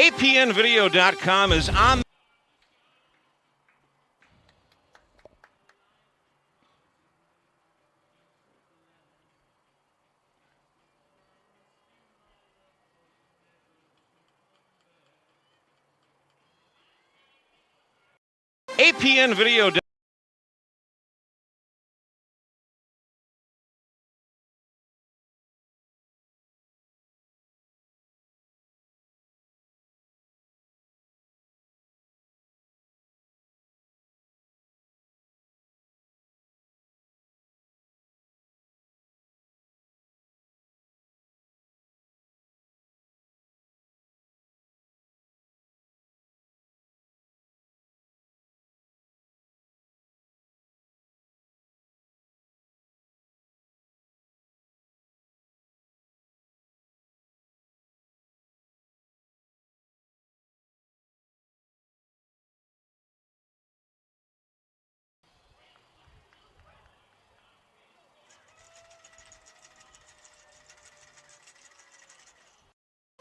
APNvideo.com is on. APNvideo.com.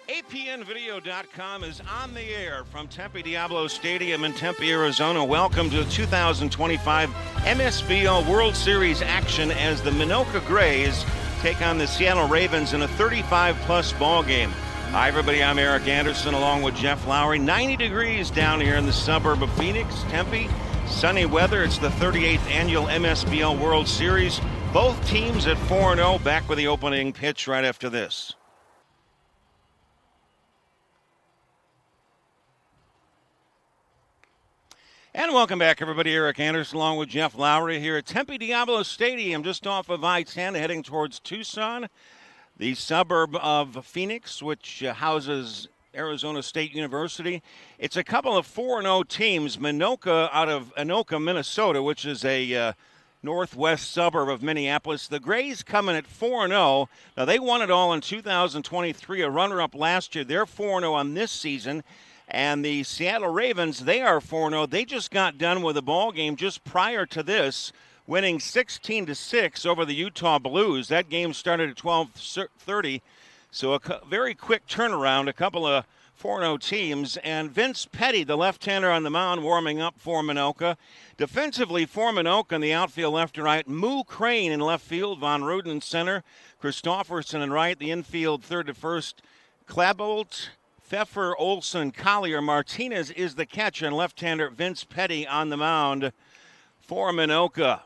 APNvideo.com is on the air from Tempe Diablo Stadium in Tempe, Arizona. Welcome to the 2025 Msbl World Series action as the Minnoka Grays take on the Seattle Ravens in a 35-plus ball game. Hi, everybody. I'm Eric Anderson along with Jeff Lowry. 90 degrees down here in the suburb of Phoenix, Tempe. Sunny weather. It's the 38th annual Msbl World Series. Both teams at 4-0. Back with the opening pitch right after this. And welcome back, everybody. Eric Anderson along with Jeff Lowry here at Tempe Diablo Stadium, just off of I-10, heading towards Tucson, the suburb of Phoenix, which houses Arizona State University. It's a couple of 4-0 teams. Minnoka out of Minnoka, Minnesota, which is a northwest suburb of Minneapolis. The Grays coming at 4-0. Now, they won it all in 2023, a runner-up last year. They're 4-0 on this season. And the Seattle Ravens, they are 4-0. They just got done with a ball game just prior to this, winning 16-6 over the Utah Blues. That game started at 12:30, so a very quick turnaround, a couple of 4-0 teams. And Vince Petty, the left-hander on the mound, warming up for Minnoka. Defensively for Minnoka in the outfield left to right, Moo Crane in left field, Von Ruden in center, Christofferson in right, the infield third to first, Klabolt, Pfeffer, Olson, Collier. Martinez is the catcher, and left-hander Vince Petty on the mound for Minnoka.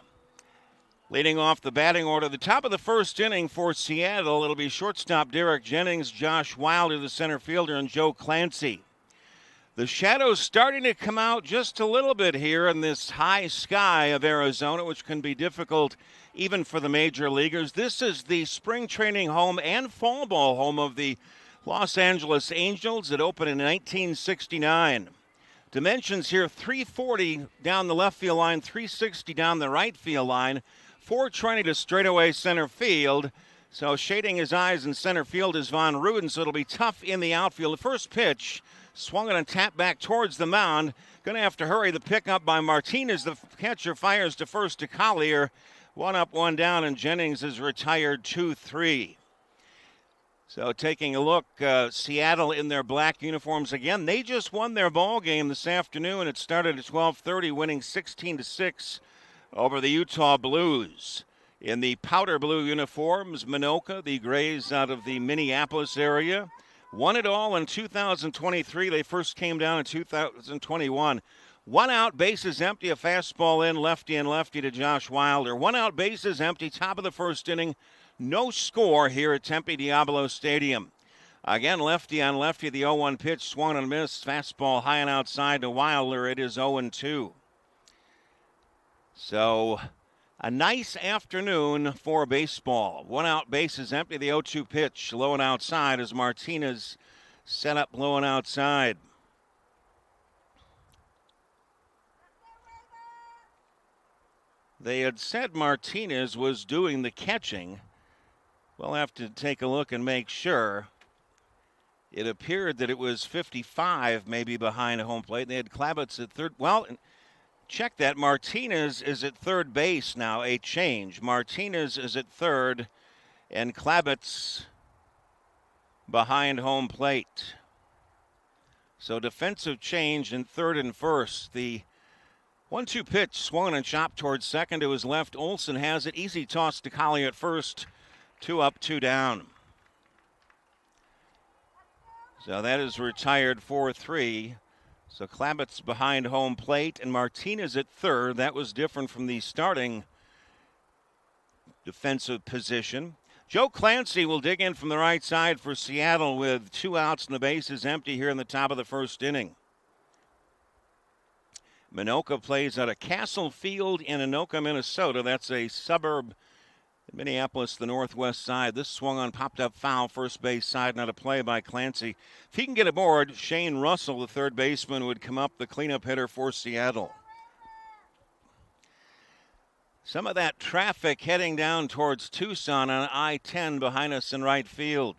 Leading off the batting order, the top of the first inning for Seattle, it'll be shortstop Derek Jennings, Josh Wilder, the center fielder, and Joe Clancy. The shadows starting to come out just a little bit here in this high sky of Arizona, which can be difficult even for the major leaguers. This is the spring training home and fall ball home of the Los Angeles Angels. It opened in 1969. Dimensions here, 340 down the left field line, 360 down the right field line, 420 to straightaway center field. So shading his eyes in center field is Von Ruden, so it'll be tough in the outfield. The first pitch, swung on a tap back towards the mound. Going to have to hurry the pickup by Martinez. The catcher fires to first to Collier. One up, one down, and Jennings is retired 2-3. So taking a look, Seattle in their black uniforms again. They just won their ball game this afternoon. It started at 12:30, winning 16-6 over the Utah Blues. In the powder blue uniforms, Minnoka, the Grays out of the Minneapolis area, won it all in 2023. They first came down in 2021. One out, bases empty, a fastball in, lefty to Josh Wilder. One out, bases empty, top of the first inning. No score here at Tempe Diablo Stadium. Again, lefty on lefty, the 0-1 pitch, swung and missed. Fastball high and outside to Wilder. It is 0-2. So a nice afternoon for baseball. One out, bases empty, the 0-2 pitch, low and outside as Martinez set up low and outside. They had said Martinez was doing the catching. We'll have to take a look and make sure. It appeared that it was 55 maybe behind home plate. They had Klabitz at third. Well, check that. Martinez is at third base now, a change. Martinez is at third, and Klabitz behind home plate. So defensive change in third and first. The 1-2 pitch swung and chopped towards second to his left. Olson has it. Easy toss to Collier at first. 2 up, 2 down. So that is retired 4-3. So Klabat's behind home plate and Martinez at third. That was different from the starting defensive position. Joe Clancy will dig in from the right side for Seattle with 2 outs and the bases empty here in the top of the first inning. Minnoka plays out of Castle Field in Minnoka, Minnesota. That's a suburb in Minneapolis, the northwest side. This swung on, popped up foul, first base side, not a play by Clancy. If he can get aboard, Shane Russell, the third baseman, would come up the cleanup hitter for Seattle. Some of that traffic heading down towards Tucson on I-10 behind us in right field.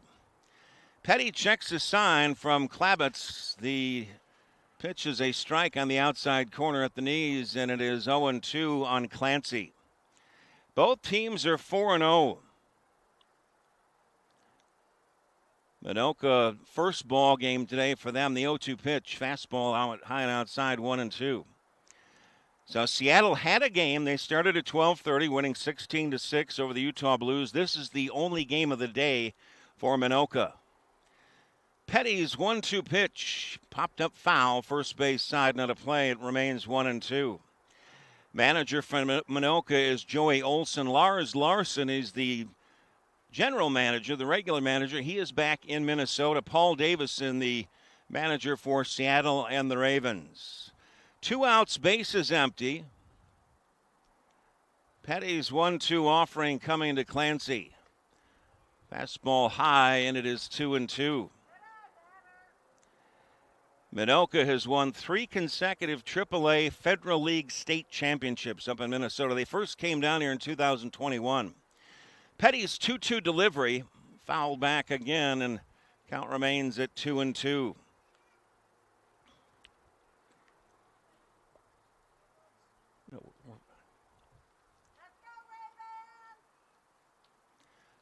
Petty checks a sign from Klabatz. The pitch is a strike on the outside corner at the knees, and it is 0-2 on Clancy. Both teams are 4-0. Minnoka, first ball game today for them. The 0-2 pitch, fastball out high and outside, 1-2. So Seattle had a game. They started at 12:30, winning 16-6 over the Utah Blues. This is the only game of the day for Minnoka. Petty's 1-2 pitch popped up foul, first base side, not a play. It remains 1-2. Manager for Minnoka is Joey Olson. Lars Larson is the general manager, the regular manager. He is back in Minnesota. Paul Davison, the manager for Seattle and the Ravens. 2 outs, bases empty. Petty's 1-2 offering coming to Clancy. Fastball high, and it is 2-2. Minnoka has won 3 consecutive AAA Federal League state championships up in Minnesota. They first came down here in 2021. Petty's 2-2 delivery, fouled back again, and count remains at 2-2.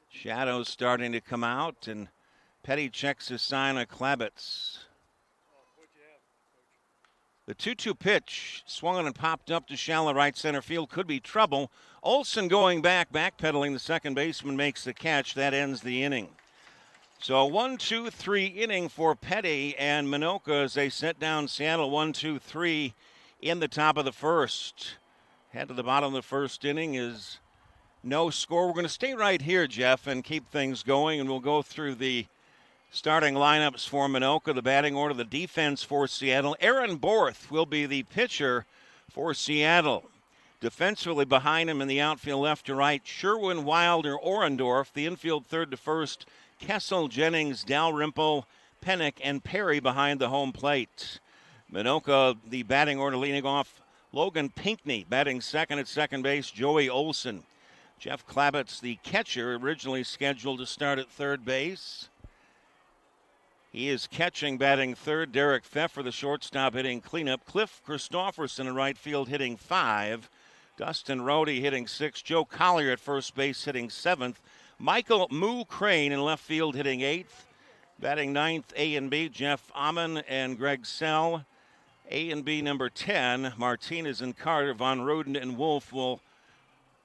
Shadows starting to come out, and Petty checks his sign of Klabatz. The 2-2 pitch swung and popped up to shallow right center field. Could be trouble. Olson going backpedaling. The second baseman makes the catch. That ends the inning. So 1-2-3 inning for Petty and Minnoka as they set down Seattle 1-2-3 in the top of the first. Head to the bottom of the first inning is no score. We're going to stay right here, Jeff, and keep things going, and we'll go through the starting lineups for Minnoka, the batting order, the defense for Seattle. Aaron Borth will be the pitcher for Seattle. Defensively behind him in the outfield left to right, Sherwin, Wilder, Orendorf. The infield third to first, Kessel, Jennings, Dalrymple, Pennick, and Perry behind the home plate. Minnoka, the batting order leading off, Logan Pinckney batting second at second base, Joey Olson. Jeff Klabatz, the catcher, originally scheduled to start at third base. He is catching, batting third. Derek Pfeffer, the shortstop, hitting cleanup. Cliff Christopherson in right field, hitting 5. Dustin Rohde hitting 6. Joe Collier at first base, hitting 7th. Michael Moo Crane in left field, hitting 8th. Batting 9th, A and B, Jeff Amon and Greg Sell. A and B number 10, Martinez and Carter. Von Ruden and Wolf will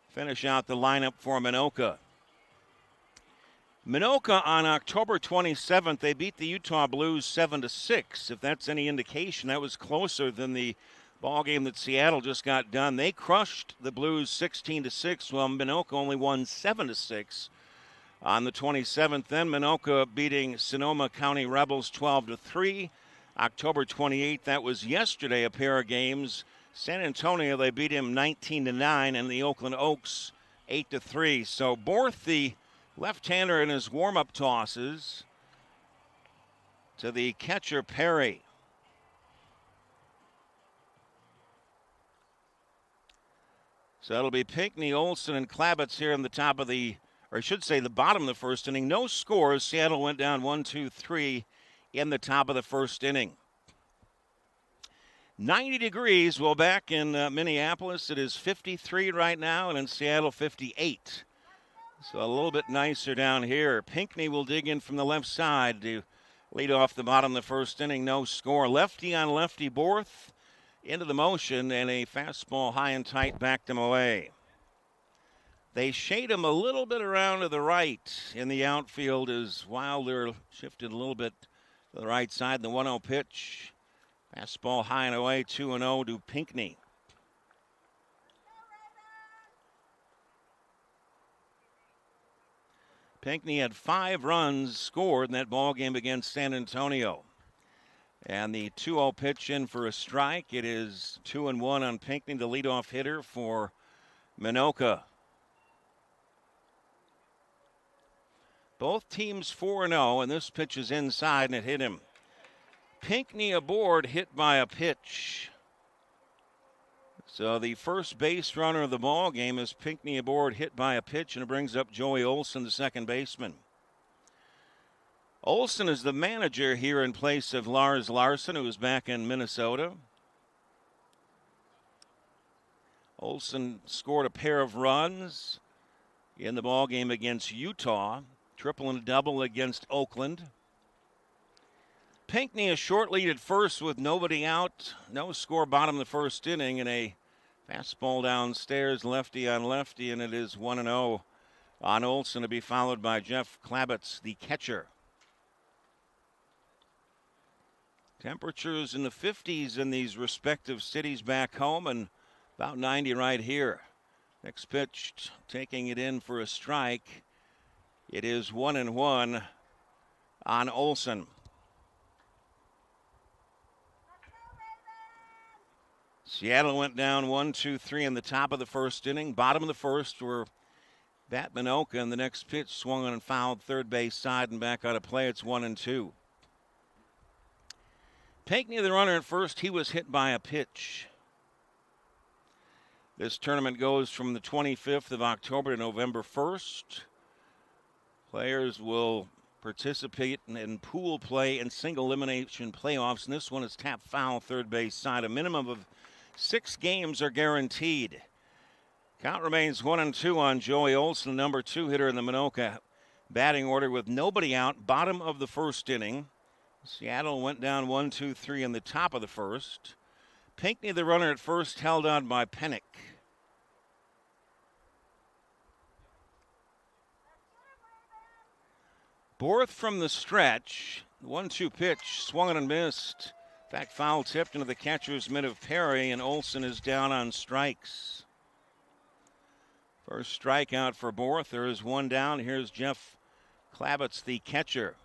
finish out the lineup for Minnoka. Minnoka on October 27th, they beat the Utah Blues 7-6. If that's any indication, that was closer than the ball game that Seattle just got done. They crushed the Blues 16-6, while Minnoka only won 7-6 on the 27th. Then Minnoka beating Sonoma County Rebels 12-3. October 28th, that was yesterday, a pair of games. San Antonio, they beat him 19-9, and the Oakland Oaks 8-3. So Borth, the left-hander, in his warm-up tosses to the catcher Perry. So it'll be Pinckney, Olson, and Klabatz here in the top of the, or I should say the bottom of the first inning. No scores. Seattle went down 1-2-3 in the top of the first inning. 90 degrees. Well, back in Minneapolis, it is 53 right now, and in Seattle, 58. So a little bit nicer down here. Pinckney will dig in from the left side to Lead off the bottom of the first inning, no score. Lefty on lefty, Borth into the motion, and a fastball high and tight backed him away. They shade him a little bit around to the right in the outfield as Wilder shifted a little bit to the right side. The 1-0 pitch. Fastball high and away, 2-0 to Pinckney. Pinckney had 5 runs scored in that ball game against San Antonio. And the 2-0 pitch in for a strike. It is 2-1 on Pinckney, the leadoff hitter for Minnoka. Both teams 4-0, and this pitch is inside, and it hit him. Pinckney aboard, hit by a pitch. So the first base runner of the ball game is Pinckney aboard, hit by a pitch, and it brings up Joey Olson, the second baseman. Olson is the manager here in place of Lars Larson, who is back in Minnesota. Olson scored a pair of runs in the ball game against Utah. Triple and a double against Oakland. Pinckney a short lead at first with nobody out. No score bottom of the first inning, and a fastball downstairs, lefty on lefty, and it is 1-0 on Olson, to be followed by Jeff Klabitz, the catcher. Temperatures in the 50s in these respective cities back home, and about 90 right here. Next pitch, taking it in for a strike. It is 1-1 on Olson. Seattle went down 1-2-3 in the top of the first inning. Bottom of the first were Bat Minnoka, and the next pitch swung on and fouled third base side and back out of play. It's 1-2. Pinckney, the runner at first, he was hit by a pitch. This tournament goes from the 25th of October to November 1st. Players will participate in pool play and single elimination playoffs, and this one is tap foul third base side. A minimum of 6 games are guaranteed. Count remains 1-2 on Joey Olson, number 2 hitter in the Minnoka batting order with nobody out. Bottom of the first inning. Seattle went down 1-2-3 in the top of the first. Pinckney, the runner at first, held on by Pennick. Borth from the stretch. The 1-2 pitch, swung and missed. In fact, foul tipped into the catcher's mitt of Perry, and Olson is down on strikes. First strikeout for Borth. There is one down. Here's Jeff Klabitz, the catcher.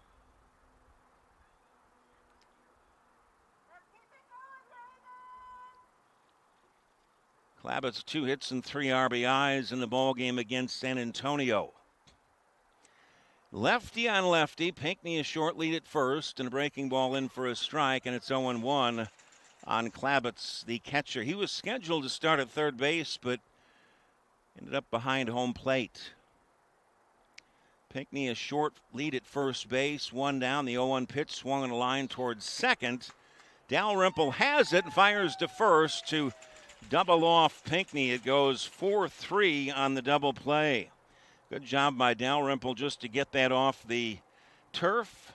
Klabitz 2 hits and 3 RBIs in the ball game against San Antonio. Lefty on lefty. Pinckney a short lead at first, and a breaking ball in for a strike, and it's 0-1 on Klabitz, the catcher. He was scheduled to start at third base, but ended up behind home plate. Pinckney a short lead at first base, 1 down. The 0-1 pitch swung on a line towards second. Dalrymple has it and fires to first to double off Pinckney. It goes 4-3 on the double play. Good job by Dalrymple just to get that off the turf.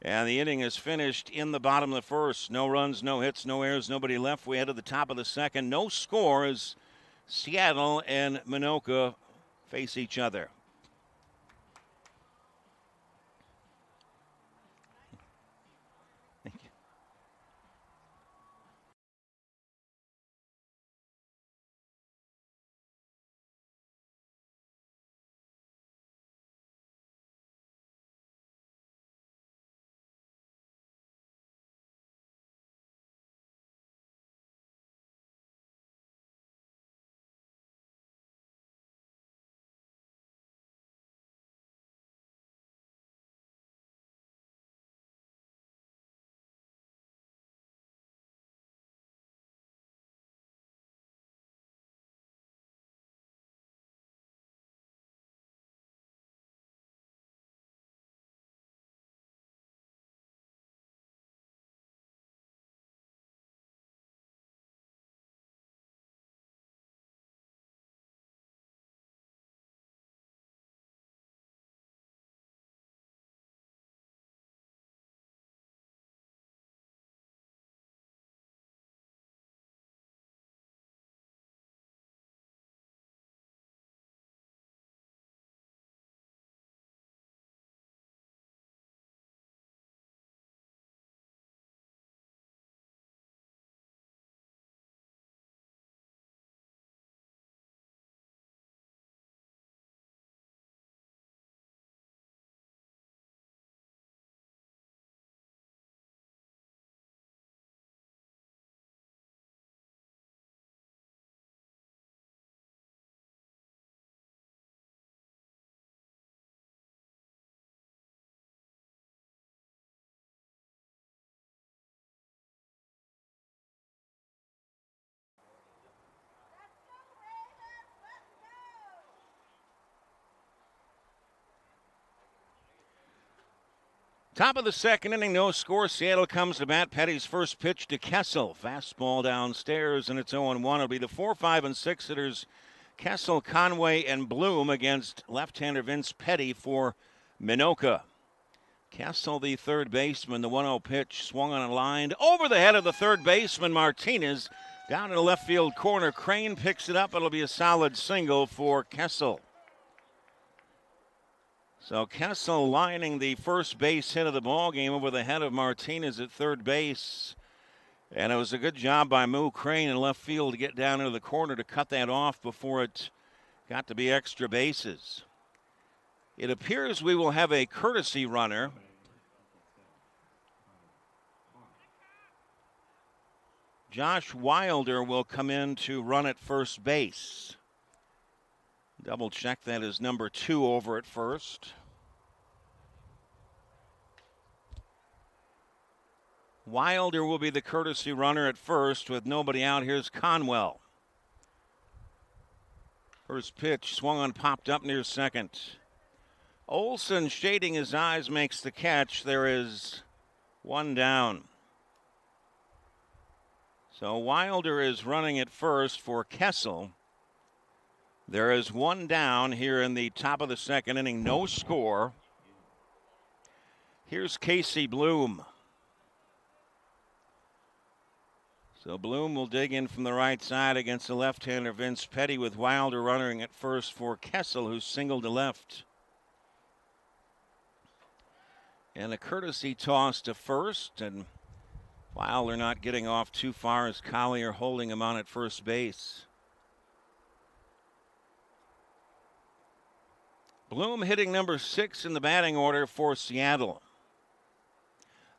And the inning is finished in the bottom of the first. No runs, no hits, no errors, nobody left. We head to the top of the second. No score as Seattle and Minnoka face each other. Top of the second inning, no score. Seattle comes to bat. Petty's first pitch to Kessel. Fastball downstairs, and it's 0-1. It'll be the 4, 5, and 6 hitters, Kessel, Conway, and Bloom against left-hander Vince Petty for Minnoka. Kessel, the third baseman, the 1-0 pitch, swung on a line over the head of the third baseman, Martinez. Down in the left field corner, Crane picks it up. It'll be a solid single for Kessel. So Kessel lining the first base hit of the ball game over the head of Martinez at third base. And it was a good job by Moo Crane in left field to get down into the corner to cut that off before it got to be extra bases. It appears we will have a courtesy runner. Josh Wilder will come in to run at first base. Double check that is number 2 over at first. Wilder will be the courtesy runner at first with nobody out. Here's Conwell. First pitch swung on, popped up near second. Olson shading his eyes makes the catch. There is one down. So Wilder is running at first for Kessel. There is one down here in the top of the second inning. No score. Here's Casey Bloom. So Bloom will dig in from the right side against the left-hander Vince Petty with Wilder running at first for Kessel, who's singled to left. And a courtesy toss to first, and Wilder not getting off too far as Collier holding him on at first base. Bloom hitting number 6 in the batting order for Seattle.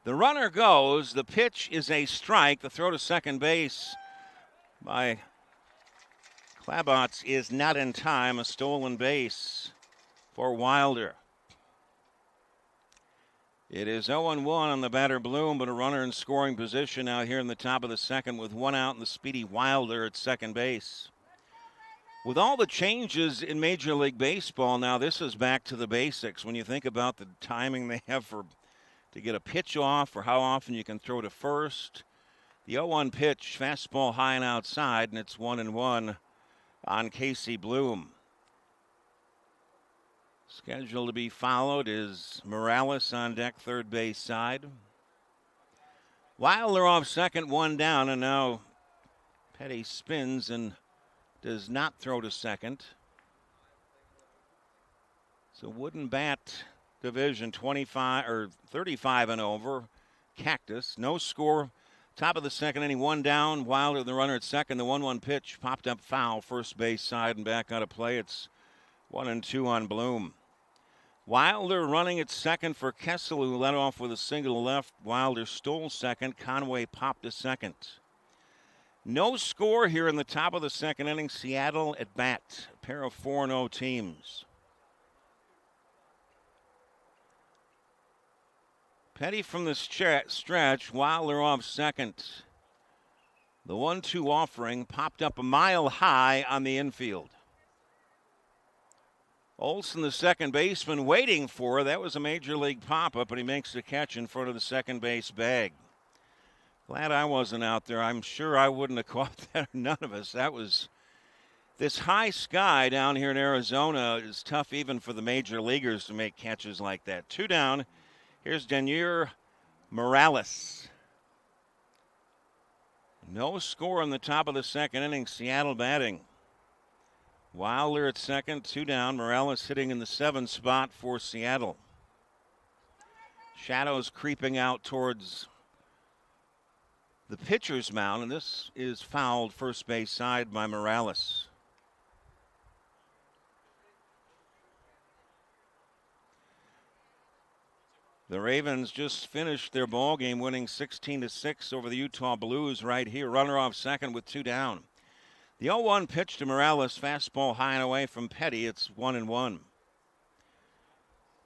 The runner goes. The pitch is a strike. The throw to second base by Klabots is not in time. A stolen base for Wilder. It is 0-1 on the batter Bloom, but a runner in scoring position now here in the top of the second with one out and the speedy Wilder at second base. With all the changes in Major League Baseball now, this is back to the basics. When you think about the timing they have to get a pitch off or how often you can throw to first. The 0-1 pitch, fastball high and outside, and it's 1-1 on Casey Bloom. Scheduled to be followed is Morales on deck, third base side. Wilder off second, one down, and now Petty spins and does not throw to second. So wooden bat division, 25 or 35 and over. Cactus, no score. Top of the second inning, one down. Wilder, the runner at second. The 1-1 pitch popped up foul, first base side and back out of play. It's 1-2 on Bloom. Wilder running at second for Kessel, who led off with a single left. Wilder stole second. Conway popped to second. No score here in the top of the second inning. Seattle at bat. A pair of 4-0 teams. Petty from the stretch. Wilder off second. The 1-2 offering popped up a mile high on the infield. Olson, the second baseman, waiting for. That was a major league pop-up, but he makes the catch in front of the second base bag. Glad I wasn't out there. I'm sure I wouldn't have caught that. None of us. That was this high sky down here in Arizona is tough even for the major leaguers to make catches like that. Two down. Here's Daniel Morales. No score in the top of the second inning. Seattle batting. Wilder at second, two down. Morales hitting in the 7 spot for Seattle. Shadows creeping out towards the pitcher's mound, and this is fouled first base side by Morales. The Ravens just finished their ball game, winning 16-6 over the Utah Blues right here. Runner off second with two down. The 0-1 pitch to Morales, fastball high and away from Petty. It's 1-1.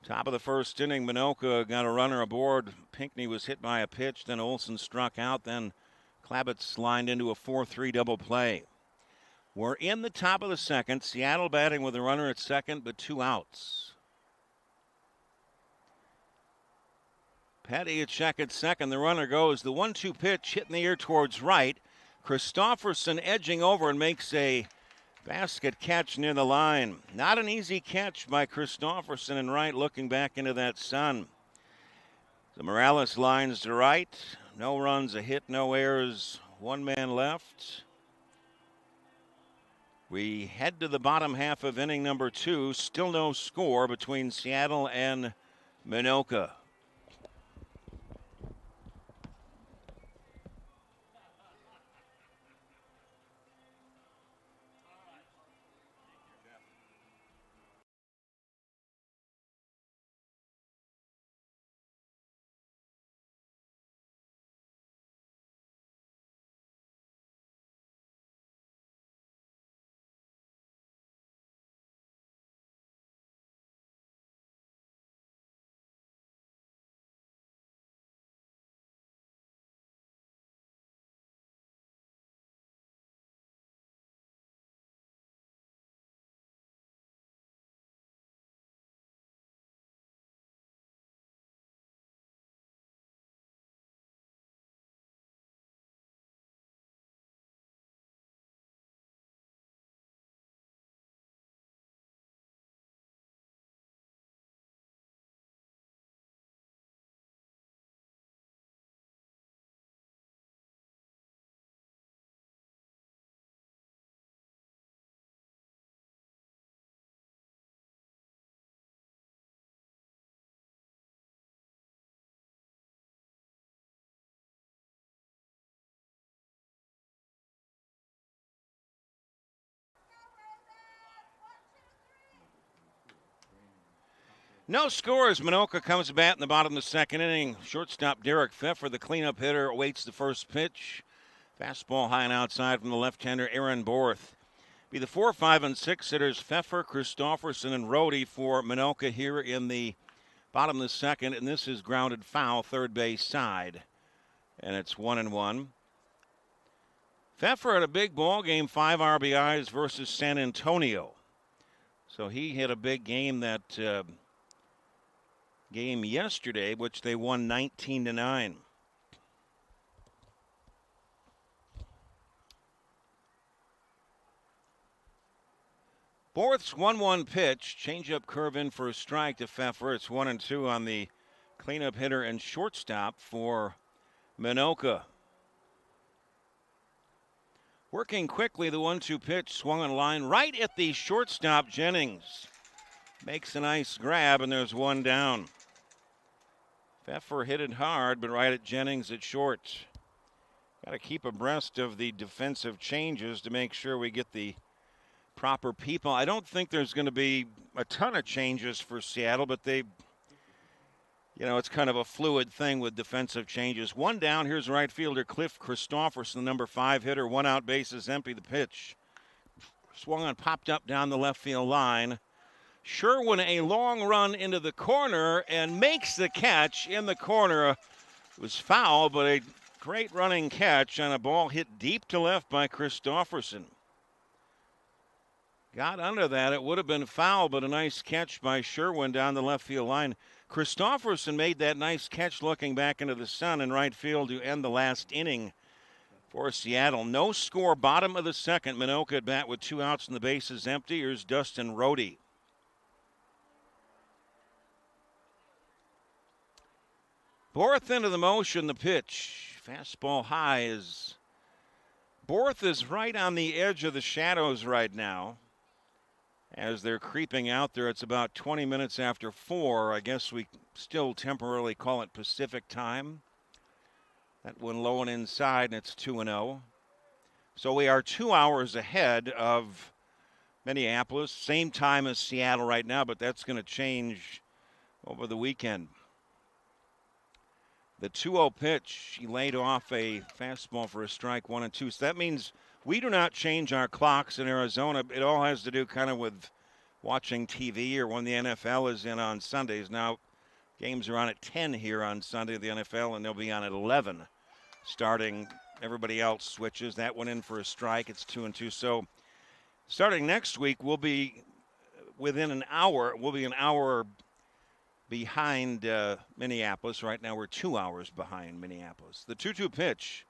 Top of the first inning, Minnoka got a runner aboard. Pinckney was hit by a pitch, then Olson struck out, then Klabots lined into a 4-3 double play. We're in the top of the second. Seattle batting with a runner at second, but two outs. Patty a check at second. The runner goes. The 1-2 pitch hit in the air towards right. Christopherson edging over and makes a basket catch near the line. Not an easy catch by Christopherson and right looking back into that sun. The Morales lines to right. No runs, a hit, no errors. One man left. We head to the bottom half of inning number 2. Still no score between Seattle and Minnoka. No scores. Minnoka comes to bat in the bottom of the second inning. Shortstop Derek Pfeffer, the cleanup hitter, awaits the first pitch. Fastball high and outside from the left-hander Aaron Borth. Be the 4, 5, and 6 hitters Pfeffer, Christopherson, and Rohde for Minnoka here in the bottom of the second. And this is grounded foul, third base side. And it's 1-1. Pfeffer had a big ball game, 5 RBIs versus San Antonio. So he hit a big game that game yesterday, which they won 19-9. Borth's 1-1 pitch, changeup curve in for a strike to Pfeffer. It's 1-2 on the cleanup hitter and shortstop for Minnoka. Working quickly, the 1-2 pitch swung on a line right at the shortstop. Jennings makes a nice grab, and there's one down. Pfeffer hit it hard, but right at Jennings at short. Got to keep abreast of the defensive changes to make sure we get the proper people. I don't think there's going to be a ton of changes for Seattle, but they, it's kind of a fluid thing with defensive changes. One down. Here's right fielder Cliff Christopherson, number 5 hitter. One out, bases empty. The pitch swung on, popped up down the left field line. Sherwin a long run into the corner and makes the catch in the corner. It was foul, but a great running catch on a ball hit deep to left by Christopherson. Got under that. It would have been foul, but a nice catch by Sherwin down the left field line. Christopherson made that nice catch looking back into the sun in right field to end the last inning for Seattle. No score, bottom of the second. Minnoka at bat with 2 outs and the bases empty. Here's Dustin Rohde. Borth into the motion, the pitch. Fastball high is. Borth is right on the edge of the shadows right now. As they're creeping out there, it's about 20 minutes after 4. I guess we still temporarily call it Pacific time. That one low and inside, and it's 2-0. So we are 2 hours ahead of Minneapolis. Same time as Seattle right now, but that's going to change over the weekend. The 2-0 pitch, he laid off a fastball for a strike, 1-2. So that means we do not change our clocks in Arizona. It all has to do kind of with watching TV or when the NFL is in on Sundays. Now, games are on at 10 here on Sunday, the NFL, and they'll be on at 11 starting. Everybody else switches. That one in for a strike. It's 2-2. So starting next week, we'll be within an hour. We'll be an hour behind Minneapolis. Right now we're 2 hours behind Minneapolis. The 2-2 pitch.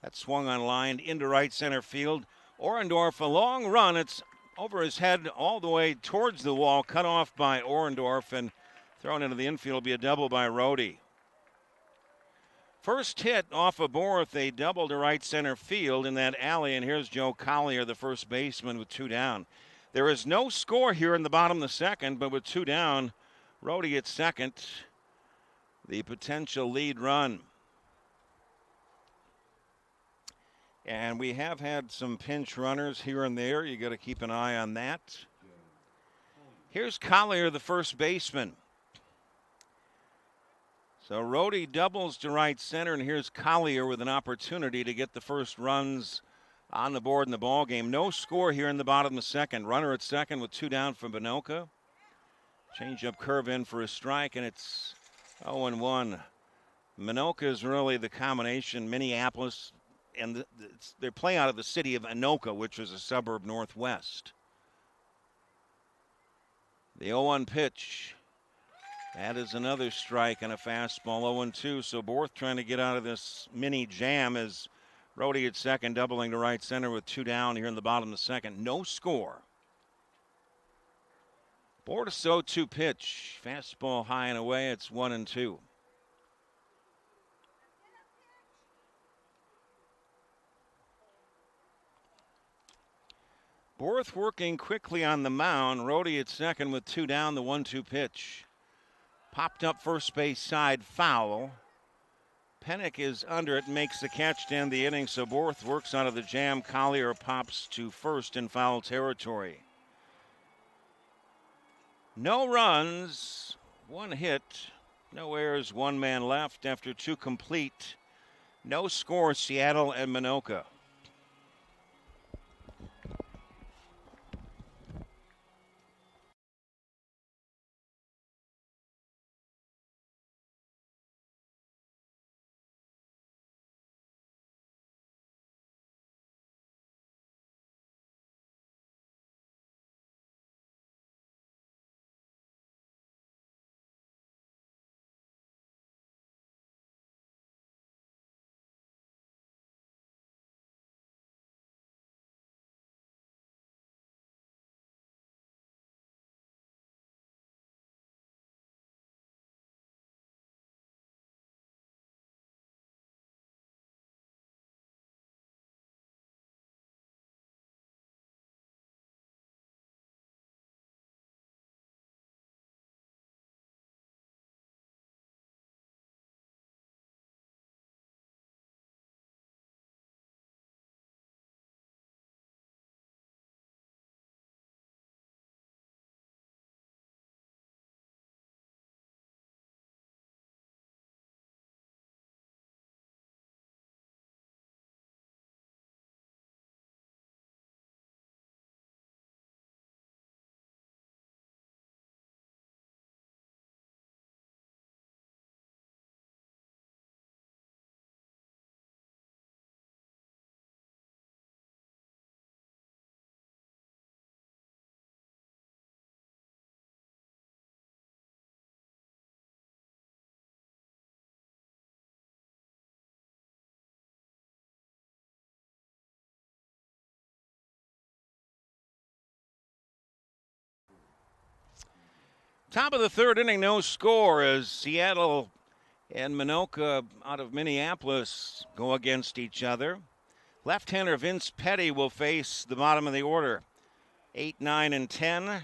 That swung on line into right center field. Orendorf, a long run. It's over his head all the way towards the wall, cut off by Orendorf and thrown into the infield. Will be a double by Rhodey. First hit off of Borth, a double to right center field in that alley, and here's Joe Collier, the first baseman, with 2 down. There is no score here in the bottom of the second, but with 2 down, Rhodey at second, the potential lead run. And we have had some pinch runners here and there. You got to keep an eye on that. Here's Collier, the first baseman. So Rhodey doubles to right center, and here's Collier with an opportunity to get the first runs on the board in the ball game. No score here in the bottom of the second. Runner at second with 2 down for Minnoka. Change-up curve in for a strike, and it's 0-1. Minnoka is really the combination. Minneapolis, and they play out of the city of Anoka, which is a suburb northwest. The 0-1 pitch. That is another strike and a fastball. 0-2. So Borth trying to get out of this mini jam as Rhodey at second, doubling to right center with 2 down here in the bottom of the second. No score. Borth's 0-2 pitch. Fastball high and away. It's 1-2. Borth working quickly on the mound. Rhodey at second with 2 down, the 1-2 pitch. Popped up first base side, foul. Pennick is under it, makes the catch to end the inning, so Borth works out of the jam. Collier pops to first in foul territory. No runs, 1 hit, no errors, 1 man left after 2 complete. No score, Seattle and Minnoka. Top of the third inning, no score as Seattle and Minnoka out of Minneapolis go against each other. Left-hander Vince Petty will face the bottom of the order. 8, 9, and 10.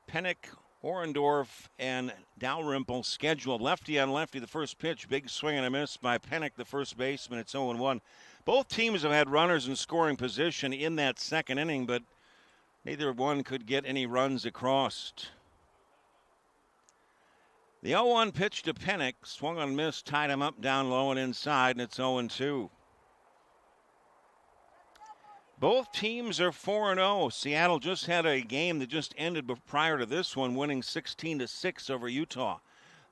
Pennick, Orendorf, and Dalrymple scheduled. Lefty on lefty, the first pitch. Big swing and a miss by Pennick, the first baseman. It's 0-1. Both teams have had runners in scoring position in that second inning, but neither one could get any runs across. The 0-1 pitch to Pennick, swung on miss, tied him up down low and inside, and it's 0-2. Both teams are 4-0. Seattle just had a game that just ended prior to this one, winning 16-6 over Utah.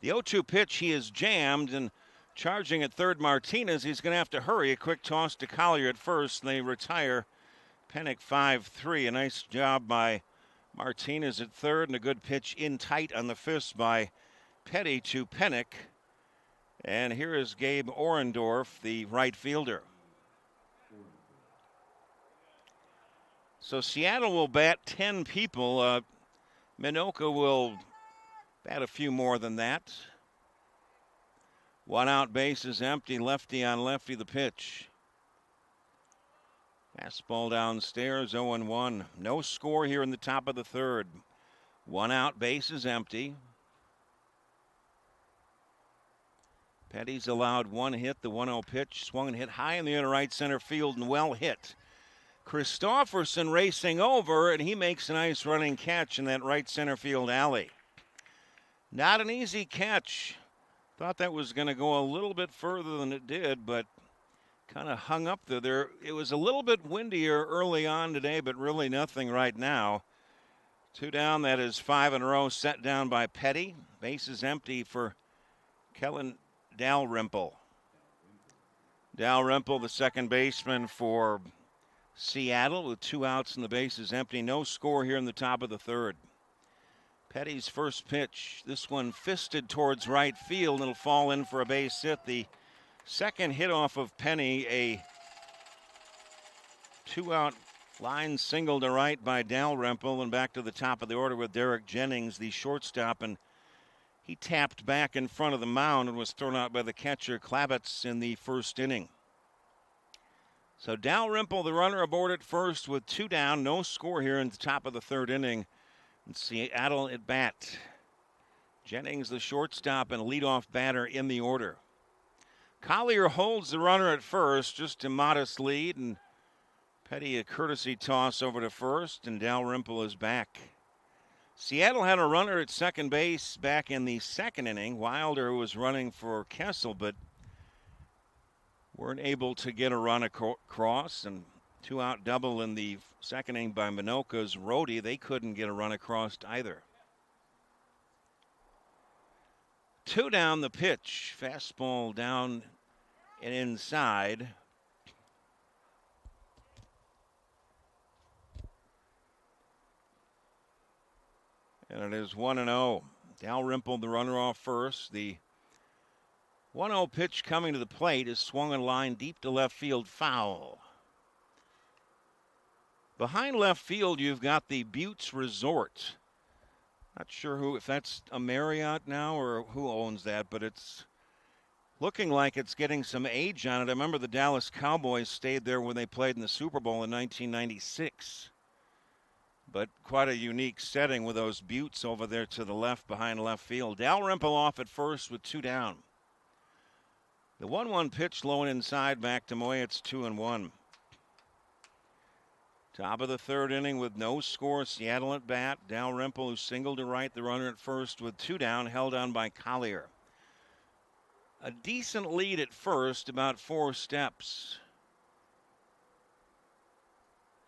The 0-2 pitch, he is jammed, and charging at third Martinez, he's going to have to hurry. A quick toss to Collier at first, and they retire Pennick 5-3. A nice job by Martinez at third, and a good pitch in tight on the fist by Petty to Pennick. And here is Gabe Orendorff, the right fielder. So Seattle will bat 10 people. Minnoka will bat a few more than that. One out, base is empty. Lefty on lefty, the pitch. Fastball downstairs, 0-1. No score here in the top of the third. One out, base is empty. Petty's allowed one hit, the 1-0 pitch. Swung and hit high in the inner right center field and well hit. Christofferson racing over, and he makes a nice running catch in that right center field alley. Not an easy catch. Thought that was going to go a little bit further than it did, but kind of hung up there. It was a little bit windier early on today, but really nothing right now. Two down, that is 5 in a row, set down by Petty. Base is empty for Kellen Dalrymple. Dalrymple, the second baseman for Seattle, with 2 outs and the base is empty. No score here in the top of the third. Petty's first pitch, this one fisted towards right field. It'll fall in for a base hit. The second hit off of Penny, a 2-out line single to right by Dalrymple, and back to the top of the order with Derek Jennings, the shortstop, and he tapped back in front of the mound and was thrown out by the catcher Klavitz in the first inning. So Dalrymple, the runner, aboard at first with 2 down. No score here in the top of the third inning. And Seattle at bat. Jennings, the shortstop and leadoff batter in the order. Collier holds the runner at first, just a modest lead, and Petty a courtesy toss over to first, and Dalrymple is back. Seattle had a runner at second base back in the second inning. Wilder was running for Kessel, but weren't able to get a run across, and 2-out double in the second inning by Minnoka's Rhodey. They couldn't get a run across either. 2 down, the pitch. Fastball down and inside. And it is 1-0. Dalrymple, the runner, off first. The 1-0 pitch coming to the plate is swung on line deep to left field, foul. Behind left field, you've got the Buttes Resort. Not sure if that's a Marriott now or who owns that, but it's looking like it's getting some age on it. I remember the Dallas Cowboys stayed there when they played in the Super Bowl in 1996. But quite a unique setting with those Buttes over there to the left behind left field. Dalrymple off at first with 2 down. The 1-1 pitch low and inside back to Moy. It's 2-1. Top of the third inning with no score. Seattle at bat. Dalrymple, who singled to right, the runner at first with 2 down, held on by Collier. A decent lead at first, about 4 steps.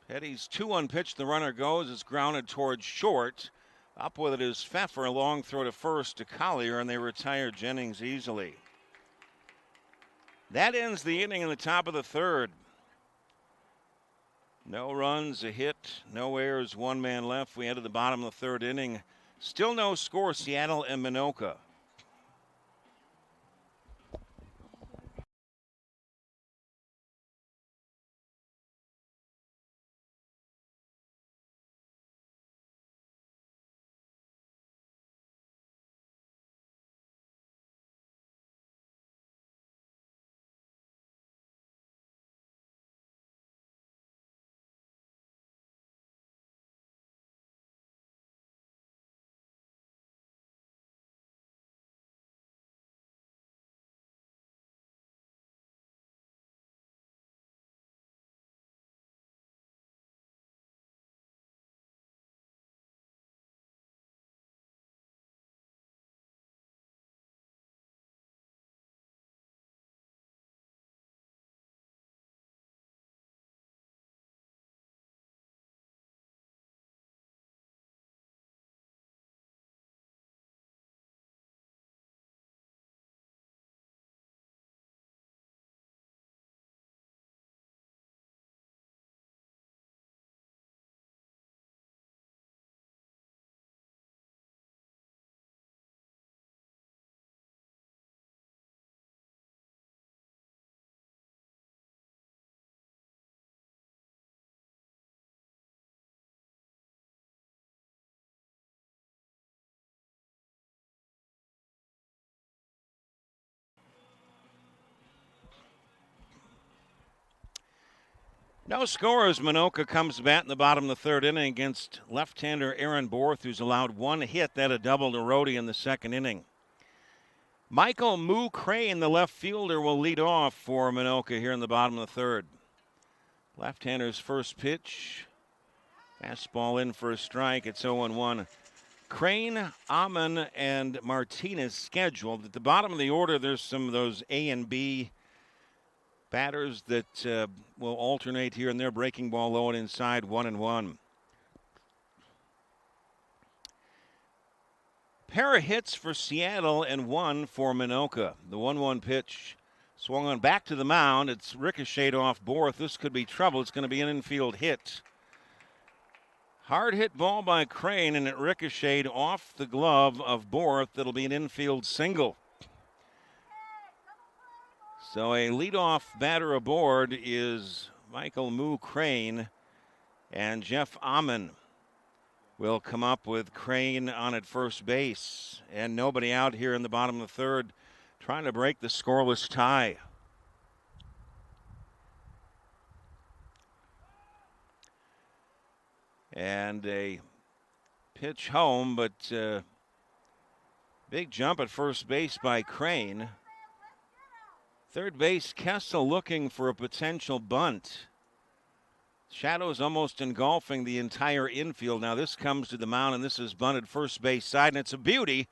Petty's 2-1 pitch. The runner goes. It's grounded towards short. Up with it is Pfeffer. A long throw to first to Collier, and they retire Jennings easily. That ends the inning in the top of the third. No runs, a hit, no errors, 1 man left. We enter the bottom of the third inning. Still no score, Seattle and Minnoka. No score as Minnoka comes to bat in the bottom of the third inning against left-hander Aaron Borth, who's allowed one hit, that a double to Rhodey in the second inning. Michael Moo Crane, the left fielder, will lead off for Minnoka here in the bottom of the third. Left-hander's first pitch. Fastball in for a strike. It's 0-1. Crane, Amon, and Martinez scheduled. At the bottom of the order, there's some of those A and B batters that will alternate here and there. Breaking ball low and inside, 1-1. Pair of hits for Seattle and one for Minnoka. The 1-1 pitch swung on back to the mound. It's ricocheted off Borth. This could be trouble. It's going to be an infield hit. Hard hit ball by Crane, and it ricocheted off the glove of Borth. That'll be an infield single. So a leadoff batter aboard is Michael Moo Crane, and Jeff Amon will come up with Crane on at first base. And nobody out here in the bottom of the third, trying to break the scoreless tie. And a pitch home, but big jump at first base by Crane. Third base, Kessel looking for a potential bunt. Shadows almost engulfing the entire infield. Now this comes to the mound, and this is bunted first base side, and it's a beauty.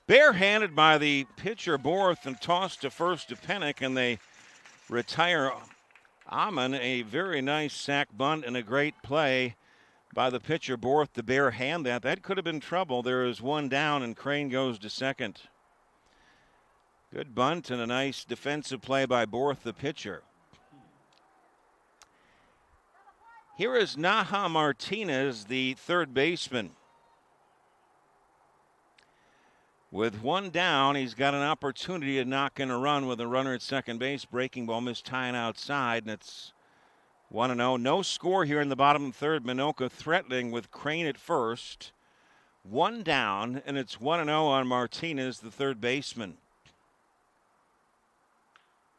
Barehanded by the pitcher Borth and tossed to first to Pennick, and they retire Amon. A very nice sac bunt and a great play by the pitcher Borth to barehand that. That could have been trouble. There is one down, and Crane goes to second. Good bunt and a nice defensive play by Borth, the pitcher. Here is Naha Martinez, the third baseman. With one down, he's got an opportunity to knock in a run with a runner at second base. Breaking ball missed tying outside, and it's 1-0. No score here in the bottom of the third. Minnoka threatening with Crane at first. One down, and it's 1-0 on Martinez, the third baseman.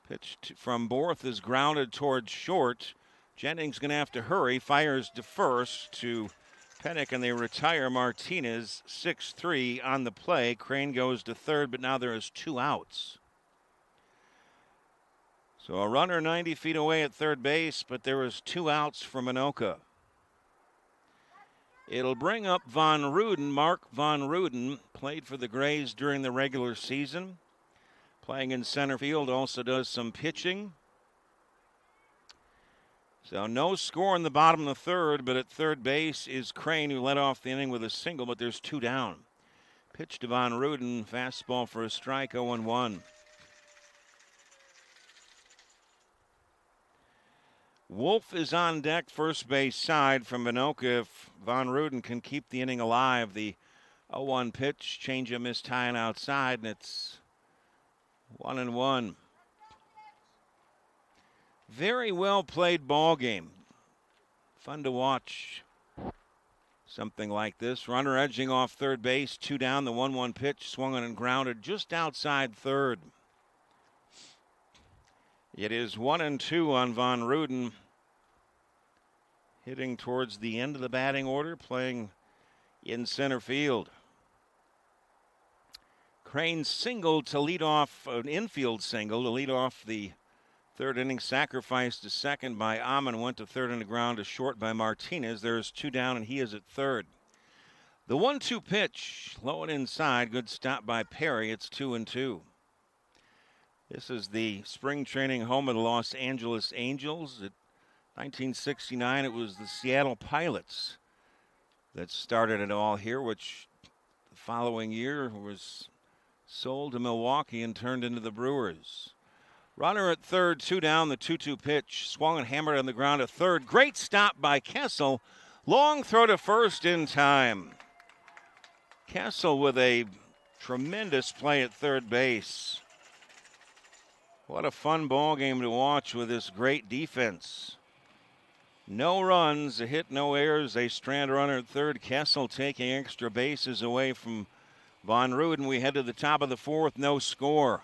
Pitch from Borth is grounded towards short. Jennings going to have to hurry. Fires to first to Pennick, and they retire Martinez. 6-3 on the play. Crane goes to third, but now there is two outs. So a runner 90 feet away at third base, but there is two outs for Minnoka. It'll bring up Von Ruden. Mark Von Ruden played for the Grays during the regular season. Playing in center field, also does some pitching. So no score in the bottom of the third, but at third base is Crane, who led off the inning with a single, but there's two down. Pitch to Von Ruden, fastball for a strike, 0-1. Wolf is on deck, first base side from Minnoka. If Von Ruden can keep the inning alive, the 0-1 pitch, changeup missed tying outside, and it's 1-1. Very well played ball game. Fun to watch something like this. Runner edging off third base, two down. The 1-1 pitch swung on and grounded just outside third. It is 1-2 on Von Ruden. Hitting towards the end of the batting order, playing in center field. Crane singled to lead off, an infield single to lead off the third inning. Sacrifice to second by Amon, went to third on the ground to short by Martinez. There's two down, and he is at third. The 1-2 pitch, low and inside. Good stop by Perry. It's 2-2. This is the spring training home of the Los Angeles Angels. In 1969, it was the Seattle Pilots that started it all here, which the following year was sold to Milwaukee and turned into the Brewers. Runner at third, two down, the 2-2 pitch. Swung and hammered on the ground at third. Great stop by Kessel. Long throw to first in time. Kessel with a tremendous play at third base. What a fun ball game to watch with this great defense. No runs, a hit, no errors. A strand runner at third. Kessel taking extra bases away from Von Ruden. We head to the top of the fourth, no score.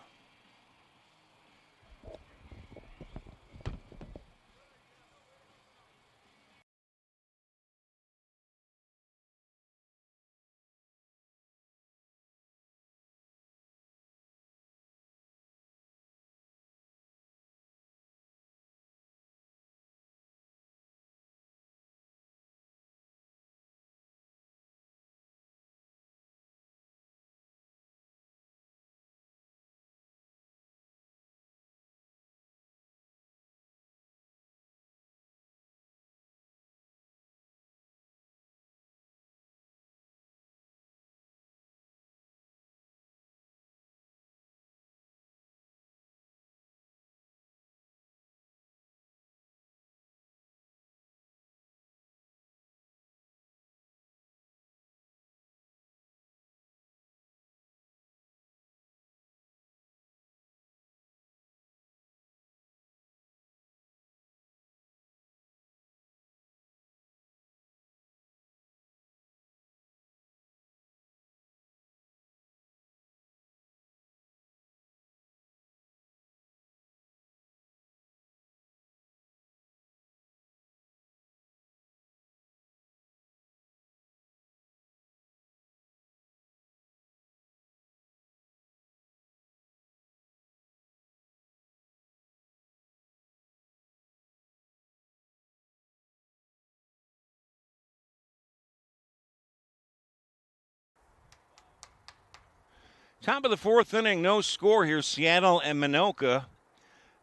Top of the fourth inning, no score here. Seattle and Minnoka.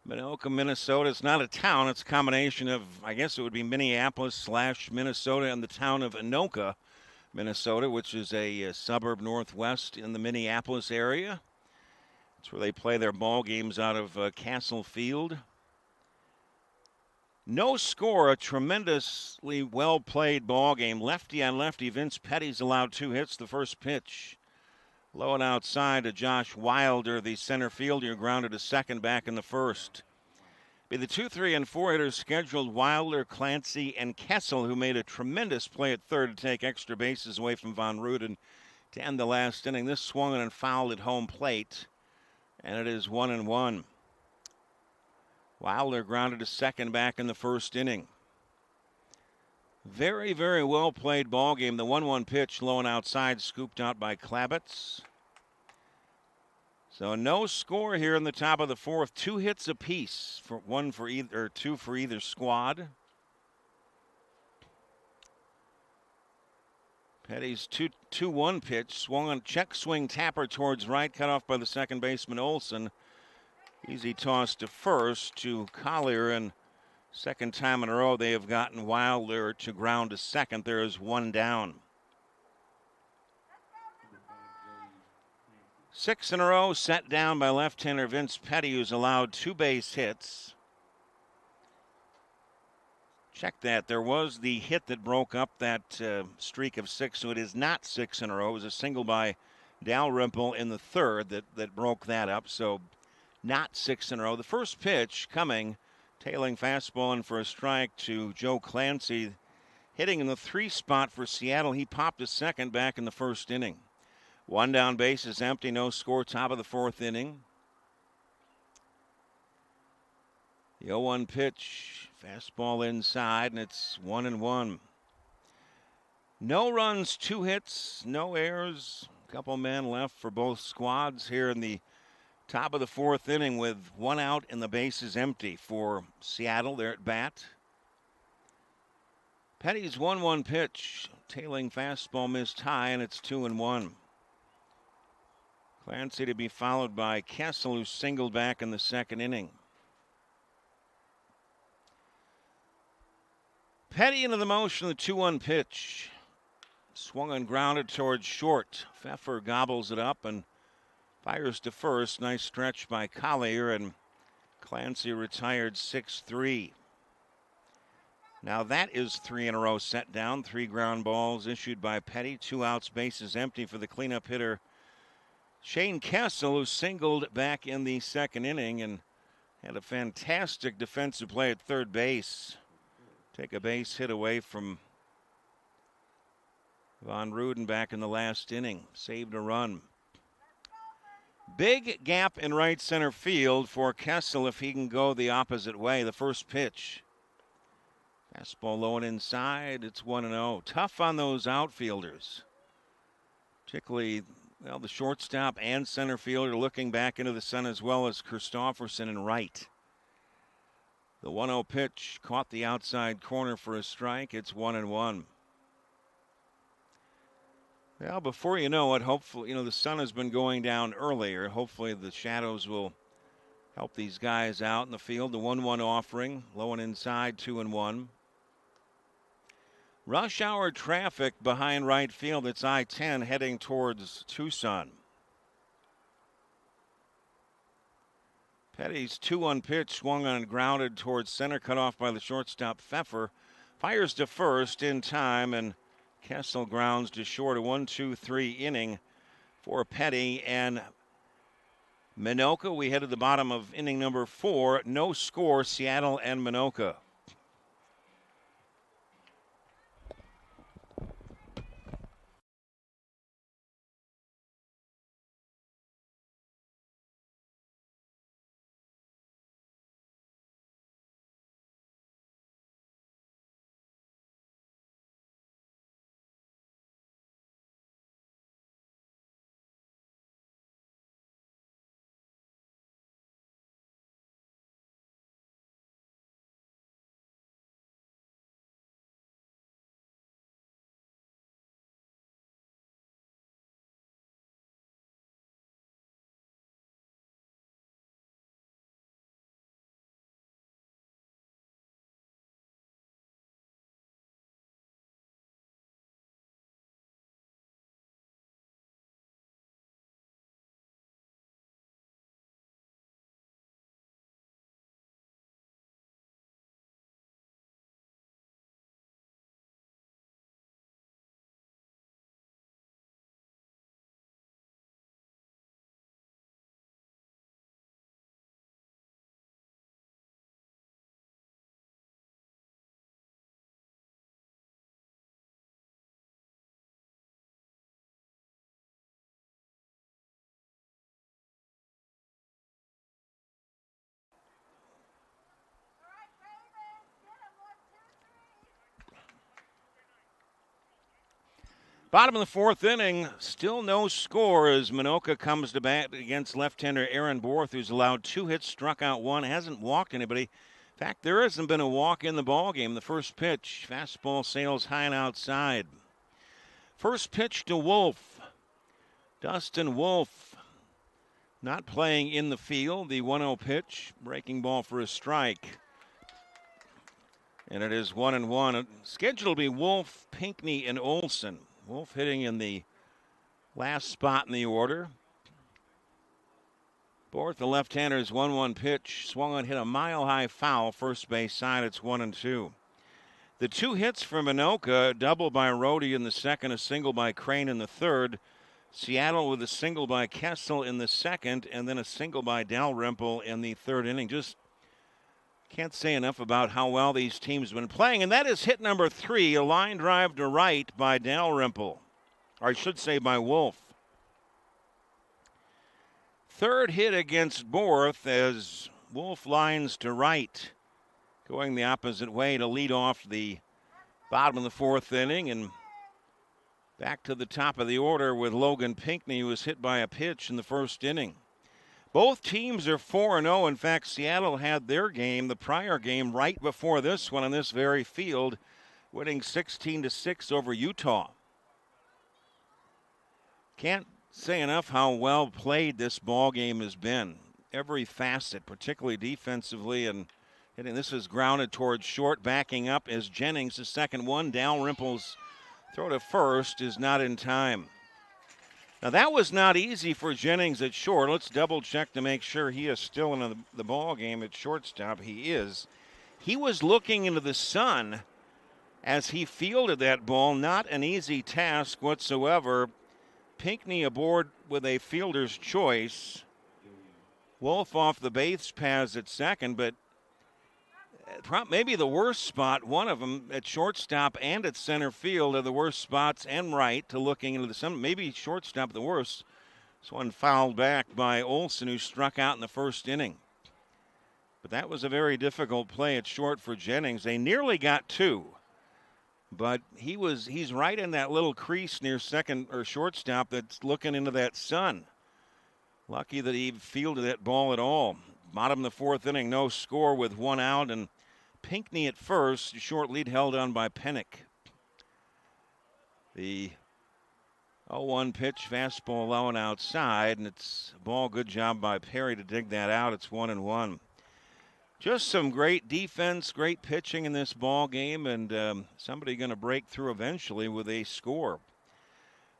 Minnoka, Minnesota. It's not a town. It's a combination of, I guess it would be Minneapolis/Minnesota and the town of Minnoka, Minnesota, which is a suburb northwest in the Minneapolis area. That's where they play their ball games out of Castle Field. No score, a tremendously well-played ball game. Lefty on lefty, Vince Petty's allowed 2 hits. The first pitch, low and outside to Josh Wilder, the center fielder, grounded to second back in the first. Be the 2, 3, and 4 hitters scheduled: Wilder, Clancy, and Kessel, who made a tremendous play at third to take extra bases away from Von Ruden to end the last inning. This swung and fouled at home plate, and it is 1-1. Wilder grounded to second back in the first inning. Very, very well played ball game. The 1-1 pitch, low and outside, scooped out by Klavitz. So no score here in the top of the fourth. 2 hits apiece, for two for either squad. Petty's 2-1 pitch swung on check swing tapper towards right, cut off by the second baseman Olson. Easy toss to first to Collier, and second time in a row they have gotten Wilder to ground to second. There is 1 down. 6 in a row set down by left-hander Vince Petty, who's allowed 2 base hits. Check that. There was the hit that broke up that streak of 6, so it is not 6 in a row. It was a single by Dalrymple in the third that broke that up, so not 6 in a row. The first pitch coming, tailing fastball in for a strike to Joe Clancy, hitting in the 3 spot for Seattle. He popped to second back in the first inning. 1 down, base is empty, no score, top of the fourth inning. The 0-1 pitch, fastball inside, and it's 1-1. No runs, 2 hits, no errors. A couple men left for both squads here in the top of the fourth inning with 1 out and the bases empty for Seattle. They're at bat. Petty's 1-1 pitch, tailing fastball missed high, and it's 2-1. Clancy to be followed by Kessel, who singled back in the second inning. Petty into the motion, the 2-1 pitch. Swung and grounded towards short. Pfeffer gobbles it up and fires to first. Nice stretch by Collier, and Clancy retired 6-3. Now that is 3 in a row set down. 3 ground balls issued by Petty. 2 outs, bases empty for the cleanup hitter Shane Kessel, who singled back in the second inning and had a fantastic defensive play at third base. Take a base hit away from Von Ruden back in the last inning. Saved a run. Big gap in right center field for Kessel if he can go the opposite way. The first pitch. Fastball low and inside. It's 1-0. Tough on those outfielders. Particularly, well, the shortstop and center fielder looking back into the sun, as well as Christopherson and right. The 1-0 pitch caught the outside corner for a strike. It's 1-1. Well, before you know it, hopefully, the sun has been going down earlier. Hopefully the shadows will help these guys out in the field. The 1-1 offering, low and inside, 2-1. Rush hour traffic behind right field. It's I-10 heading towards Tucson. Petty's 2-1 pitch swung on and grounded towards center, cut off by the shortstop Pfeffer. Fires to first in time, and Kessel grounds to short. A 1-2-3 inning for Petty and Minnoka. We head to the bottom of inning number 4. No score, Seattle and Minnoka. Bottom of the fourth inning, still no score as Minnoka comes to bat against left-hander Aaron Borth, who's allowed 2 hits, struck out 1, hasn't walked anybody. In fact, there hasn't been a walk in the ballgame. The first pitch, fastball sails high and outside. First pitch to Wolf. Dustin Wolf not playing in the field. The 1-0 pitch, breaking ball for a strike. And it is 1-1. Scheduled to be Wolf, Pinckney, and Olson. Wolf hitting in the last spot in the order. Borth, the left-hander's 1-1 pitch. Swung on, hit a mile-high foul. First base side, it's 1-2. The 2 hits for Minnoka, a double by Rohde in the second, a single by Crane in the third. Seattle with a single by Kessel in the second, and then a single by Dalrymple in the third inning. Just can't say enough about how well these teams have been playing. And that is hit number 3, a line drive to right by Dalrymple. Or I should say by Wolf. Third hit against Borth as Wolf lines to right. Going the opposite way to lead off the bottom of the fourth inning. And back to the top of the order with Logan Pinckney, who was hit by a pitch in the first inning. Both teams are 4-0. In fact, Seattle had their game, the prior game, right before this one on this very field, winning 16-6 over Utah. Can't say enough how well played this ball game has been. Every facet, particularly defensively, and hitting. This is grounded towards short, backing up as Jennings, the second one. Dalrymple's throw to first is not in time. Now, that was not easy for Jennings at short. Let's double check to make sure he is still in the ball game at shortstop. He is. He was looking into the sun as he fielded that ball. Not an easy task whatsoever. Pinckney aboard with a fielder's choice. Wolf off the base paths at second, but maybe the worst spot, one of them at shortstop and at center field, are the worst spots, and right to looking into the sun. Maybe shortstop the worst. This one fouled back by Olson, who struck out in the first inning. But that was a very difficult play at short for Jennings. They nearly got 2, but he's right in that little crease near second or shortstop that's looking into that sun. Lucky that he fielded that ball at all. Bottom of the fourth inning, no score with 1 out, and Pinckney at first. Short lead held on by Pennick. The 0-1 pitch, fastball low and outside, and it's a ball. Good job by Perry to dig that out. It's 1-1. Just some great defense, great pitching in this ball game, and somebody going to break through eventually with a score.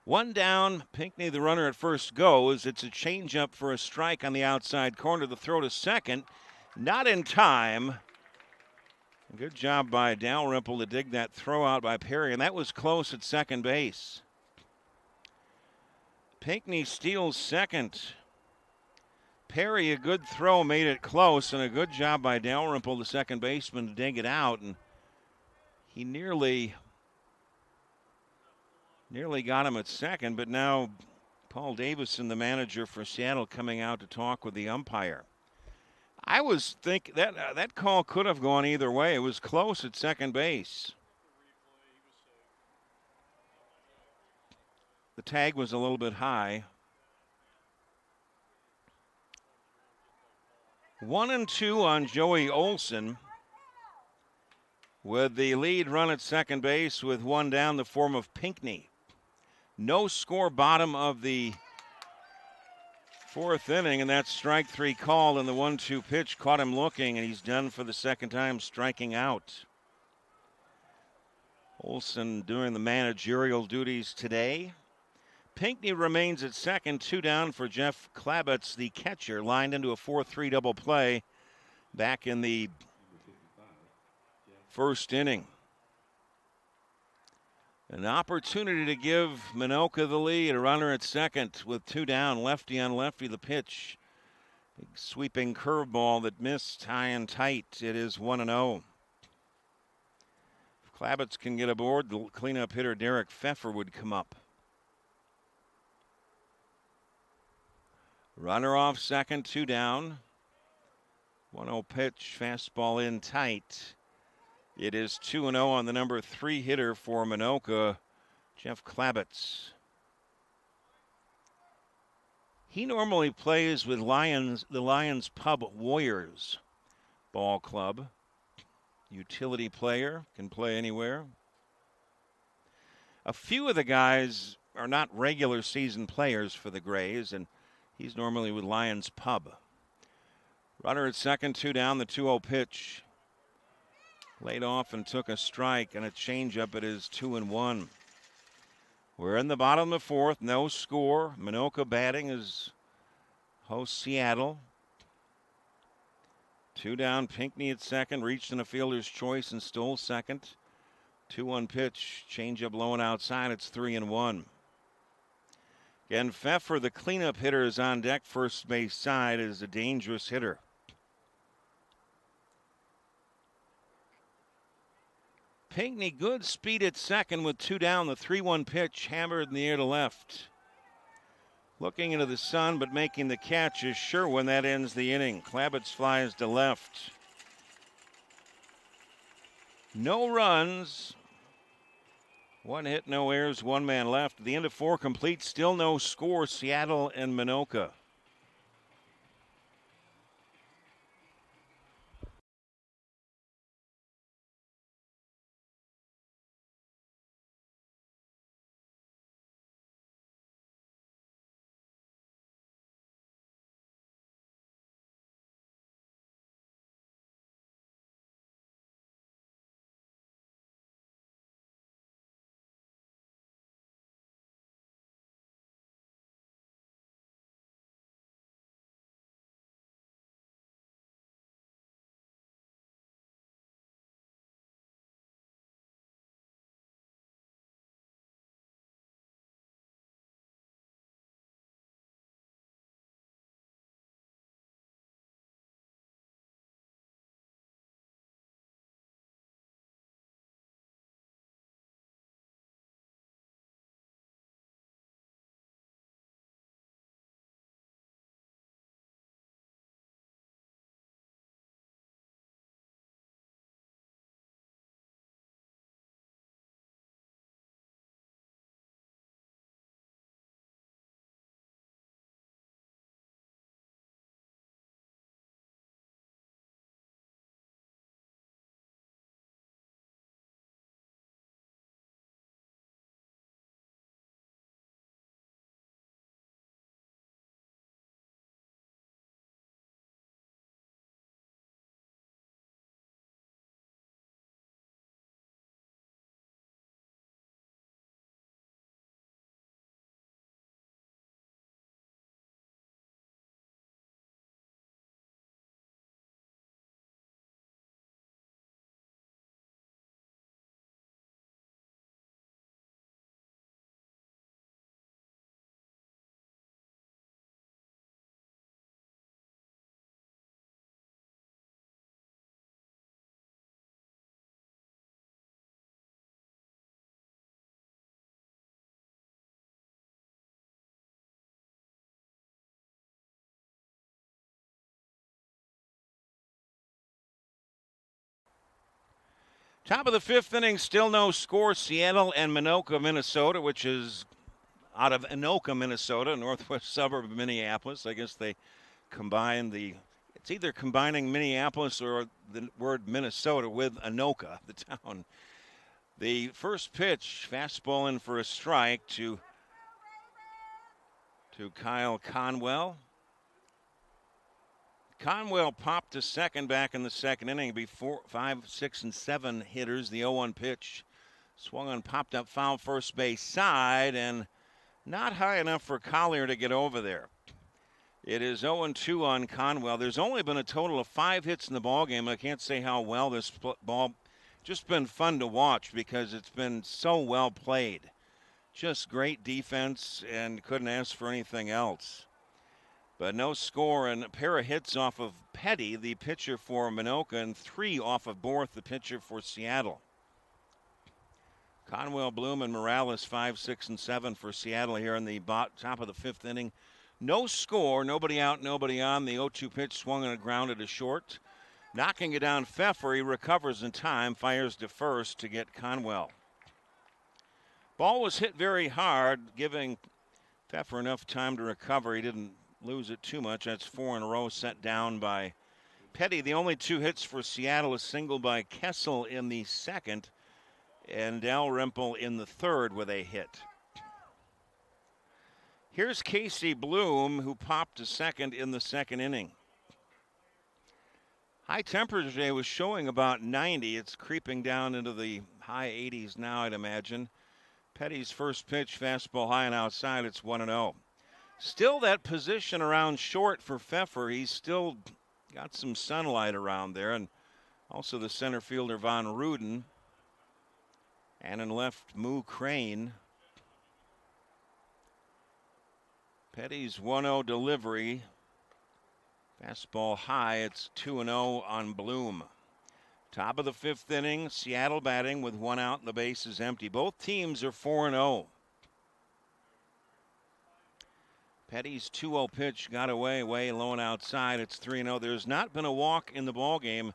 1 down, Pinckney, the runner at first, goes. It's a changeup for a strike on the outside corner. The throw to second, not in time. Good job by Dalrymple to dig that throw out by Perry, and that was close at second base. Pinckney steals second. Perry, a good throw, made it close, and a good job by Dalrymple, the second baseman, to dig it out. And he nearly got him at second, but now Paul Davison, the manager for Seattle, coming out to talk with the umpire. I was thinking that call could have gone either way. It was close at second base. The tag was a little bit high. 1-2 on Joey Olson, with the lead run at second base with 1 down, the form of Pinckney. No score, bottom of the fourth inning, and that strike 3 call, and the 1-2 pitch caught him looking, and he's done for the second time, striking out. Olson doing the managerial duties today. Pinckney remains at second, 2 down for Jeff Klabitz, the catcher, lined into a 4-3 double play back in the first inning. An opportunity to give Minnoka the lead, a runner at second with 2 down, lefty on lefty, the pitch. Big sweeping curveball that missed high and tight. It is 1-0. If Klabitz can get aboard, the cleanup hitter Derek Pfeffer would come up. Runner off second, 2 down. 1-0 pitch, fastball in tight. It is 2-0 on the number 3 hitter for Minnoka, Jeff Klabitz. He normally plays with the Lions Pub Warriors ball club. Utility player, can play anywhere. A few of the guys are not regular season players for the Grays, and he's normally with Lions Pub. Runner at second, 2 down, the 2-0 pitch. Laid off and took a strike, and a changeup. It is 2-1. We're in the bottom of the fourth, no score. Minnoka batting as hosts Seattle. 2 down, Pinckney at second, reached in a fielder's choice and stole second. 2-1 pitch, changeup low and outside, it's 3-1. Again, Pfeffer, the cleanup hitter, is on deck. First base side is a dangerous hitter. Pinckney, good speed at second with 2 down. The 3-1 pitch hammered in the air to left. Looking into the sun, but making the catch is Sherwin. That ends the inning. Klabitz flies to left. No runs. 1 hit, no errors, 1 man left. At the end of 4 complete, still no score. Seattle and Minnoka. Top of the 5th inning, still no score. Seattle and Minnoka, Minnesota, which is out of Anoka, Minnesota, northwest suburb of Minneapolis. I guess they combine it's either combining Minneapolis or the word Minnesota with Anoka, the town. The first pitch, fastball in for a strike to Kyle Conwell. Conwell popped to second back in the second inning. Before 5, 6, and 7 hitters. The 0-1 pitch swung on, popped up foul first base side, and not high enough for Collier to get over there. It is 0-2 on Conwell. There's only been a total of 5 hits in the ballgame. I can't say how well this ball, just been fun to watch because it's been so well played. Just great defense and couldn't ask for anything else. But no score, and a pair of hits off of Petty, the pitcher for Minnoka, and 3 off of Borth, the pitcher for Seattle. Conwell, Bloom, and Morales 5, 6, and 7 for Seattle here in the top of the 5th inning. No score, nobody out, nobody on. The 0-2 pitch swung and grounded to short. Knocking it down, Pfeffer. He recovers in time, fires to first to get Conwell. Ball was hit very hard, giving Pfeffer enough time to recover. He didn't lose it too much. That's 4 in a row set down by Petty. The only 2 hits for Seattle, a single by Kessel in the second and Dalrymple in the third with a hit. Here's Casey Bloom, who popped to second in the second inning. High temperature today was showing about 90. It's creeping down into the high 80s now, I'd imagine. Petty's first pitch, fastball high and outside, it's 1-0. Still that position around short for Pfeffer. He's still got some sunlight around there. And also the center fielder, Von Ruden. And in left, Moo Crane. Petty's 1-0 delivery. Fastball high, it's 2-0 on Bloom. Top of the 5th inning, Seattle batting with 1 out and the base is empty. Both teams are 4-0. Petty's 2-0 pitch got away, way low and outside. It's 3-0. There's not been a walk in the ballgame.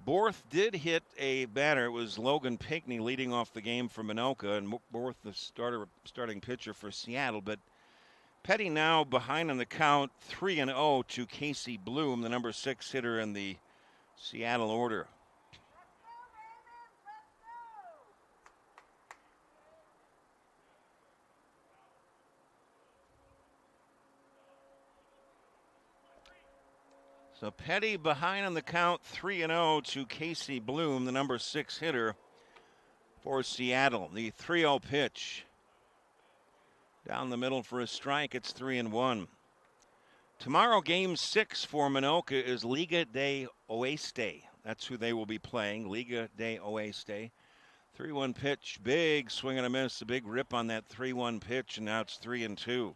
Borth did hit a batter. It was Logan Pinckney leading off the game for Minnoka, and Borth the starting pitcher for Seattle. But Petty now behind on the count, 3-0 to Casey Bloom, the number 6 hitter in the Seattle order. So Petty behind on the count, 3-0 to Casey Bloom, the number 6 hitter for Seattle. The 3-0 pitch. Down the middle for a strike, it's 3-1. Tomorrow, game 6 for Minnoka is Liga de Oeste. That's who they will be playing, Liga de Oeste. 3-1 pitch, big swing and a miss, a big rip on that 3-1 pitch, and now it's 3-2.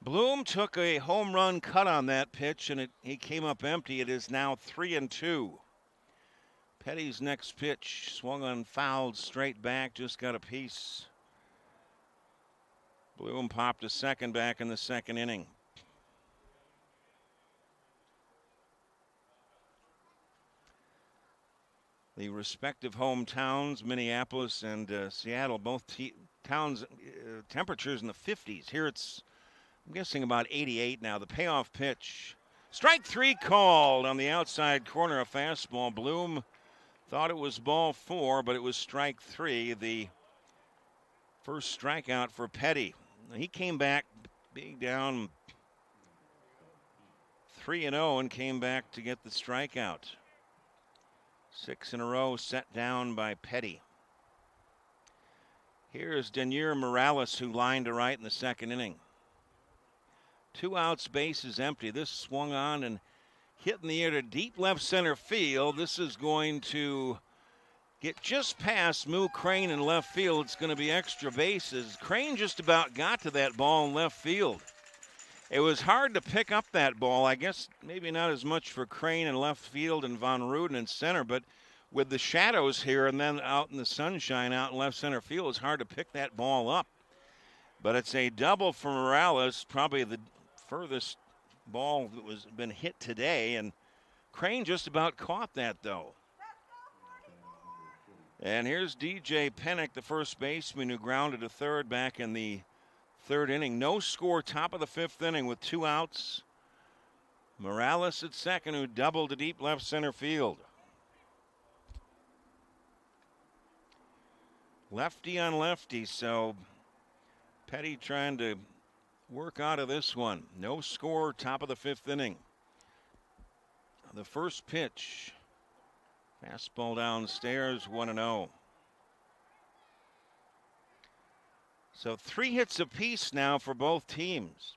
Bloom took a home run cut on that pitch, and he came up empty. It is now 3-2. Petty's next pitch swung on, fouled straight back, just got a piece. Bloom popped to second back in the second inning. The respective hometowns, Minneapolis and Seattle, both towns, temperatures in the 50s. Here it's, I'm guessing, about 88 now. The payoff pitch. Strike 3 called on the outside corner, a fastball. Bloom thought it was ball 4, but it was strike 3, the first strikeout for Petty. He came back being down 3-0 and came back to get the strikeout. 6 in a row set down by Petty. Here's Denier Morales, who lined to right in the second inning. 2 outs, bases empty. This swung on and hit in the air to deep left center field. This is going to get just past Moo Crane in left field. It's going to be extra bases. Crane just about got to that ball in left field. It was hard to pick up that ball. I guess maybe not as much for Crane in left field and Von Ruden in center, but with the shadows here and then out in the sunshine out in left center field, it's hard to pick that ball up. But it's a double for Morales, probably the furthest ball that was been hit today, and Crane just about caught that though. And here's DJ Pennick, the first baseman, who grounded to third back in the third inning. No score, top of the 5th inning with 2 outs. Morales at second, who doubled to deep left center field. Lefty on lefty, so Petty trying to work out of this one. No score, top of the 5th inning. The first pitch, fastball downstairs, 1-0. So 3 hits apiece now for both teams.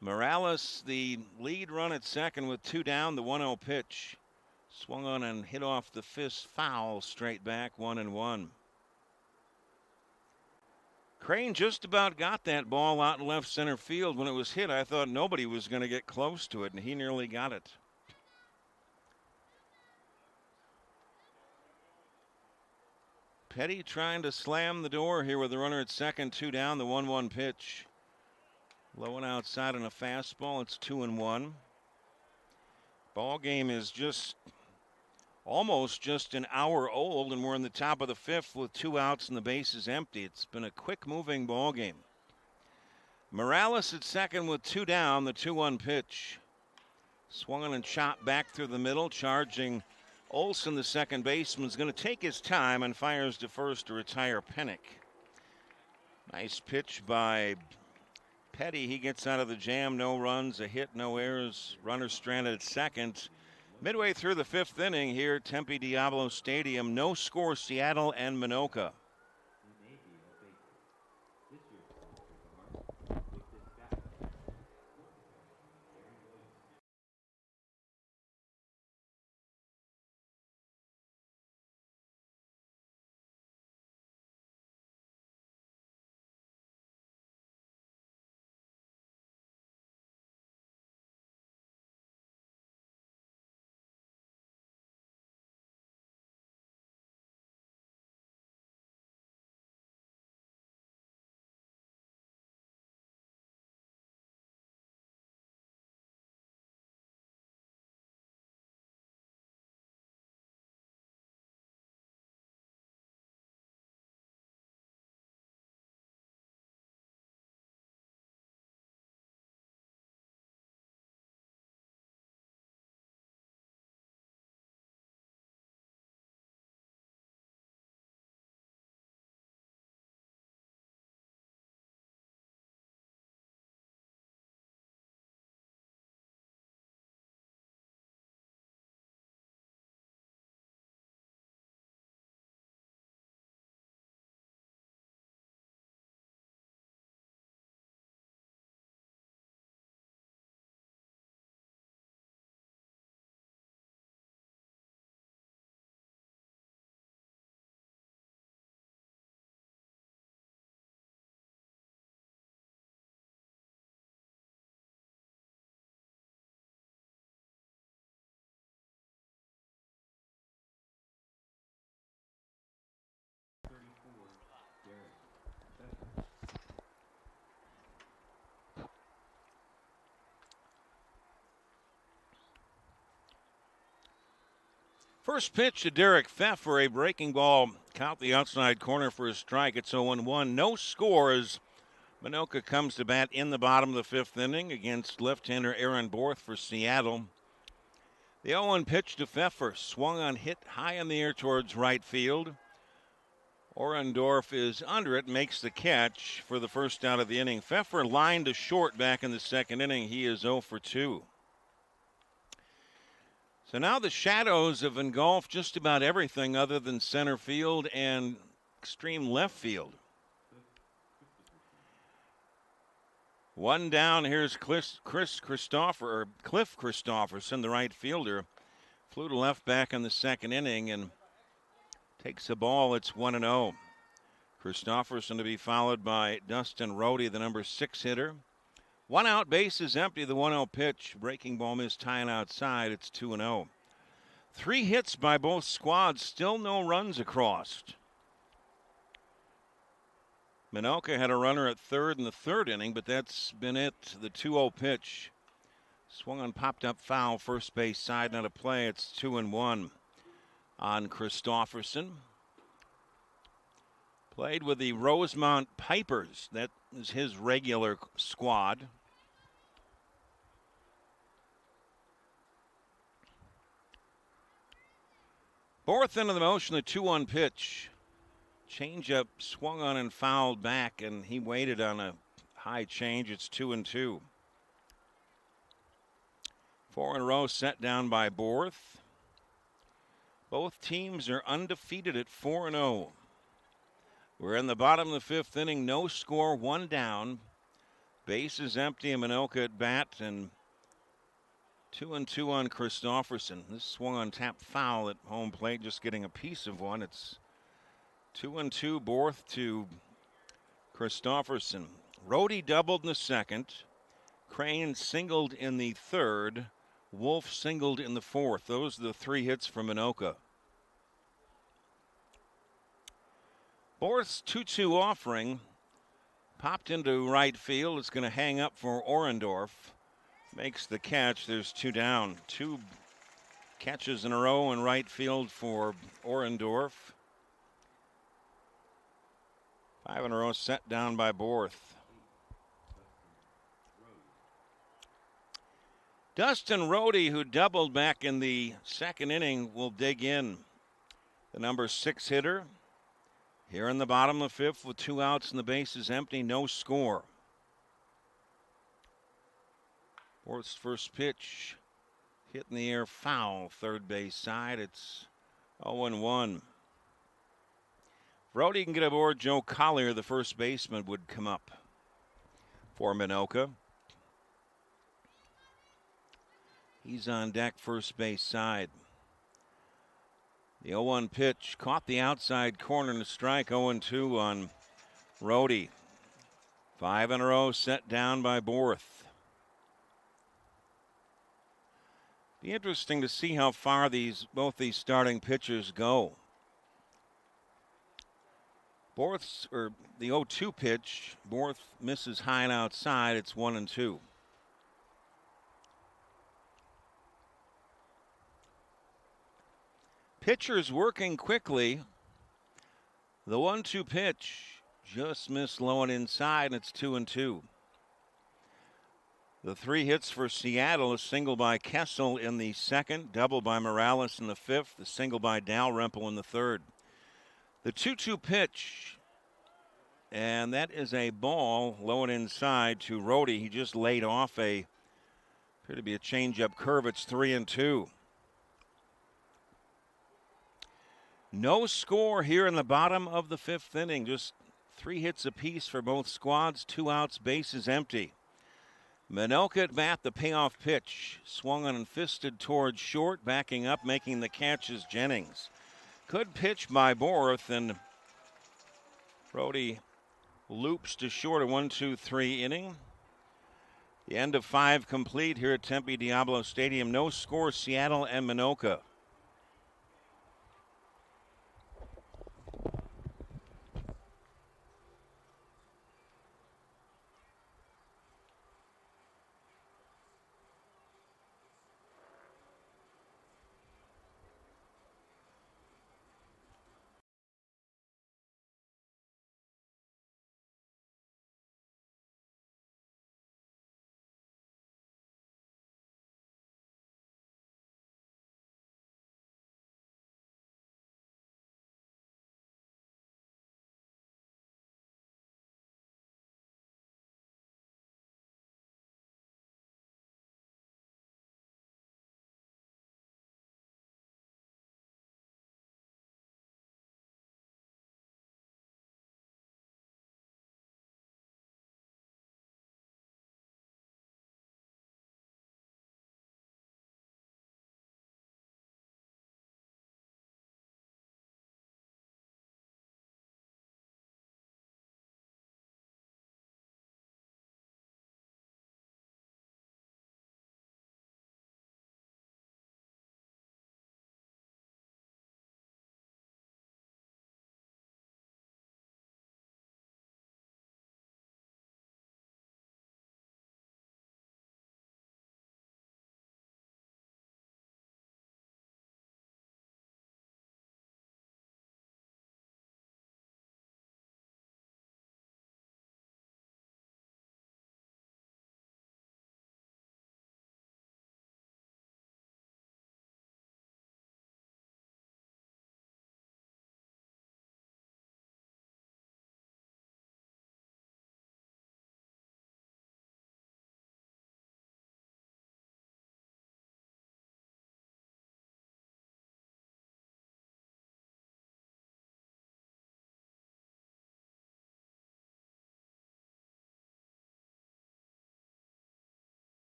Morales, the lead run at second with 2 down, the 1-0 pitch. Swung on and hit off the fist, foul, straight back, 1-1. Crane just about got that ball out in left center field. When it was hit, I thought nobody was going to get close to it, and he nearly got it. Petty trying to slam the door here with the runner at second, 2 down, the 1-1 pitch. Low and outside on a fastball, it's 2-1. Ball game is just almost just an hour old, and we're in the top of the fifth with 2 outs and the bases empty. It's been a quick-moving ball game. Morales at second with 2 down, the 2-1 pitch. Swung on and chopped back through the middle, charging Olson, the second baseman, is going to take his time and fires to first to retire Pennick. Nice pitch by Petty. He gets out of the jam, no runs, a hit, no errors, runner stranded at second. Midway through the fifth inning here at Tempe Diablo Stadium, no score, Seattle and Minnoka. First pitch to Derek Pfeffer, a breaking ball. Count the outside corner for a strike. It's 0-1. No scores. Minnoka comes to bat in the bottom of the fifth inning against left-hander Aaron Borth for Seattle. The 0-1 pitch to Pfeffer, swung on, hit high in the air towards right field. Orendorf is under it, makes the catch for the first out of the inning. Pfeffer lined to short back in the second inning. He is 0 for 2. So now the shadows have engulfed just about everything other than center field and extreme left field. One down. Here's Cliff Christopherson, the right fielder. Flew to left back in the second inning and takes a ball. It's 1-0. Christopherson to be followed by Dustin Rohde, the number 6 hitter. 1 out, base is empty. The 1-0 pitch. Breaking ball missed high and outside. It's 2-0. 3 hits by both squads. Still no runs across. Minnoka had a runner at third in the third inning, but that's been it. The 2-0 pitch. Swung on, popped up foul. First base side, not a play. It's 2-1 on Christopherson. Played with the Rosemont Pipers. That is his regular squad. Fourth into the motion, the 2-1 pitch. Changeup swung on and fouled back, and he waited on a high change. It's 2-2. 4 in a row set down by Borth. Both teams are undefeated at 4-0. We're in the bottom of the fifth inning. No score, 1 down. Base is empty, and Minnoka at bat, and 2-2 on Christopherson. This swung on tap foul at home plate, just getting a piece of one. It's 2-2, Borth to Christopherson. Rohde doubled in the second. Crane singled in the third. Wolf singled in the fourth. Those are the 3 hits for Minnoka. Borth's 2-2 offering popped into right field. It's going to hang up for Orendorf. Makes the catch. There's 2 down. 2 catches in a row in right field for Orendorf. 5 in a row set down by Borth. Dustin Rohde, who doubled back in the second inning, will dig in. The number 6 hitter here in the bottom of the 5th with 2 outs and the bases empty, no score. Borth's first pitch hit in the air, foul, third base side. It's 0-1. Rohde can get aboard. Joe Collier, the first baseman, would come up for Minnoka. He's on deck, first base side. The 0-1 pitch caught the outside corner and a strike. 0-2 on Rohde. 5 in a row set down by Borth. Be interesting to see how far both these starting pitchers go. The 0-2 pitch, Borth misses high and outside. It's 1-2. Pitchers working quickly. The 1-2 pitch just missed low and inside, and it's 2-2. The 3 hits for Seattle, a single by Kessel in the second, double by Morales in the 5th, a single by Dalrymple in the 3rd. The 2-2 pitch, and that is a ball low and inside to Rohde. He just laid off appeared to be a changeup curve. It's 3-2. No score here in the bottom of the 5th inning. Just 3 hits apiece for both squads. 2 outs, bases empty. Minnoka at bat, the payoff pitch. Swung on and fisted towards short. Backing up, making the catch is Jennings. Good pitch by Borth, and Rohde loops to short, a 1-2-3 inning. The end of 5 complete here at Tempe Diablo Stadium. No score, Seattle and Minnoka.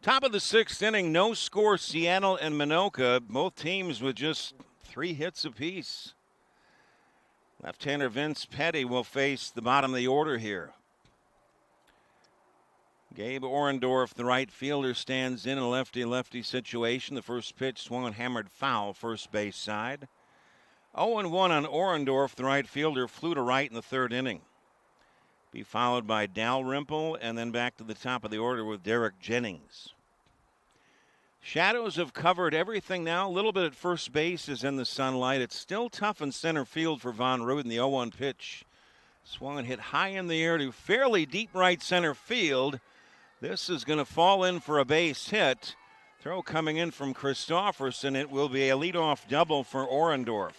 Top of the 6th inning, no score, Seattle and Minnoka. Both teams with just 3 hits apiece. Left-hander Vince Petty will face the bottom of the order here. Gabe Orendorf, the right fielder, stands in a lefty-lefty situation. The first pitch swung and hammered foul, first base side. 0-1 on Orendorf, the right fielder, flew to right in the 3rd inning. Be followed by Dalrymple, and then back to the top of the order with Derek Jennings. Shadows have covered everything now. A little bit at first base is in the sunlight. It's still tough in center field for Von Ruden. The 0-1 pitch swung and hit high in the air to fairly deep right center field. This is going to fall in for a base hit. Throw coming in from Christofferson. It will be a leadoff double for Orendorf.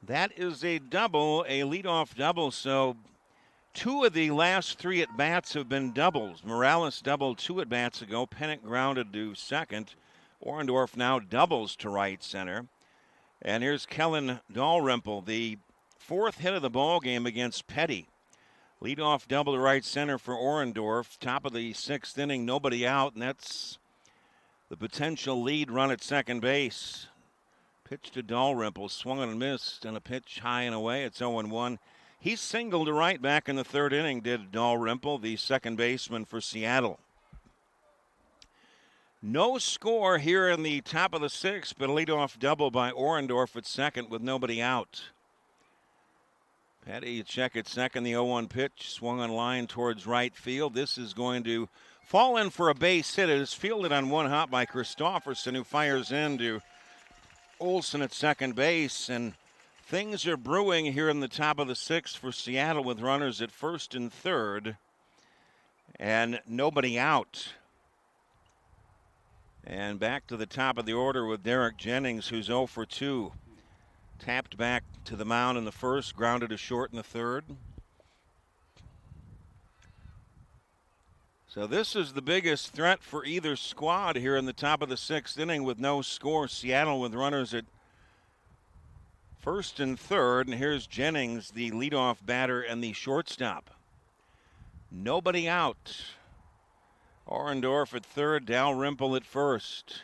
That is a double, a leadoff double. So 2 of the last 3 at-bats have been doubles. Morales doubled 2 at-bats ago. Pennick grounded to second. Orendorf now doubles to right center. And here's Kellen Dalrymple, the 4th hit of the ball game against Petty. Leadoff double to right center for Orendorf. Top of the 6th inning, nobody out, and that's the potential lead run at second base. Pitch to Dalrymple, swung and missed, and a pitch high and away. It's 0-1. He singled to right back in the 3rd inning, did Dalrymple, the second baseman for Seattle. No score here in the top of the 6th, but a leadoff double by Orendorf at second with nobody out. Petty, check at second, the 0-1 pitch, swung on line towards right field. This is going to fall in for a base hit. It is fielded on one hop by Christofferson, who fires into Olsen at second base, and things are brewing here in the top of the 6th for Seattle with runners at first and third and nobody out. And back to the top of the order with Derek Jennings, who's 0 for 2. Tapped back to the mound in the 1st, grounded to short in the 3rd. So this is the biggest threat for either squad here in the top of the 6th inning with no score. Seattle with runners at first and third. And here's Jennings, the leadoff batter and the shortstop. Nobody out. Orendorf at third, Dalrymple at first.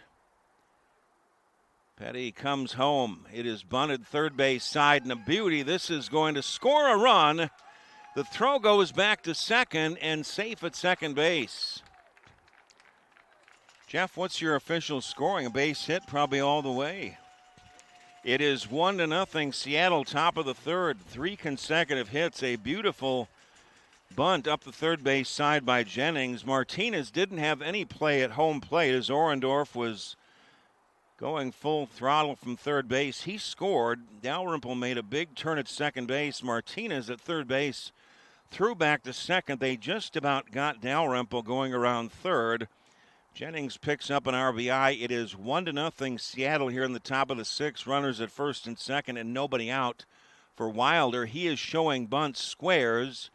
Petty comes home. It is bunted third base side and a beauty. This is going to score a run. The throw goes back to second and safe at second base. Jeff, what's your official scoring? A base hit probably all the way. It is 1-0 Seattle, top of the 3rd. 3 consecutive hits. A beautiful bunt up the third base side by Jennings. Martinez didn't have any play at home plate as Orendorf was going full throttle from third base. He scored. Dalrymple made a big turn at second base. Martinez at third base threw back to second. They just about got Dalrymple going around third. Jennings picks up an RBI. It is 1-0 Seattle here in the top of the 6th. Runners at first and second and nobody out for Wilder. He is showing bunt squares.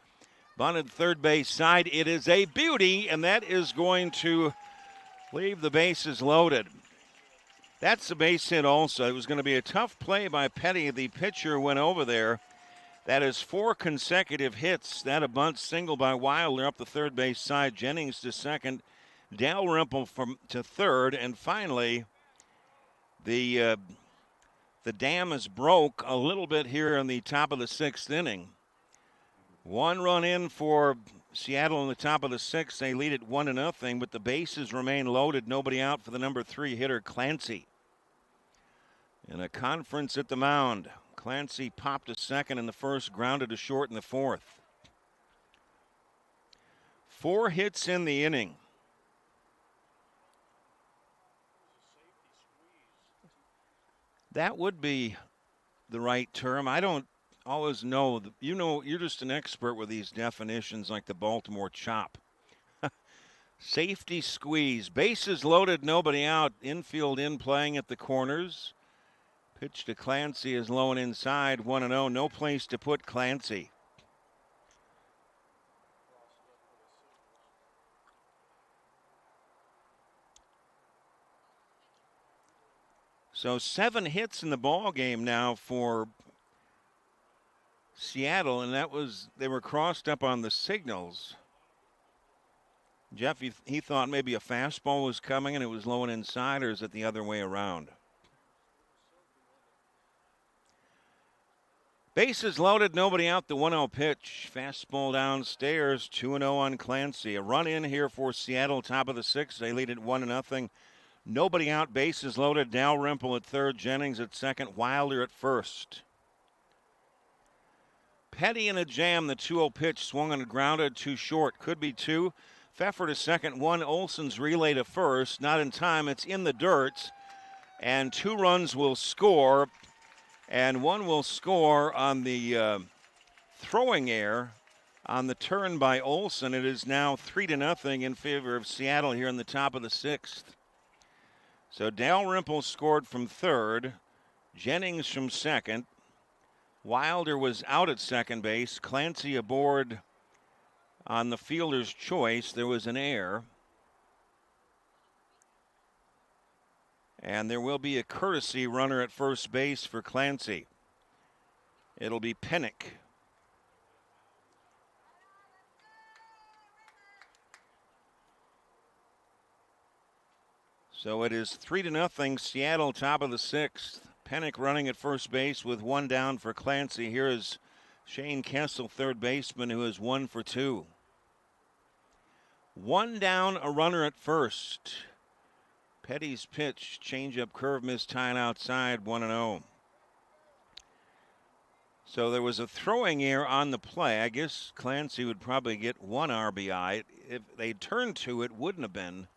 Bunted third base side. It is a beauty, and that is going to leave the bases loaded. That's a base hit also. It was going to be a tough play by Petty. The pitcher went over there. That is 4 consecutive hits. That a bunt single by Wilder up the third base side. Jennings to second. Dalrymple to third. And finally, the dam is broke a little bit here in the top of the 6th inning. 1 run in for Seattle in the top of the 6th. They lead it 1-0, but the bases remain loaded. Nobody out for the number 3 hitter, Clancy. In a conference at the mound, Clancy popped to second in the 1st, grounded to short in the 4th. 4 hits in the inning. That would be the right term. I don't always know. You know, you're just an expert with these definitions like the Baltimore chop. Safety squeeze. Bases loaded, nobody out. Infield in playing at the corners. Pitch to Clancy is low and inside. 1-0. No place to put Clancy. So 7 hits in the ball game now for Seattle, and they were crossed up on the signals. Jeff, he thought maybe a fastball was coming and it was low and inside, or is it the other way around? Bases loaded, nobody out. The 1-0 pitch. Fastball downstairs. 2-0 on Clancy. A run in here for Seattle, top of the 6th. They lead it 1-0. Nobody out. Bases loaded. Dalrymple at third. Jennings at second. Wilder at first. Petty in a jam. The 2-0 pitch swung and grounded too short. Could be 2. Pfeffer to second, one Olson's relay to first. Not in time, it's in the dirt. And 2 runs will score. And 1 will score on the throwing error on the turn by Olson. It is now 3-0 in favor of Seattle here in the top of the 6th. So Dalrymple scored from third. Jennings from second. Wilder was out at second base. Clancy aboard on the fielder's choice. There was an error. And there will be a courtesy runner at first base for Clancy. It'll be Pennick. So it is 3-0, Seattle, top of the 6th. Pennick running at first base with 1 down for Clancy. Here is Shane Kessel, third baseman, who is 1 for 2. 1 down, a runner at first. Petty's pitch, changeup curve, missed tight outside, 1-0. So there was a throwing error on the play. I guess Clancy would probably get 1 RBI. If they turned to it, wouldn't have been.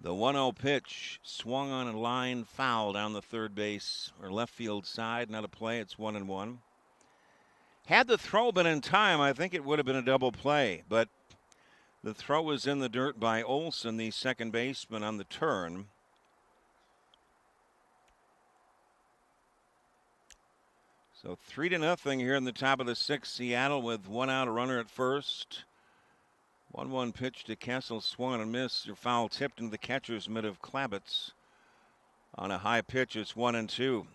The 1-0 pitch swung on a line foul down the third base or left field side. Not a play. It's 1-1. Had the throw been in time, I think it would have been a double play. But the throw was in the dirt by Olson, the second baseman, on the turn. So 3-0 here in the top of the 6th. Seattle with 1 out, a runner at first. 1-1 pitch to Kessel, swung and missed. Your foul tipped into the catcher's mitt of Klabitz on a high pitch. It's 1-2.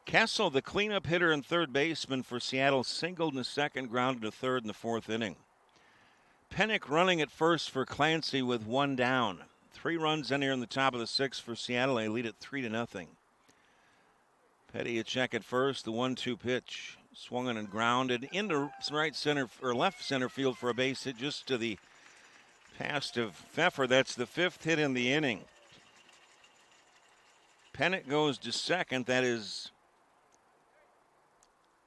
Kessel, the cleanup hitter and third baseman for Seattle, singled in the second, grounded to third in the 4th inning. Pennick running at first for Clancy with 1 down. 3 runs in here in the top of the 6th for Seattle. They lead it 3-0. Petty a check at first. The 1-2 pitch swung and grounded into right center or left center field for a base hit just to the past of Pfeffer. That's the 5th hit in the inning. Pennick goes to second. That is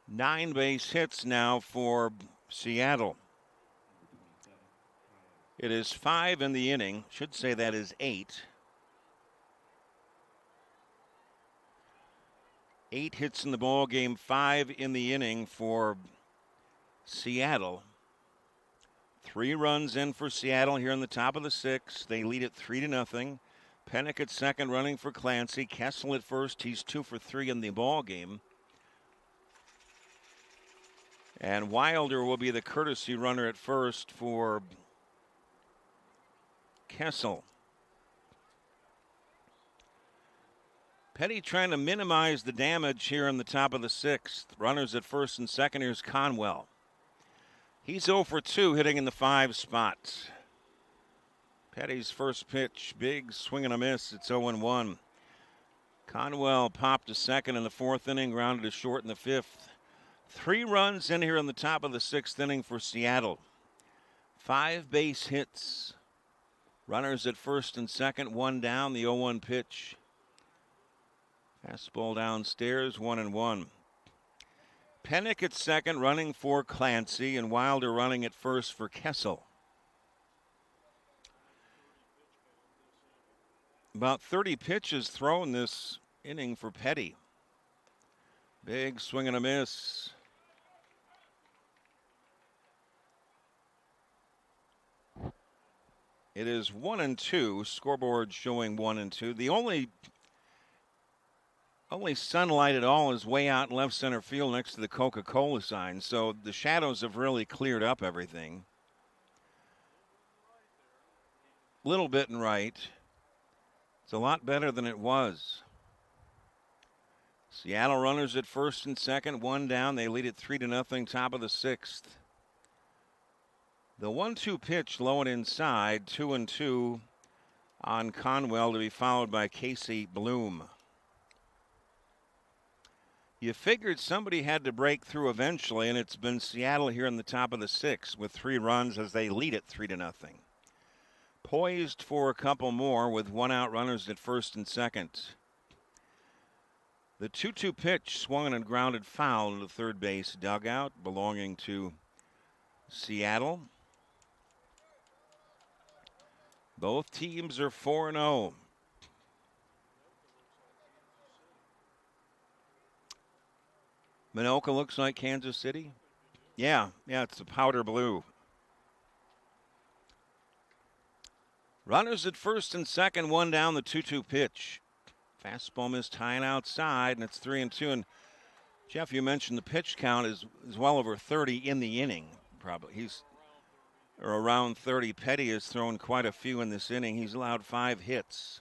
9 base hits now for Seattle. It is 5 in the inning. Should say that is 8. 8 hits in the ball game, 5 in the inning for Seattle. 3 runs in for Seattle here in the top of the 6th. They lead it 3-0. Pennick at second, running for Clancy. Kessel at first. He's 2 for 3 in the ball game. And Wilder will be the courtesy runner at first for Kessel. Petty trying to minimize the damage here in the top of the 6th. Runners at first and second. Here's Conwell. He's 0 for 2, hitting in the 5 spot. Petty's first pitch, big swing and a miss. It's 0-1. Conwell popped to second in the 4th inning, grounded to short in the 5th. 3 runs in here in the top of the 6th inning for Seattle. 5 base hits. Runners at first and second, 1 down. The 0-1 pitch. Fastball downstairs, 1-1. Pennick at second, running for Clancy, and Wilder running at first for Kessel. About 30 pitches thrown this inning for Petty. Big swing and a miss. It is 1-2. Scoreboard showing 1-2. The only sunlight at all is way out in left center field next to the Coca-Cola sign. So the shadows have really cleared up everything. Little bit in right. It's a lot better than it was. Seattle runners at first and second, 1 down. They lead it 3-0, top of the 6th. The 1-2 pitch low and inside, 2-2 on Conwell, to be followed by Casey Bloom. You figured somebody had to break through eventually, and it's been Seattle here in the top of the 6th with 3 runs as they lead it 3-0. Poised for a couple more with 1 out, runners at first and second. The 2-2 pitch swung and grounded foul to the third base dugout belonging to Seattle. Both teams are 4-0. Minnoka looks like Kansas City. Yeah, it's the powder blue. Runners at first and second, one down, the 2-2 pitch. Fastball missed high and outside, and it's 3-2. And Jeff, you mentioned the pitch count is well over 30 in the inning. Probably he's around 30. Petty has thrown quite a few in this inning. He's allowed 5 hits.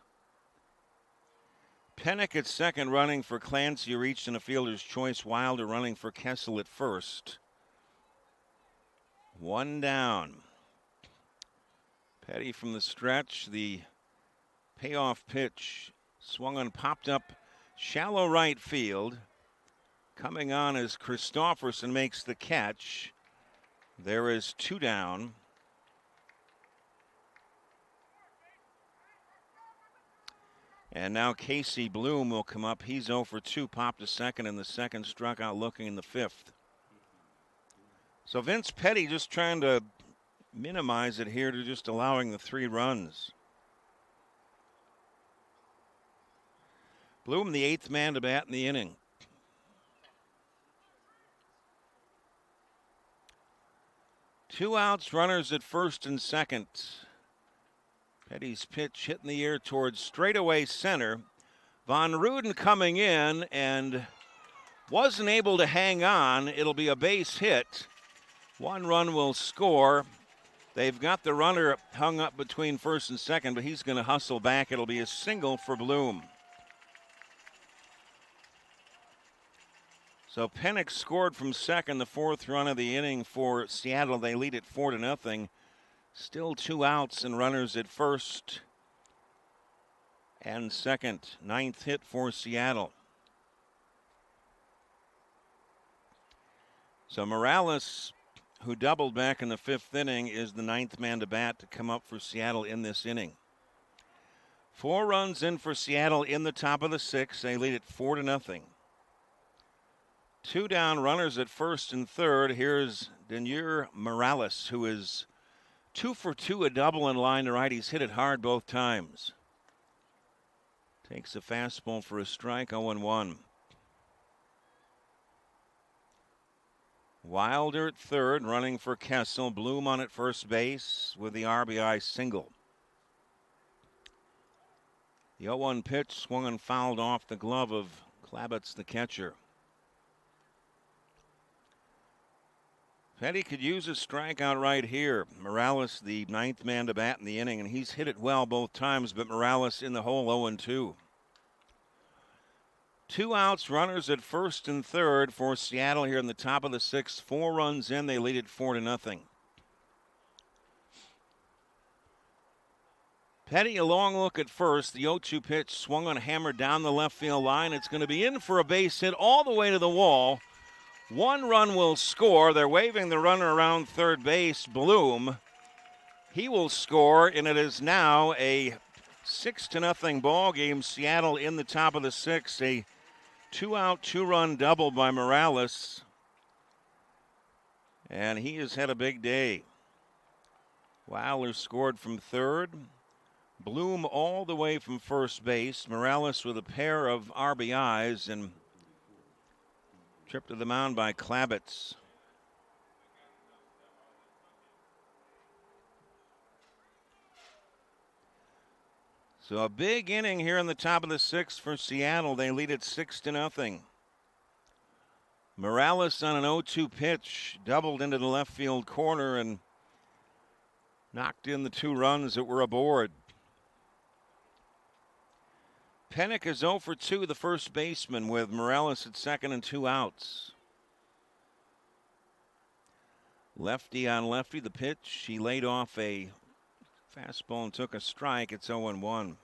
Pennick at second, running for Clancy, reached in a fielder's choice. Wilder running for Kessel at first. One down. Petty from the stretch. The payoff pitch swung on, popped up shallow right field. Coming on as Christopherson makes the catch. There is 2 down. And now Casey Bloom will come up. He's 0 for 2, popped to second in the second, struck out looking in the 5th. So Vince Petty just trying to minimize it here to just allowing the 3 runs. Bloom, the 8th man to bat in the inning. Two outs, runners at first and second. Petty's pitch hit in the air towards straightaway center. Von Ruden coming in and wasn't able to hang on. It'll be a base hit. 1 run will score. They've got the runner hung up between first and second, but he's going to hustle back. It'll be a single for Bloom. So Pennick scored from second, the 4th run of the inning for Seattle. They lead it 4-0. Still 2 outs and runners at first and second. 9th hit for Seattle. So Morales, who doubled back in the 5th inning, is the 9th man to bat to come up for Seattle in this inning. 4 runs in for Seattle in the top of the 6th. They lead it 4-0. 2 down, runners at first and third. Here's Denier Morales, who is 2 for 2, a double in line to right. He's hit it hard both times. Takes a fastball for a strike, 0-1. Wilder at third, running for Kessel. Bloom on at first base with the RBI single. The 0-1 pitch swung and fouled off the glove of Klabitz, the catcher. Petty could use a strikeout right here. Morales, the 9th man to bat in the inning, and he's hit it well both times, but Morales in the hole, 0-2. 2 outs, runners at first and third for Seattle here in the top of the 6th. 4 runs in, they lead it 4-0. Petty, a long look at first. The 0-2 pitch swung on, hammered down the left field line. It's going to be in for a base hit all the way to the wall. 1 run will score. They're waving the runner around third base. Bloom, he will score, and it is now a 6-0 ball game. Seattle in the top of the 6th. A 2-out, 2-run double by Morales, and he has had a big day. Wilder scored from third. Bloom all the way from first base. Morales with a pair of RBIs, and tripped to the mound by Klabitz. So a big inning here in the top of the 6th for Seattle. They lead it 6-0. Morales on an 0-2 pitch, doubled into the left field corner and knocked in the 2 runs that were aboard. Pennick is 0 for 2, the first baseman, with Morales at second and 2 outs. Lefty on lefty, the pitch. He laid off a fastball and took a strike. It's 0-1.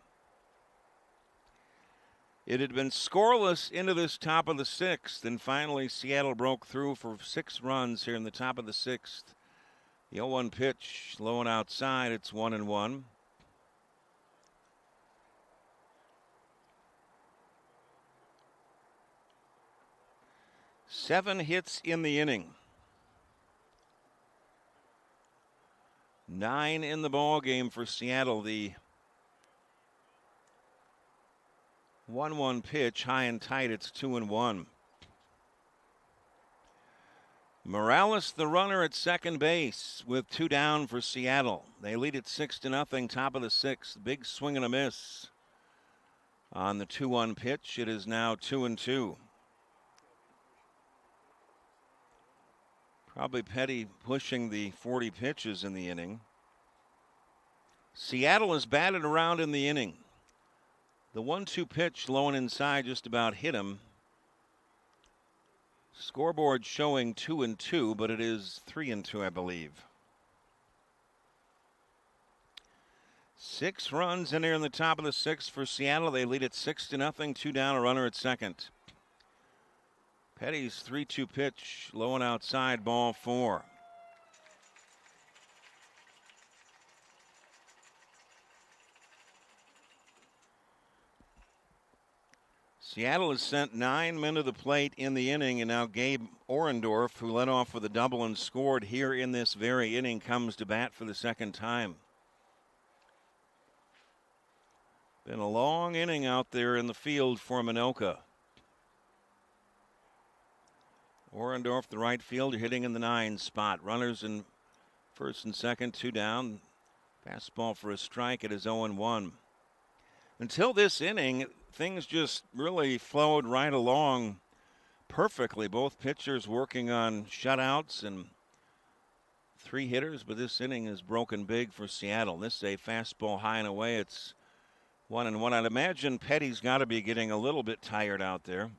It had been scoreless into this top of the 6th, and finally Seattle broke through for 6 runs here in the top of the 6th. The 0-1 pitch, low and outside. It's 1-1. Seven hits in the inning. 9 in the ball game for Seattle. The 1-1 pitch, high and tight. It's 2-1. Morales, the runner at second base, with 2 down for Seattle. They lead it 6-0, top of the 6th. Big swing and a miss on the 2-1 pitch. It is now 2-2. Probably Petty pushing the 40 pitches in the inning. Seattle is batted around in the inning. The 1-2 pitch low and inside just about hit him. Scoreboard showing 2-2, but it is 3-2, I believe. 6 runs in there in the top of the 6th for Seattle. They lead it 6-0, 2 down, a runner at second. Petty's 3-2 pitch, low and outside, ball 4. Seattle has sent 9 men to the plate in the inning, and now Gabe Orendorff, who led off with a double and scored here in this very inning, comes to bat for the second time. Been a long inning out there in the field for Minnoka. Orendorff, the right fielder, hitting in the 9 spot. Runners in first and second, 2 down. Fastball for a strike. It is 0-1. Until this inning, things just really flowed right along perfectly. Both pitchers working on shutouts and 3 hitters, but this inning is broken big for Seattle. This is a fastball high and away. It's 1-1. I'd imagine Petty's got to be getting a little bit tired out there.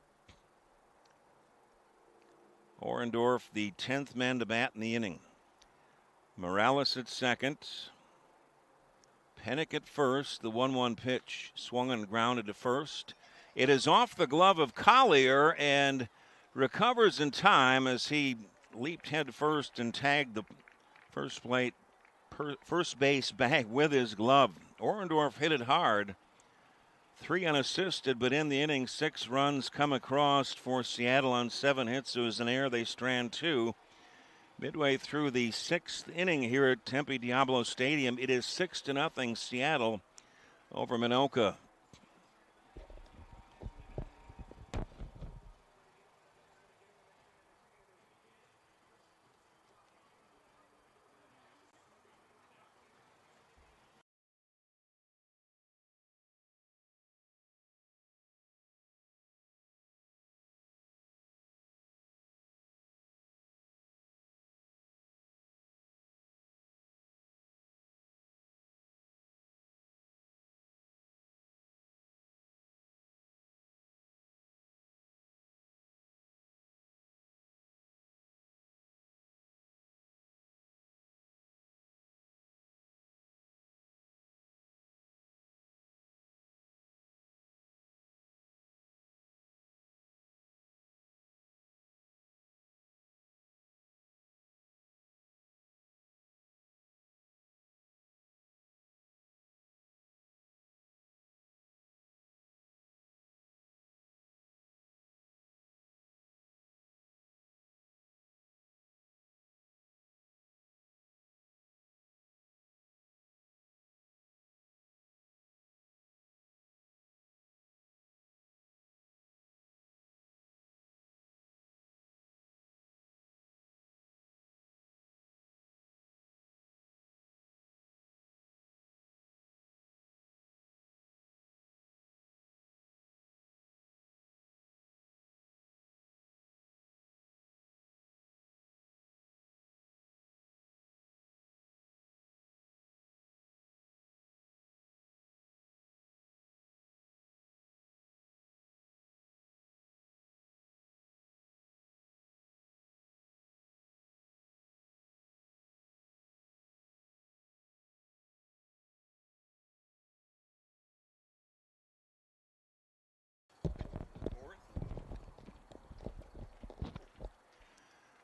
Orendorff, the 10th man to bat in the inning. Morales at second. Pennick at first. The 1-1 pitch swung and grounded to first. It is off the glove of Collier and recovers in time as he leaped head first and tagged the first base bag with his glove. Orendorff hit it hard. 3 unassisted, but in the inning, 6 runs come across for Seattle on 7 hits. It was an error. They strand 2. Midway through the 6th inning here at Tempe Diablo Stadium, it is 6-0 Seattle over Minnoka.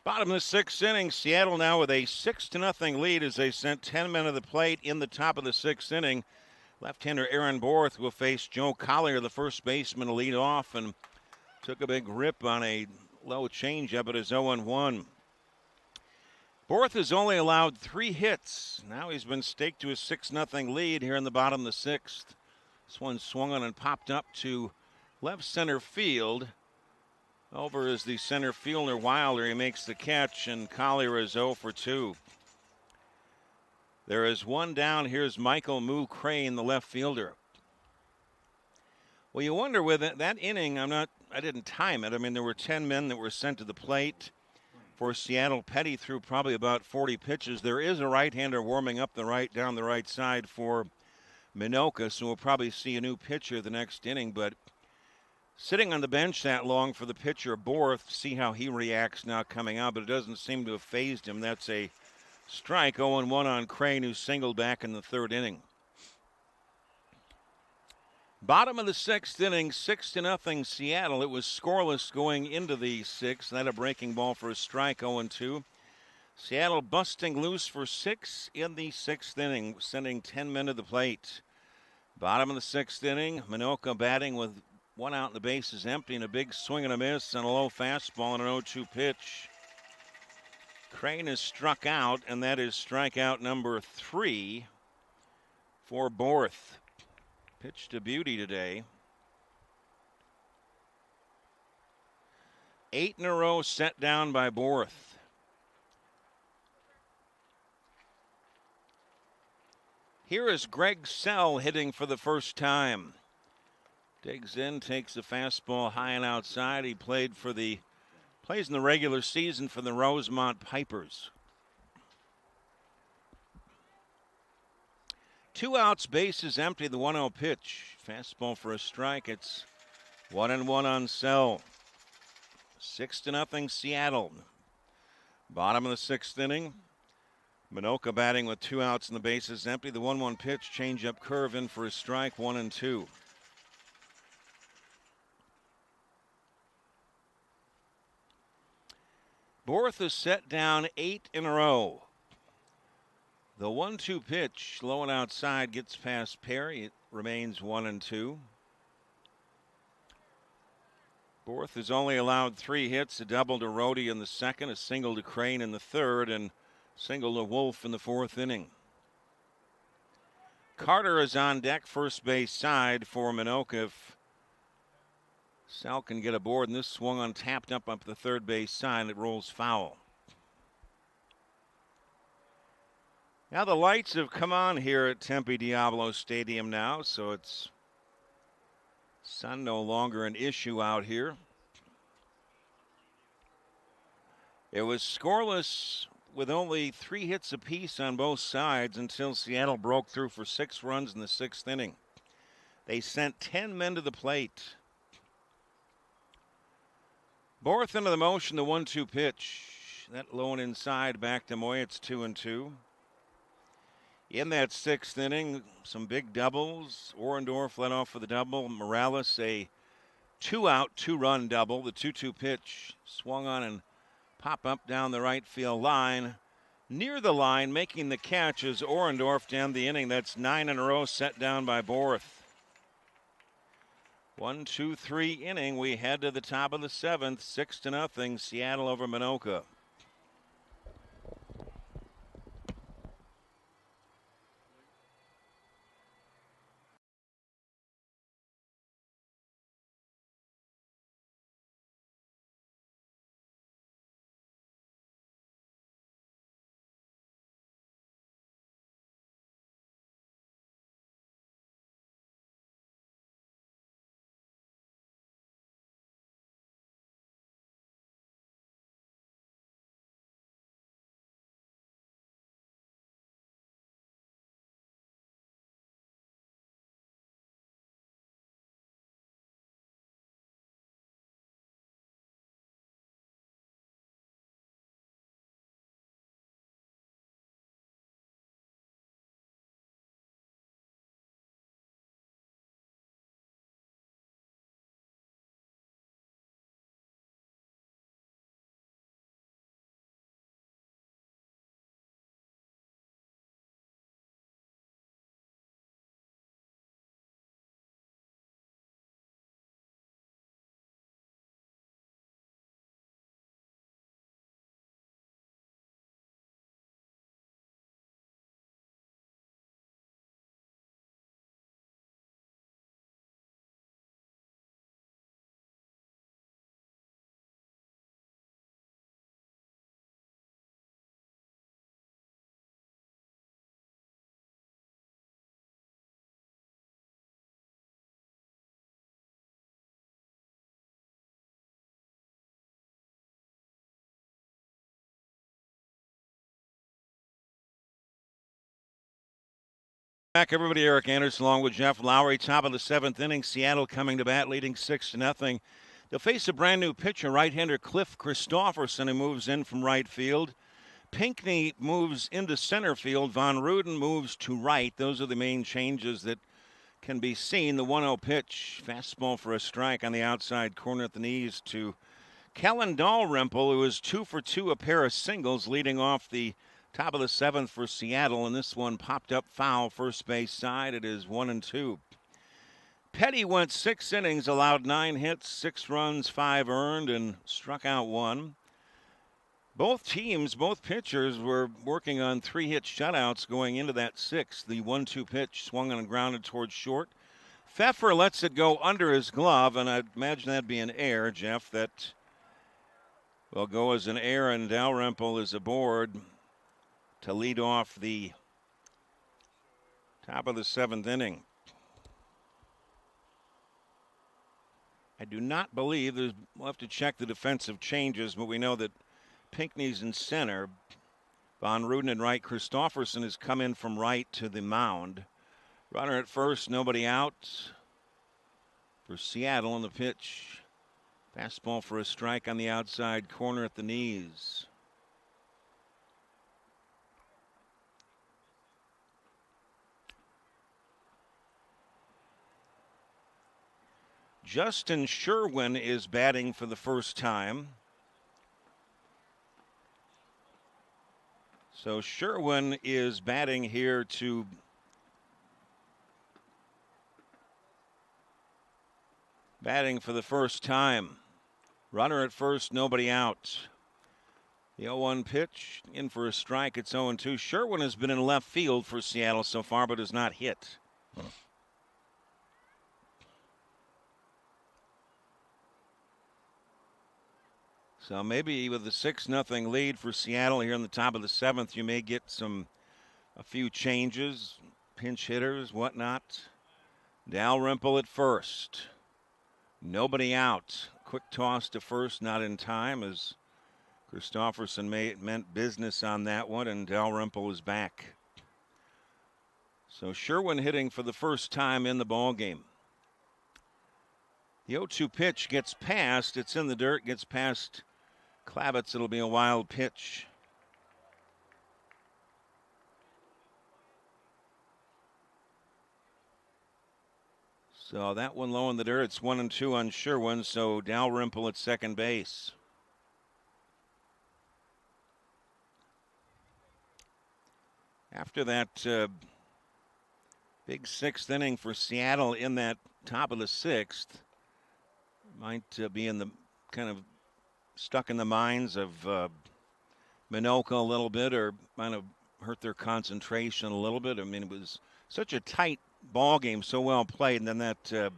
Bottom of the 6th inning, Seattle now with a 6-0 lead as they sent 10 men to the plate in the top of the 6th inning. Left-hander Aaron Borth will face Joe Collier, the first baseman, to lead off, and took a big rip on a low changeup. It is 0-1. Borth has only allowed 3 hits. Now he's been staked to a 6-0 lead here in the bottom of the 6th. This one swung on and popped up to left center field. Over is the center fielder Wilder. He makes the catch, and Collier is 0 for 2. There is one down. Here's Michael Moo Crane, the left fielder. Well, you wonder with that inning, I didn't time it. I mean, there were 10 men that were sent to the plate for Seattle. Petty threw probably about 40 pitches. There is a right-hander warming up down the right side for Minnoka, so we'll probably see a new pitcher the next inning. But sitting on the bench that long for the pitcher, Borth, see how he reacts now coming out, but it doesn't seem to have phased him. That's a strike. 0-1 on Crane, who singled back in the 3rd inning. Bottom of the 6th inning, 6-0 Seattle. It was scoreless going into the 6th. That a breaking ball for a strike, 0-2. Seattle busting loose for 6 in the 6th inning, sending 10 men to the plate. Bottom of the 6th inning, Minnoka batting with 1 out and the base is empty, and a big swing and a miss on a low fastball and an 0-2 pitch. Crane is struck out, and that is strikeout number 3 for Borth. Pitch to beauty today. 8 in a row set down by Borth. Here is Greg Sell hitting for the first time. Digs in, takes the fastball high and outside. He plays in the regular season for the Rosemont Pipers. 2 outs, base is empty, the 1-0 pitch. Fastball for a strike. It's 1-1 on Sell. 6-0 Seattle. Bottom of the 6th inning. Minnoka batting with 2 outs and the base is empty. The 1-1 pitch, change-up curve in for a strike, 1-2. Borth is set down 8 in a row. The 1-2 pitch, low and outside, gets past Perry. It remains 1-2. Borth has only allowed 3 hits, a double to Rhodey in the 2nd, a single to Crane in the 3rd, and single to Wolf in the 4th inning. Carter is on deck, first base side for Minnoka. If Sal can get aboard, and this swung on tapped up the 3rd base side, it rolls foul. Now the lights have come on here at Tempe Diablo Stadium now, so it's sun no longer an issue out here. It was scoreless with only 3 hits apiece on both sides until Seattle broke through for 6 runs in the 6th inning. They sent 10 men to the plate. Borth into the motion, the 1-2 pitch. That low and inside back to Moy. It's 2-2. In that 6th inning, some big doubles. Orendorf led off for the double. Morales, a 2-out, 2-run double. The 2-2 pitch swung on and popped up down the right field line. Near the line, making the catch is Orendorf to end the inning. That's 9 in a row set down by Borth. 1-2-3 inning. We head to the top of the 7th. 6-0, Seattle over Minnoka. Back, everybody. Eric Anderson along with Jeff Lowry. Top of the 7th inning. Seattle coming to bat, leading 6-0. They'll face a brand new pitcher, right-hander Cliff Christopherson, who moves in from right field. Pinckney moves into center field. Von Ruden moves to right. Those are the main changes that can be seen. The 1-0 pitch, fastball for a strike on the outside corner at the knees to Kellen Dalrymple, who is 2 for 2, a pair of singles, leading off the top of the 7th for Seattle, and this one popped up foul, first base side. It is 1-2. Petty went 6 innings, allowed 9 hits, 6 runs, 5 earned, and struck out 1. Both teams, both pitchers were working on 3-hit shutouts going into that 6th. The 1-2 pitch swung and grounded towards short. Pfeffer lets it go under his glove, and I'd imagine that'd be an error, Jeff. That will go as an error, and Dalrymple is aboard to lead off the top of the 7th inning. I do not believe we'll have to check the defensive changes, but we know that Pinckney's in center. Von Ruden in right. Christopherson has come in from right to the mound. Runner at first, nobody out for Seattle on the pitch. Fastball for a strike on the outside corner at the knees. Justin Sherwin is batting for the first time. So Sherwin is batting here to batting for the first time. Runner at first, nobody out. The 0-1 pitch in for a strike. It's 0-2. Sherwin has been in left field for Seattle so far, but has not hit. So maybe with the 6-0 lead for Seattle here in the top of the 7th, you may get a few changes, pinch hitters, whatnot. Dalrymple at first. Nobody out. Quick toss to first, not in time, as Christopherson meant business on that one, and Dalrymple is back. So Sherwin hitting for the first time in the ballgame. The 0-2 pitch gets past. It's in the dirt, gets past Klavitz. It'll be a wild pitch. So that one low in the dirt. It's 1-2 on Sherwin. So Dalrymple at second base. After that big 6th inning for Seattle in that top of the 6th, might be in the kind of stuck in the minds of Minnoka a little bit, or might have hurt their concentration a little bit. I mean, it was such a tight ball game, so well played, and then that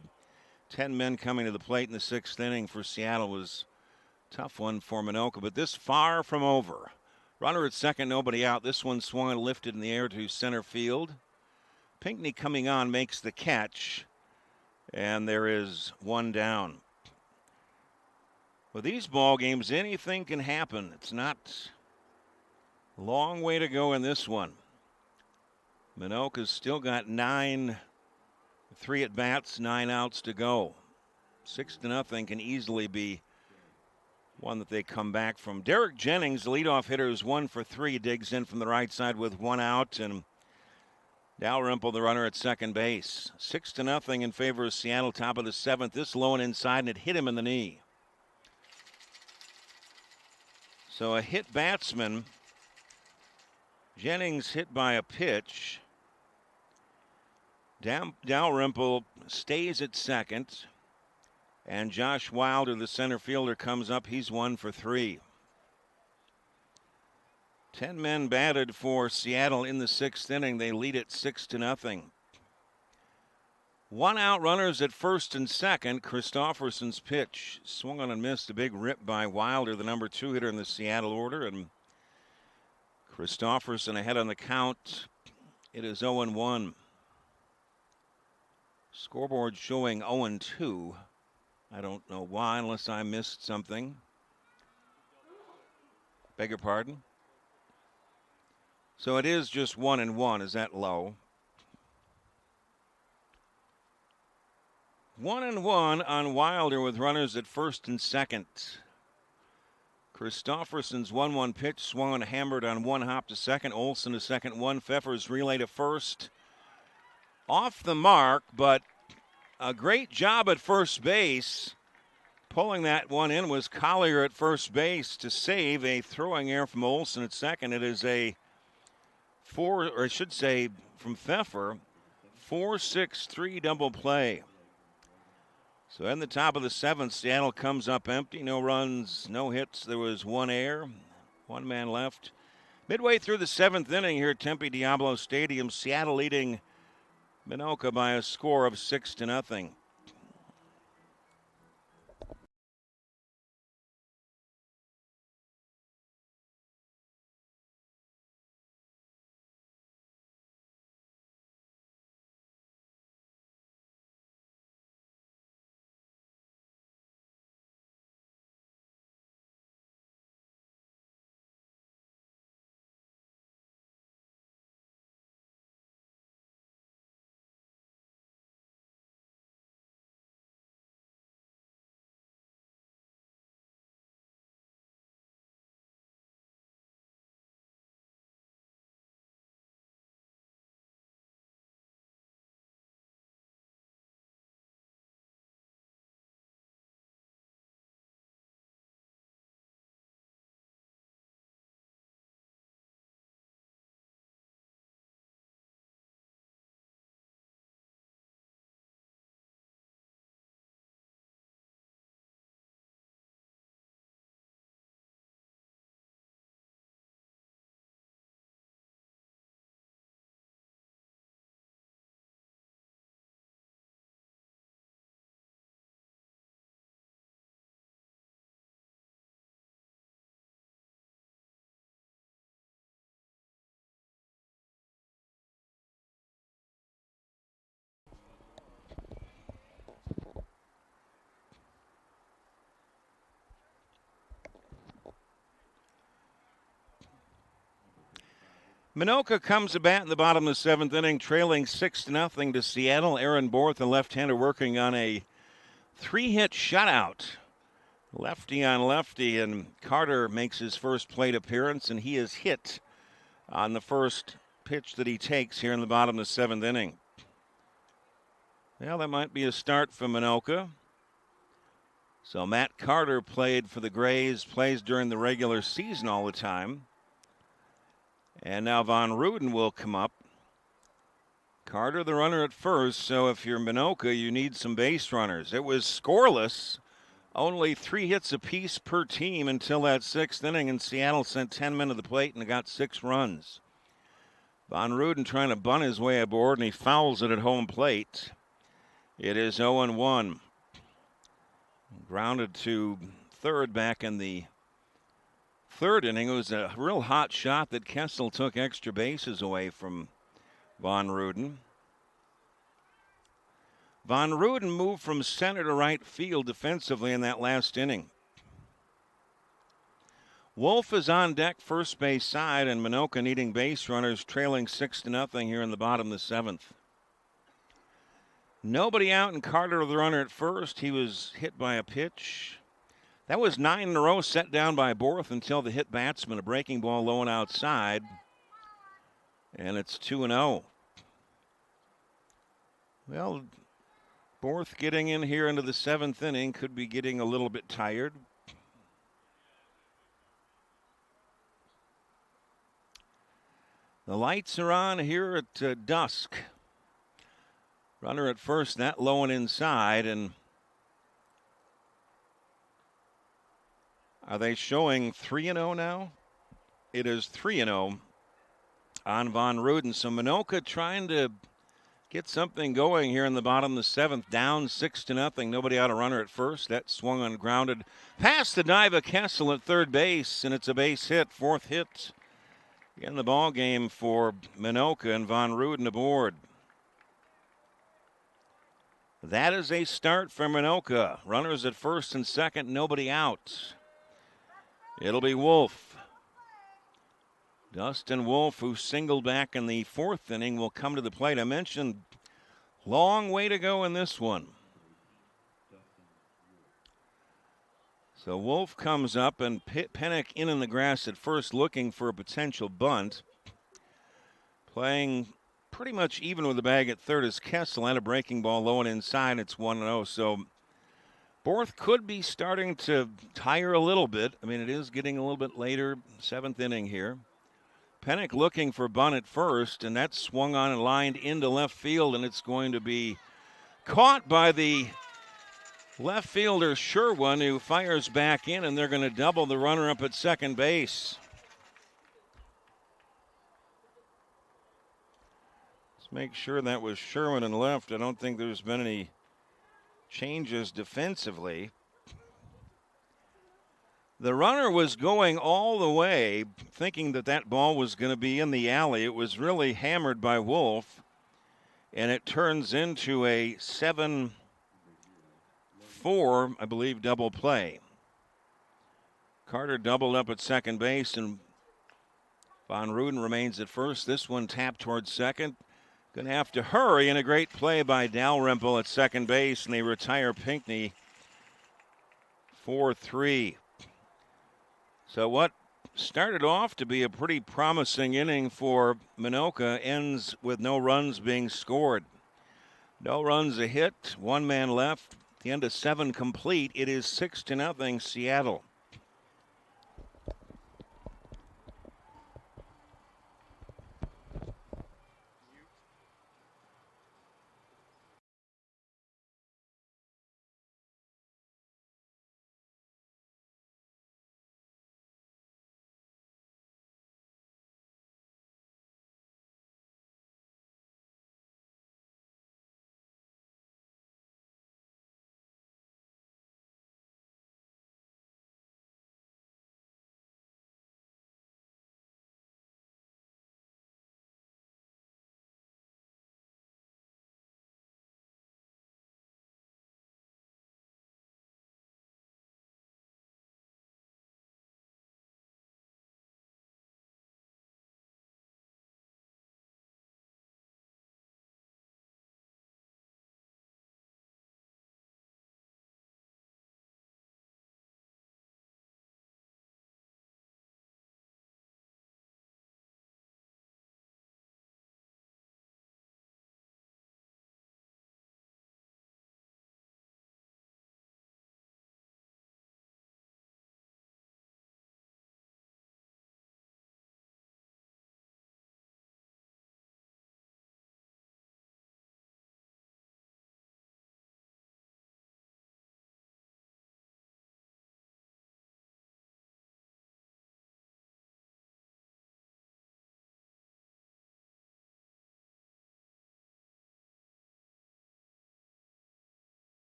10 men coming to the plate in the 6th inning for Seattle was a tough one for Minnoka, but this far from over. Runner at second, nobody out. This one swung and lifted in the air to center field. Pinckney coming on makes the catch, and there is one down. With these ball games, anything can happen. It's not a long way to go in this one. Minnoka's still got 3 at bats, 9 outs to go. 6-0 can easily be one that they come back from. Derek Jennings, the leadoff hitter, is 1 for 3, digs in from the right side with 1 out, and Dalrymple, the runner at second base. 6-0 in favor of Seattle, top of the 7th. This low and inside, and it hit him in the knee. So a hit batsman. Jennings hit by a pitch. Dalrymple stays at second. And Josh Wilder, the center fielder, comes up. He's 1 for 3. 10 men batted for Seattle in the 6th inning. They lead it 6-0. 1 out, runners at first and second. Christopherson's pitch swung on and missed. A big rip by Wilder, the number 2 hitter in the Seattle order. And Christopherson ahead on the count. It is 0-1. Scoreboard showing 0-2. I don't know why, unless I missed something. Beg your pardon? So it is just 1-1. Is that low? 1-1 on Wilder with runners at first and second. Christofferson's 1-1 pitch swung and hammered on one hop to second. Olson to second, one. Pfeffer's relay to first. Off the mark, but a great job at first base. Pulling that one in was Collier at first base to save a throwing error from Olson at second. It is a from Pfeffer, 4-6-3 double play. So in the top of the seventh, Seattle comes up empty. No runs, no hits. There was one error, one man left. Midway through the seventh inning here at Tempe Diablo Stadium, Seattle leading Minnoka by a score of 6-0. Minnoka comes to bat in the bottom of the seventh inning, trailing 6-0 to Seattle. Aaron Borth, the left-hander, working on a three-hit shutout. Lefty on lefty, and Carter makes his first plate appearance, and he is hit on the first pitch that he takes here in the bottom of the seventh inning. Well, that might be a start for Minnoka. So Matt Carter played for the Grays, plays during the regular season all the time. And now Von Ruden will come up. Carter the runner at first, so if you're Minnoka, you need some base runners. It was scoreless, only 3 hits apiece per team until that sixth inning, and Seattle sent 10 men to the plate and got 6 runs. Von Ruden trying to bunt his way aboard, and he fouls it at home plate. It is 0-1. Grounded to third back in the third inning. It was a real hot shot that Kessel took extra bases away from Von Ruden. Von Ruden moved from center to right field defensively in that last inning. Wolf is on deck first base side, and Minnoka needing base runners, trailing 6-0 here in the bottom of the seventh. Nobody out, and Carter the runner at first. He was hit by a pitch. That was 9 in a row set down by Borth until the hit batsman, a breaking ball low and outside. And it's 2-0. Well, Borth getting in here into the seventh inning, could be getting a little bit tired. The lights are on here at dusk. Runner at first, that low and inside, and are they showing 3-0 now? It is 3-0 on Von Ruden. So Minnoka trying to get something going here in the bottom of the seventh, down 6-0. Nobody out, a runner at first. That swung on grounded past the dive of Kessel at third base, and it's a base hit, 4th hit in the ball game for Minnoka, and Von Ruden aboard. That is a start for Minnoka. Runners at first and second, nobody out. It'll be Wolf. Dustin Wolf, who singled back in the 4th inning, will come to the plate. I mentioned long way to go in this one. So Wolf comes up and Pennick in the grass at first looking for a potential bunt. Playing pretty much even with the bag at third is Kessel and a breaking ball low and inside. It's 1-0. So Borth could be starting to tire a little bit. I mean, it is getting a little bit later, 7th inning here. Pennick looking for bunt at first, and that swung on and lined into left field, and it's going to be caught by the left fielder Sherwin, who fires back in, and they're going to double the runner up at second base. Let's make sure that was Sherwin and left. I don't think there's been any changes defensively. The runner was going all the way, thinking that that ball was going to be in the alley. It was really hammered by Wolf, and it turns into a 7-4, I believe, double play. Carter doubled up at second base, and Von Ruden remains at first. This one tapped towards second. Going to have to hurry, and a great play by Dalrymple at second base, and they retire Pinckney 4-3. So what started off to be a pretty promising inning for Minnoka ends with no runs being scored. No runs, a hit, one man left. The end of 7 complete. It is 6-0 Seattle.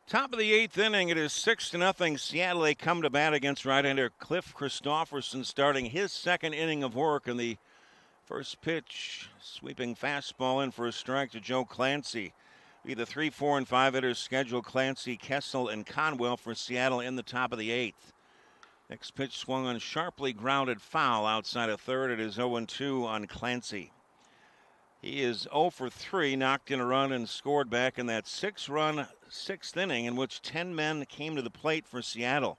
Top of the 8th inning, it is 6-0 Seattle. They come to bat against right-hander Cliff Christopherson, starting his 2nd inning of work. And the first pitch, sweeping fastball in for a strike to Joe Clancy. Be the 3, 4, and 5 hitters scheduled: Clancy, Kessel, and Conwell for Seattle in the top of the 8th. Next pitch swung on, sharply grounded foul outside of third. It is 0-2 on Clancy. He is 0 for 3, knocked in a run and scored back in that 6-run 6th inning, in which 10 men came to the plate for Seattle.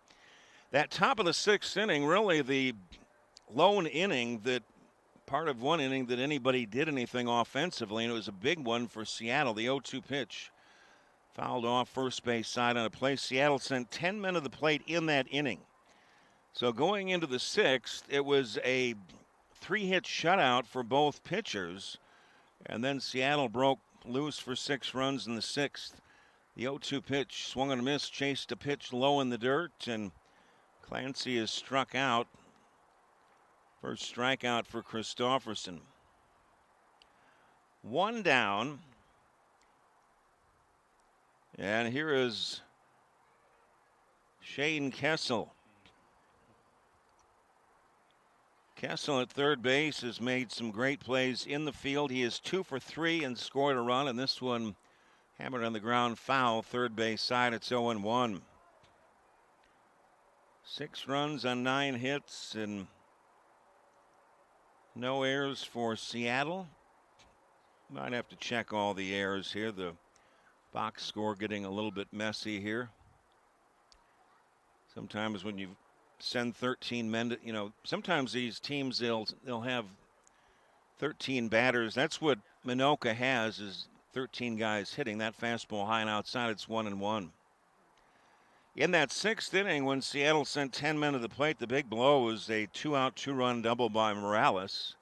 That top of the 6th inning, really the lone inning, that part of one inning that anybody did anything offensively, and it was a big one for Seattle. The 0-2 pitch fouled off first base side on a play. Seattle sent 10 men to the plate in that inning. So going into the 6th, it was a 3-hit shutout for both pitchers. And then Seattle broke loose for 6 runs in the 6th. The 0-2 pitch swung and missed, chased a pitch low in the dirt, and Clancy is struck out. First strikeout for Christopherson. 1 down. And here is Shane Kessel. Kessel at third base has made some great plays in the field. He is 2 for 3 and scored a run, and this one hammered on the ground foul, third base side. It's 0-1. 6 runs on 9 hits, and No errors for Seattle. Might have to check all the errors here. The box score getting a little bit messy here. Sometimes when you send 13 men, sometimes these teams they'll have 13 batters. That's what Minnoka has, is 13 guys hitting. That fastball high and outside, it's 1-1. In that sixth inning, when Seattle sent 10 men to the plate, the big blow was a 2-out, 2-run double by Morales.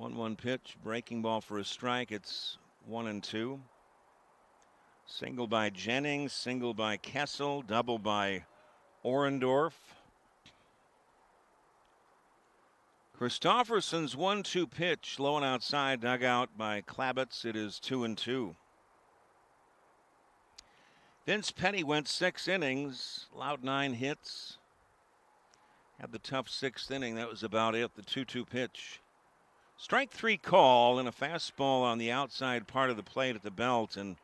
1-1 pitch, breaking ball for a strike. It's 1-2. Single by Jennings, single by Kessel, double by Orendorf. Christofferson's 1-2 pitch, low and outside, dug out by Klabitz. It is 2-2. Vince Penny went 6 innings, allowed 9 hits. Had the tough 6th inning. That was about it. The 2-2 pitch. Strike 3 call and a fastball on the outside part of the plate at the belt, and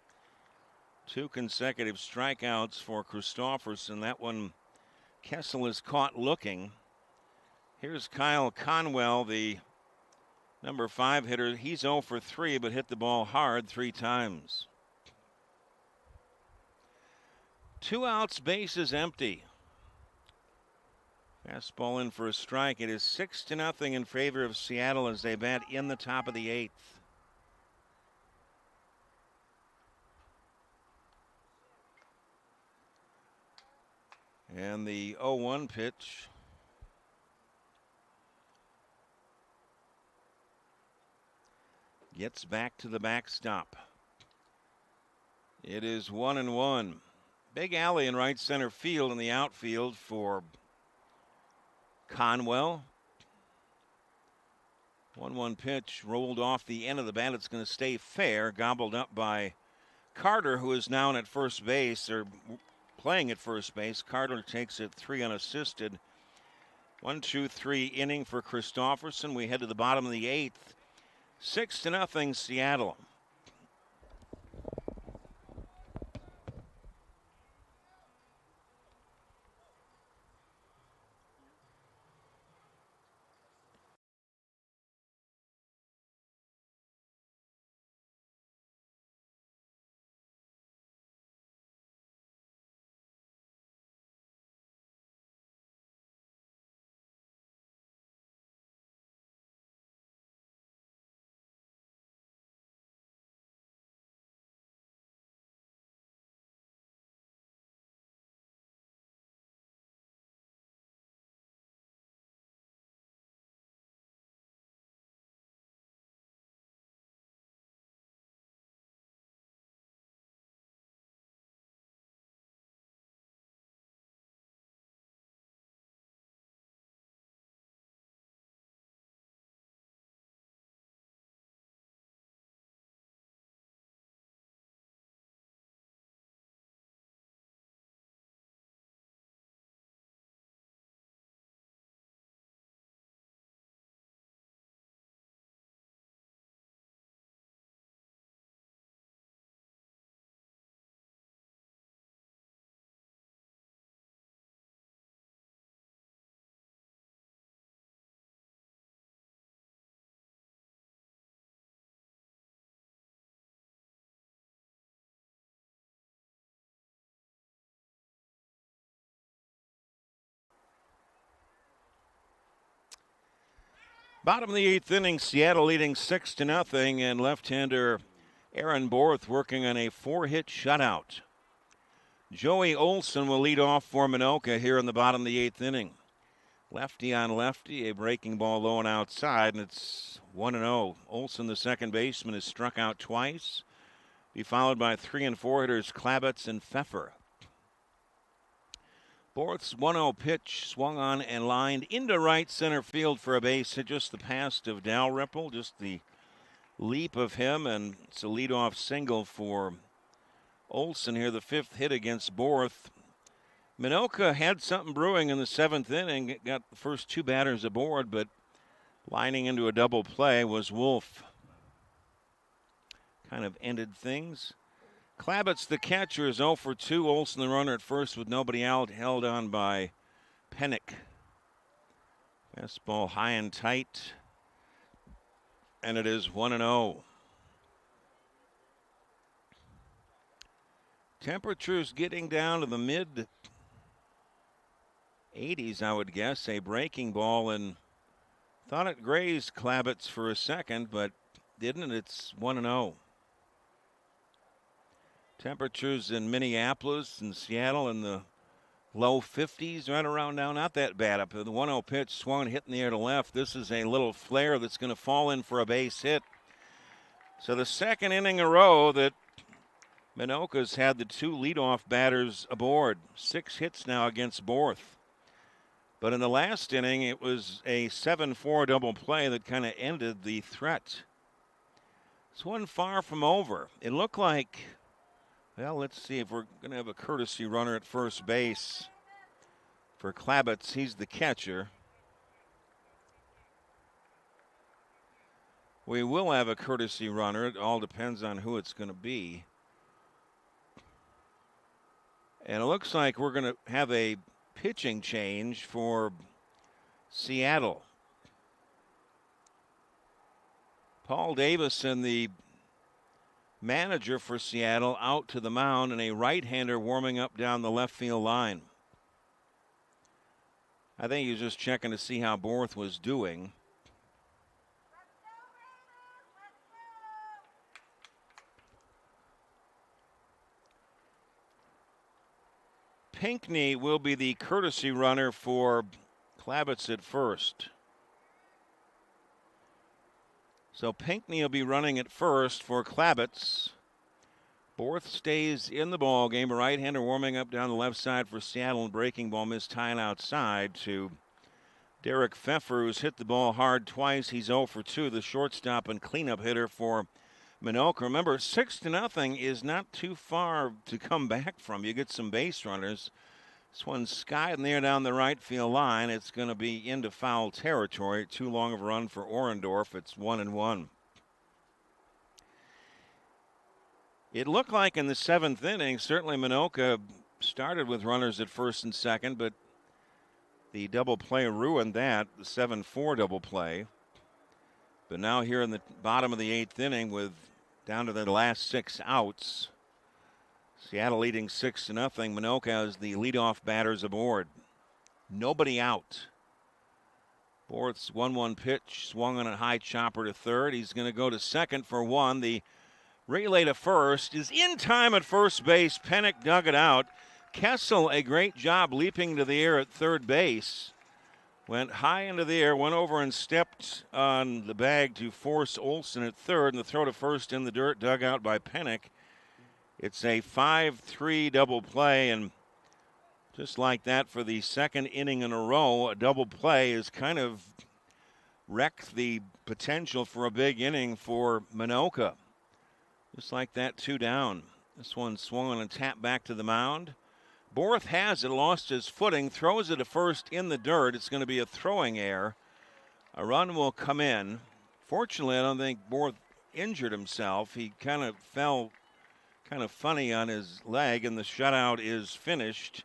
2 consecutive strikeouts for Christofferson. That one, Kessel is caught looking. Here's Kyle Conwell, the number 5 hitter. He's 0 for 3, but hit the ball hard 3 times. 2 outs, bases empty. Fastball in for a strike. It is 6-0 in favor of Seattle as they bat in the top of the 8th. And the 0-1 pitch. Gets back to the backstop. It is 1-1. Big alley in right center field, in the outfield for Conwell. 1-1 pitch rolled off the end of the bat. It's going to stay fair. Gobbled up by Carter, who is now at first base, or playing at first base. Carter takes it 3 unassisted. 1-2-3 inning for Christofferson. We head to the bottom of the 8th. 6-0 Seattle. Bottom of the 8th inning, Seattle leading 6-0, and left-hander Aaron Borth working on a 4-hit shutout. Joey Olson will lead off for Minnoka here in the bottom of the 8th inning. Lefty on lefty, a breaking ball low and outside, and it's 1-0. Olson, the second baseman, is struck out twice. Be followed by 3 and 4 hitters Klabitz and Pfeffer. Borth's 1-0 pitch swung on and lined into right center field for a base hit, just the past of Dalrymple, just the leap of him, and it's a leadoff single for Olson here, the 5th hit against Borth. Minnoka had something brewing in the 7th inning, got the first 2 batters aboard, but lining into a double play was Wolf. Kind of ended things. Klabitz, the catcher, is 0 for 2. Olson, the runner at first with nobody out, held on by Pennick. Fastball high and tight. And it is 1-0. Temperatures getting down to the mid 80s, I would guess. A breaking ball, and thought it grazed Klavitz for a second, but didn't. It's 1-0. Temperatures in Minneapolis and Seattle in the low 50s, right around now. Not that bad up. The 1-0 pitch swung and hit in the air to left. This is a little flare that's going to fall in for a base hit. So the second inning in a row that Minnoka's had the two leadoff batters aboard. 6 hits now against Borth. But in the last inning, it was a 7-4 double play that kind of ended the threat. This one far from over. It looked like, well, let's see if we're going to have a courtesy runner at first base for Klavitz. He's the catcher. We will have a courtesy runner. It all depends on who it's going to be. And it looks like we're going to have a pitching change for Seattle. Paul Davison, the manager for Seattle, out to the mound, and a right-hander warming up down the left field line. I think he was just checking to see how Borth was doing. Pinckney will be the courtesy runner for Klavitz at first. So Pinckney will be running at first for Klavitz. Borth stays in the ball game. A right-hander warming up down the left side for Seattle, and breaking ball missed tying outside to Derek Pfeffer, who's hit the ball hard twice. He's 0 for 2, the shortstop and cleanup hitter for Minnoka. Remember, 6-0 is not too far to come back from. You get some base runners. This one's skied in there down the right field line. It's going to be into foul territory. Too long of a run for Orendorf. It's 1-1. It looked like in the 7th inning, certainly Minnoka started with runners at first and second, but the double play ruined that, the 7-4 double play. But now here in the bottom of the 8th inning, with down to the last 6 outs, Seattle leading 6-0. Minnoka has the leadoff batters aboard. Nobody out. Borth's 1-1 pitch swung on a high chopper to third. He's going to go to second for 1. The relay to first is in time at first base. Pennick dug it out. Kessel, a great job leaping to the air at third base. Went high into the air, went over and stepped on the bag to force Olson at third, and the throw to first in the dirt dug out by Pennick. It's a 5-3 double play, and just like that for the second inning in a row, a double play has kind of wrecked the potential for a big inning for Minnoka. Just like that, 2 down. This one swung on a tap back to the mound. Borth has it, lost his footing, throws it to first in the dirt. It's going to be a throwing error. A run will come in. Fortunately, I don't think Borth injured himself. He kind of fell kind of funny on his leg, and the shutout is finished.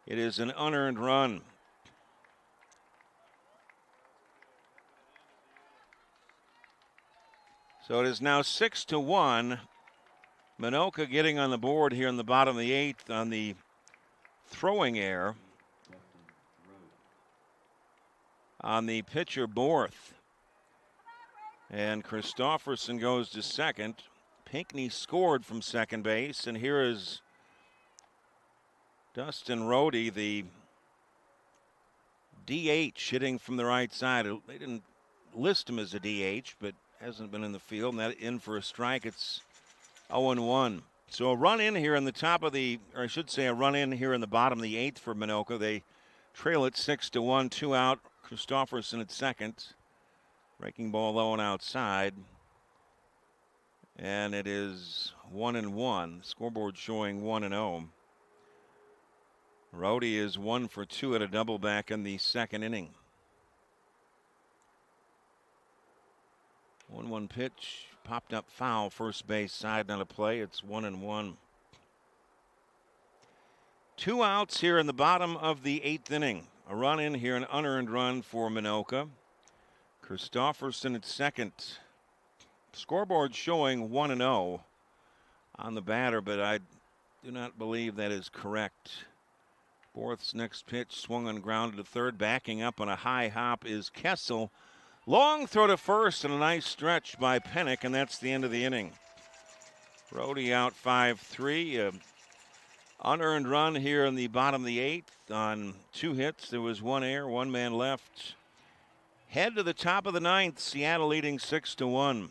It is an unearned run. So it is now 6-1. Minnoka getting on the board here in the bottom of the 8th on the throwing error on the pitcher Borth. And Christofferson goes to second. Pinckney scored from second base, and here is Dustin Rhodey, the DH, hitting from the right side. They didn't list him as a DH, but hasn't been in the field, and that in for a strike. It's 0-1. So a run in here in the top of the, or I should say a run in here in the bottom of the 8th for Minnoka. They trail it 6-1, 2 out. Christofferson at second. Breaking ball low and outside. And it is 1-1. Scoreboard showing 1-0. Rhodey is 1 for 2 at a double back in the second inning. 1-1 pitch. Popped up foul, first base side, not a play. It's 1-1. 2 outs here in the bottom of the 8th inning. A run in here, an unearned run for Minnoka. Christofferson at second. Scoreboard showing 1-0 on the batter, but I do not believe that is correct. Borth's next pitch swung and grounded to third. Backing up on a high hop is Kessel. Long throw to first and a nice stretch by Pennick, and that's the end of the inning. Brody out 5-3. Unearned run here in the bottom of the eighth on 2 hits. There was 1 error, 1 man left. Head to the top of the ninth. Seattle leading 6-1.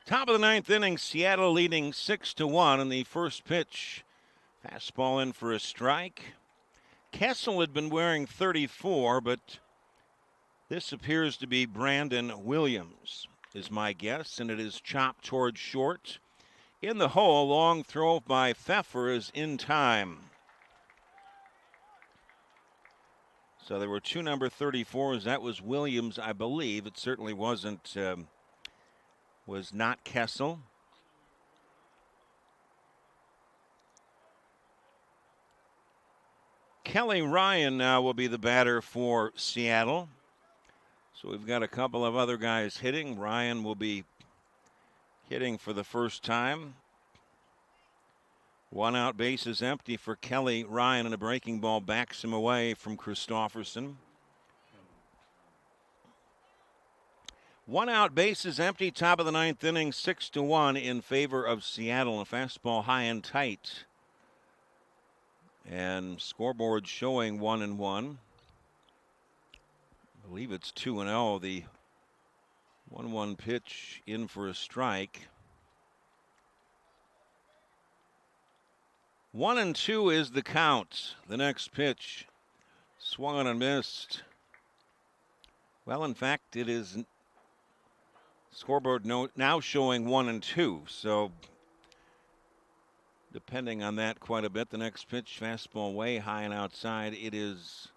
Top of the ninth inning, Seattle leading 6-1 in the first pitch. Fastball in for a strike. Kessel had been wearing 34, but this appears to be Brandon Williams, is my guess, and it is chopped towards short. In the hole, long throw by Pfeffer is in time. So there were 2 number 34s. That was Williams, I believe. It certainly wasn't, was not Kessel. Kelly Ryan now will be the batter for Seattle. So we've got a couple of other guys hitting. Ryan will be hitting for the first time. 1 out, base is empty for Kelly Ryan, and a breaking ball backs him away from Christofferson. 1 out, base is empty, top of the ninth inning, 6-1 in favor of Seattle. A fastball high and tight. And scoreboard showing 1-1. I believe it's 2-0. The 1-1 pitch in for a strike. 1-2 is the count. The next pitch swung on and missed. Well, in fact, it is scoreboard now showing 1-2. So depending on that quite a bit, the next pitch, fastball way high and outside. It is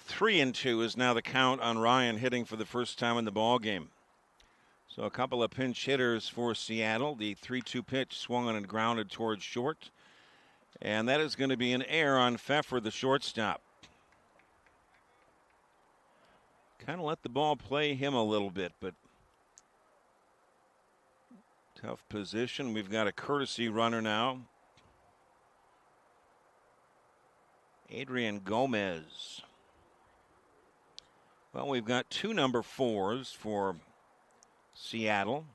3-2 is now the count on Ryan hitting for the first time in the ball game. So a couple of pinch hitters for Seattle. The 3-2 pitch swung on and grounded towards short. And that is going to be an error on Pfeffer, the shortstop. Kind of let the ball play him a little bit, but tough position. We've got a courtesy runner now. Adrian Gomez. Well, we've got 2 number 4s for Seattle.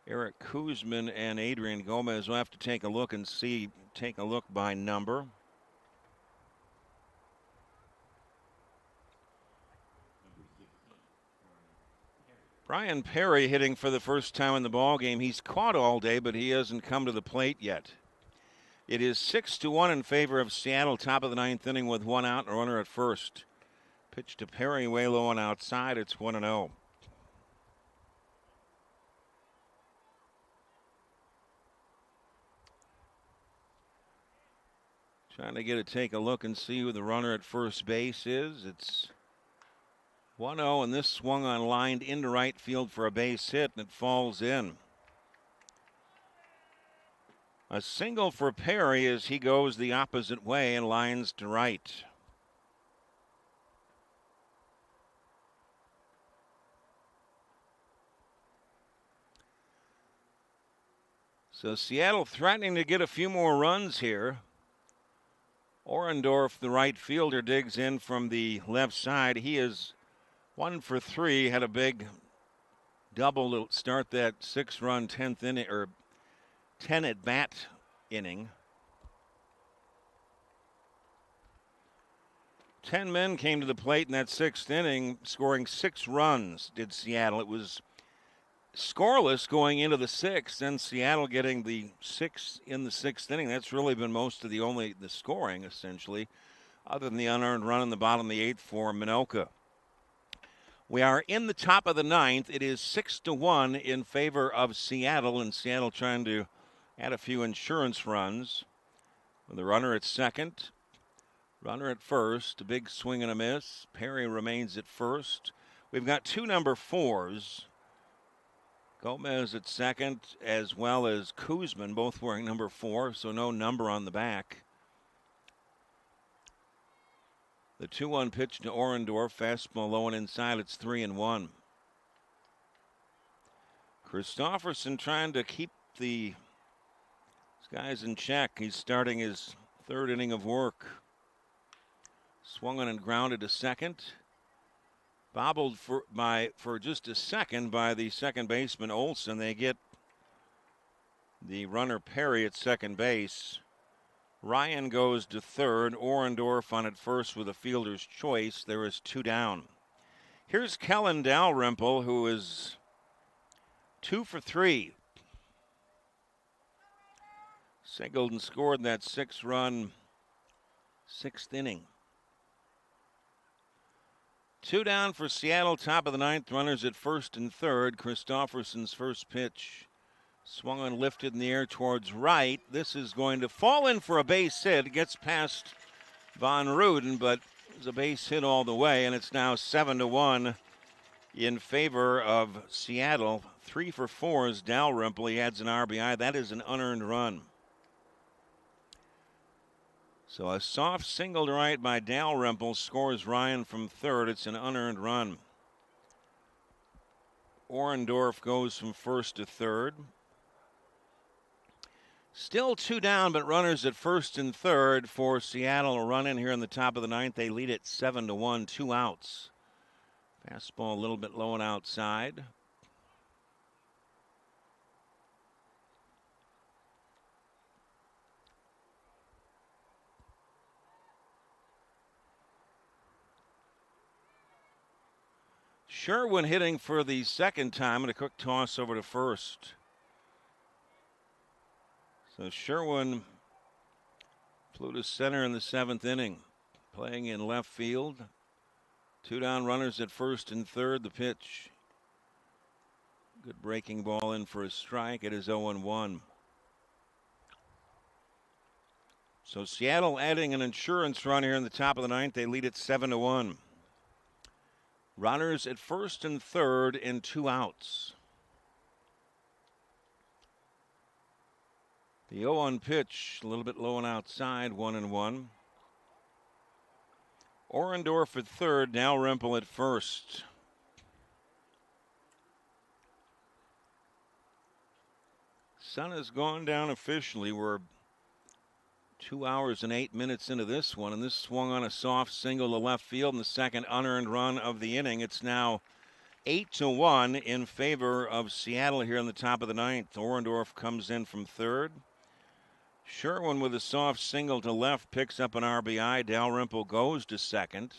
Eric Kuzman and Adrian Gomez. We'll have to take a look and see, take a look by number. Brian Perry hitting for the first time in the ball game. He's caught all day, but he hasn't come to the plate yet. It is 6-1 in favor of Seattle. Top of the ninth inning with one out and a runner at first. Pitch to Perry, way low and outside. It's 1-0. Trying to take a look and see who the runner at first base is. It's 1-0, and this swung on lined into right field for a base hit, and it falls in. A single for Perry as he goes the opposite way and lines to right. So Seattle threatening to get a few more runs here. Orendorff, the right fielder, digs in from the left side. He is 1 for 3. Had a big double to start that 6-run 10th inning or 10 at bat inning. 10 men came to the plate in that 6th inning, scoring 6 runs. Did Seattle? It was scoreless going into the 6th, and Seattle getting the 6 in the 6th inning. That's really been most of the scoring, essentially, other than the unearned run in the bottom of the 8th for Minnoka. We are in the top of the 9th. It is 6-1 in favor of Seattle, and Seattle trying to add a few insurance runs. With the runner at second, runner at first, a big swing and a miss. Perry remains at first. We've got 2 number 4s. Gomez at second, as well as Kuzman, both wearing number 4, so no number on the back. The 2-1 pitch to Orendorff, fastball low and inside. It's 3-1. Christopherson trying to keep these guys in check. He's starting his 3rd inning of work. Swung on and grounded to second. Bobbled for just a second by the second baseman Olson. They get the runner Perry at second base. Ryan goes to third. Orendorff on at first with a fielder's choice. There is 2 down. Here's Kellen Dalrymple, who is 2 for 3. Singled and scored in that 6-run 6th inning. 2 down for Seattle, top of the 9th. Runners at first and third. Christopherson's first pitch swung and lifted in the air towards right. This is going to fall in for a base hit. It gets past Von Ruden, but it's a base hit all the way, and it's now 7-1 in favor of Seattle. 3 for 4 is Dalrymple. He adds an RBI. That is an unearned run. So a soft single to right by Dalrymple scores Ryan from third. It's an unearned run. Orendorff goes from first to third. Still 2 down, but runners at first and third for Seattle. A run in here in the top of the 9th. They lead it 7-1, 2 outs. Fastball a little bit low and outside. Sherwin hitting for the second time, and a quick toss over to first. So Sherwin flew to center in the 7th inning, playing in left field. 2 down, runners at first and third. The pitch. Good breaking ball in for a strike. It is 0-1. So Seattle adding an insurance run here in the top of the 9th. They lead it 7-1. Runners at first and third and 2 outs. The 0-1 pitch, a little bit low and outside, 1-1. Orendorff at third, Dalrymple at first. Sun has gone down officially. We're 2 hours and 8 minutes into this one, and this swung on a soft single to left field in the second unearned run of the inning. It's now 8-1 in favor of Seattle here in the top of the 9th. Orendorff comes in from third. Sherwin with a soft single to left picks up an RBI. Dalrymple goes to second.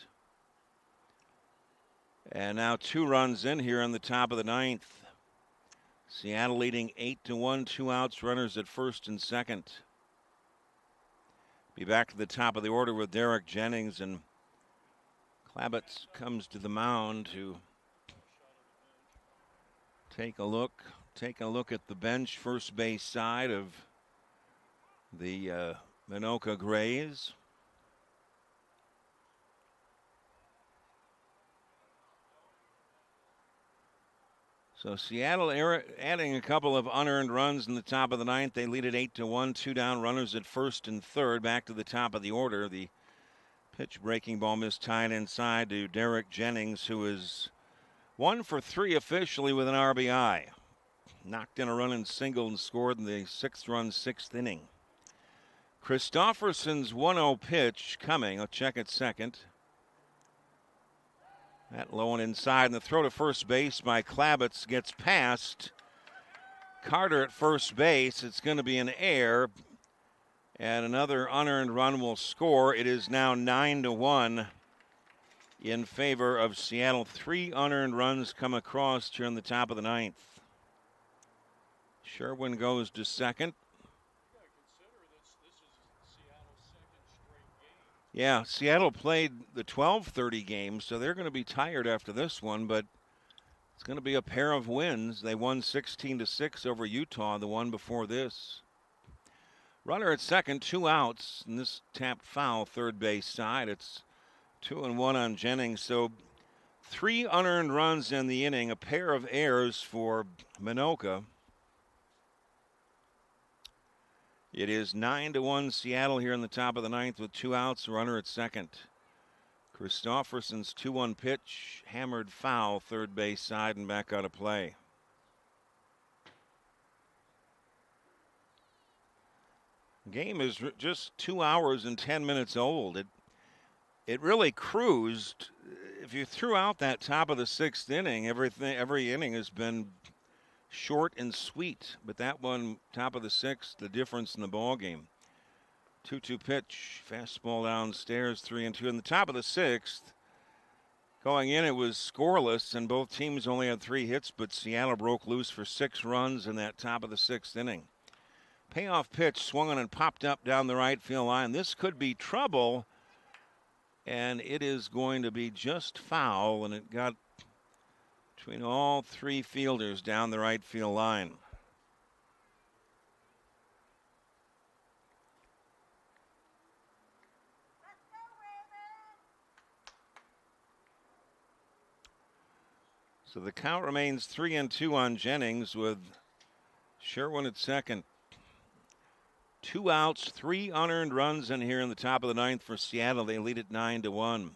And now 2 runs in here in the top of the 9th. Seattle leading 8-1, 2 outs, runners at first and second. be back to the top of the order with Derek Jennings, and Klabitz comes to the mound to take a look at the bench, first base side of the Minnoka Grays. So Seattle adding a couple of unearned runs in the top of the ninth. They lead it 8-1, 2 down, runners at first and third. Back to the top of the order. The pitch breaking ball missed tight inside to Derek Jennings, who is 1 for 3 officially with an RBI. Knocked in a run and singled and scored in the 6th-run 6th inning. Christofferson's 1-0 pitch coming. I'll check it second. That low and inside, and the throw to first base by Klabitz gets past Carter at first base. It's going to be an error, and another unearned run will score. It is now 9-1 in favor of Seattle. 3 unearned runs come across here in the top of the ninth. Sherwin goes to second. Yeah, Seattle played the 12:30 game, so they're going to be tired after this one, but it's going to be a pair of wins. They won 16-6 over Utah, the one before this. Runner at second, 2 outs, and this tapped foul third base side. It's 2-1 on Jennings, so 3 unearned runs in the inning, a pair of errors for Minnoka. It is 9-1 Seattle here in the top of the ninth with 2 outs, runner at second. Christofferson's 2-1 pitch, hammered foul, third base side and back out of play. Game is just 2 hours and 10 minutes old. It really cruised. If you threw out that top of the 6th inning, every inning has been short and sweet, but that one, top of the 6th, the difference in the ball game. 2-2 pitch, fastball downstairs, 3-2. In the top of the 6th, going in, it was scoreless, and both teams only had 3 hits, but Seattle broke loose for 6 runs in that top of the 6th inning. Payoff pitch swung on and popped up down the right field line. This could be trouble, and it is going to be just foul, and it got between all 3 fielders down the right field line. So the count remains 3-2 on Jennings with Sherwin at second. 2 outs, 3 unearned runs in here in the top of the ninth for Seattle. They lead it 9-1.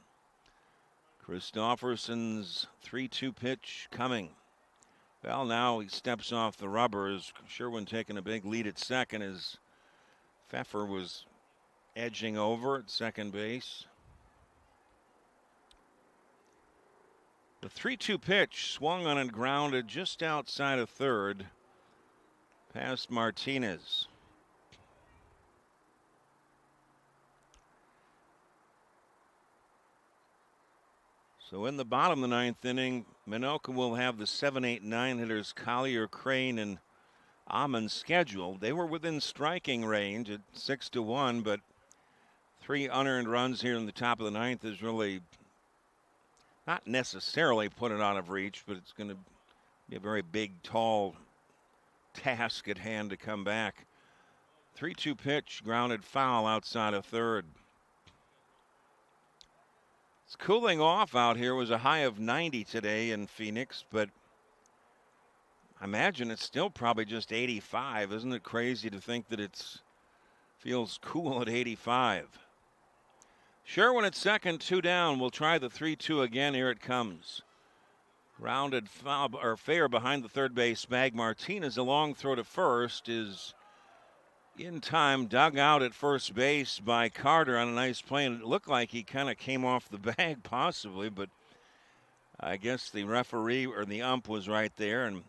Christofferson's 3-2 pitch coming. Well, now he steps off the rubbers. Sherwin taking a big lead at second as Pfeffer was edging over at second base. The 3-2 pitch swung on and grounded just outside of third, past Martinez. So in the bottom of the ninth inning, Minnoka will have the 7, 8, 9 hitters Collier, Crane, and Amon scheduled. They were within striking range at 6-1, but 3 unearned runs here in the top of the ninth is really not necessarily put it out of reach, but it's going to be a very big, tall task at hand to come back. 3-2 pitch, grounded foul outside of third. It's cooling off out here. It was a high of 90 today in Phoenix, but I imagine it's still probably just 85. Isn't it crazy to think that it feels cool at 85? Sherwin at second, 2 down. We'll try the 3-2 again. Here it comes. Grounded foul or fair behind the third base bag. Martinez, a long throw to first, is in time, dug out at first base by Carter on a nice play, and it looked like he kind of came off the bag possibly, but I guess the referee or the ump was right there, and